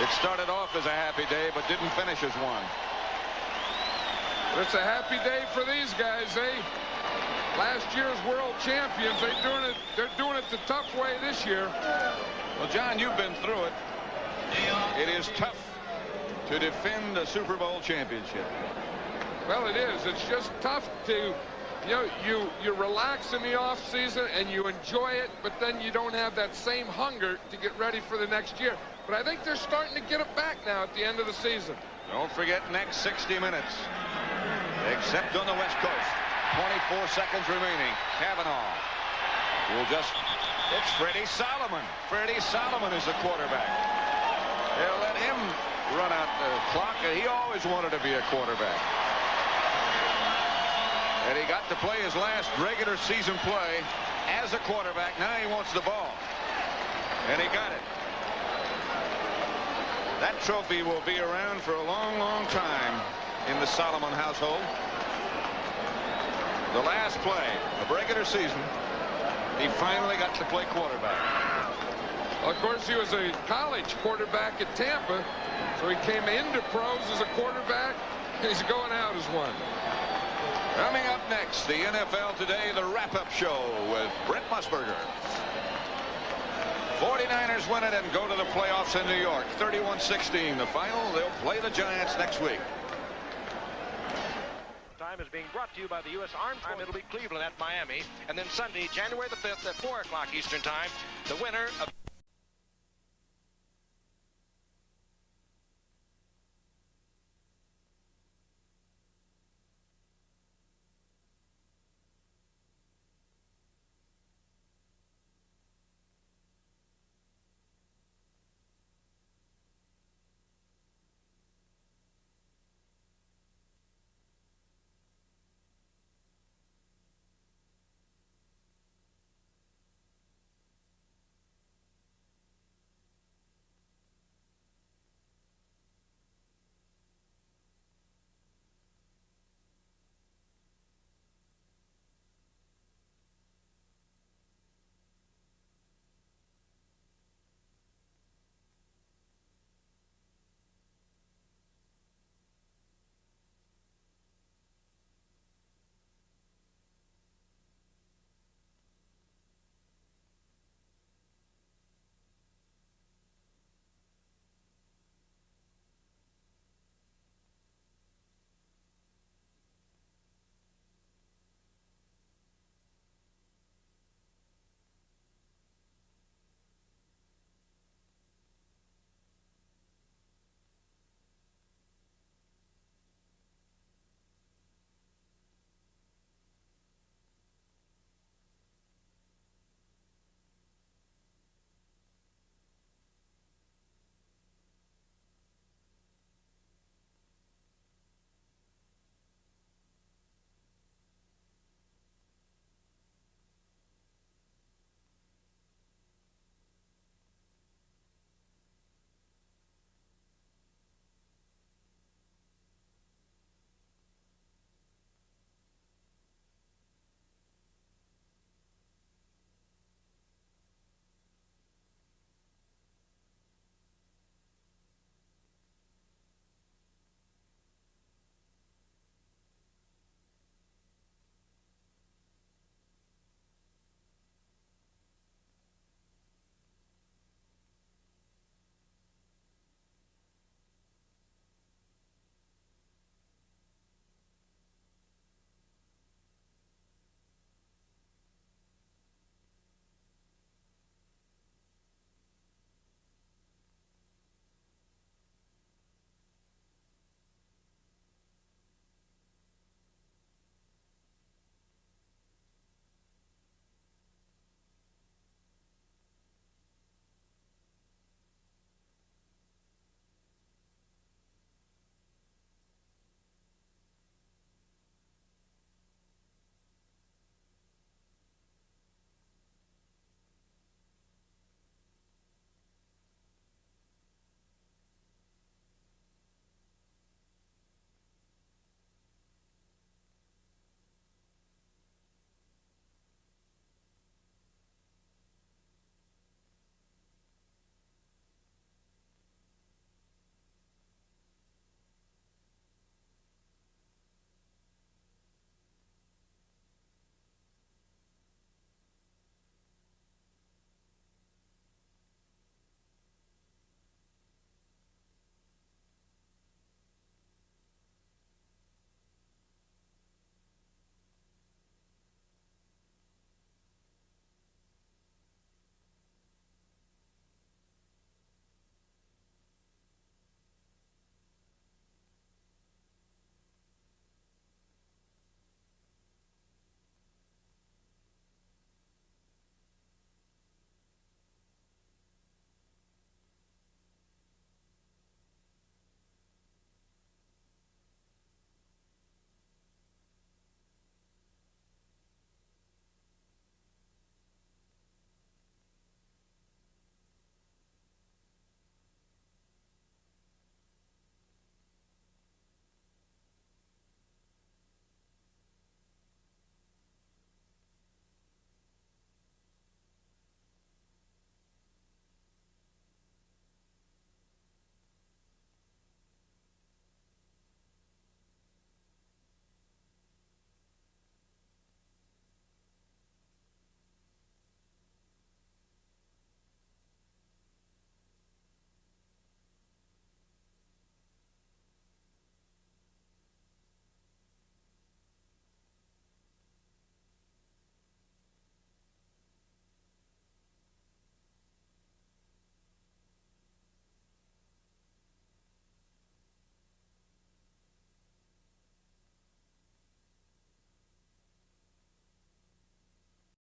It started off as a happy day, but didn't finish as one. It's a happy day for these guys, eh? Last year's world champions. They're doing it the tough way this year. Well, John, you've been through it. It is tough to defend a Super Bowl championship. Well, it is. It's just tough to, you know, you relax in the off season and you enjoy it, but then you don't have that same hunger to get ready for the next year. But I think they're starting to get it back now at the end of the season. Don't forget next 60 minutes, except on the West Coast. 24 seconds remaining. Kavanaugh will just, it's Freddie Solomon. Freddie Solomon is the quarterback. They'll let him run out the clock, and he always wanted to be a quarterback. And he got to play his last regular season play as a quarterback. Now he wants the ball. And he got it. That trophy will be around for a long, long time in the Solomon household. The last play of regular season, he finally got to play quarterback. Well, of course, he was a college quarterback at Tampa, so he came into pros as a quarterback, and he's going out as one. Coming up next, the NFL Today, the wrap-up show with Brent Musburger. 49ers win it and go to the playoffs in New York. 31-16, the final. They'll play the Giants next week. Time is being brought to you by the U.S. Armed Forces. It'll be Cleveland at Miami. And then Sunday, January the 5th at 4 o'clock Eastern Time, the winner of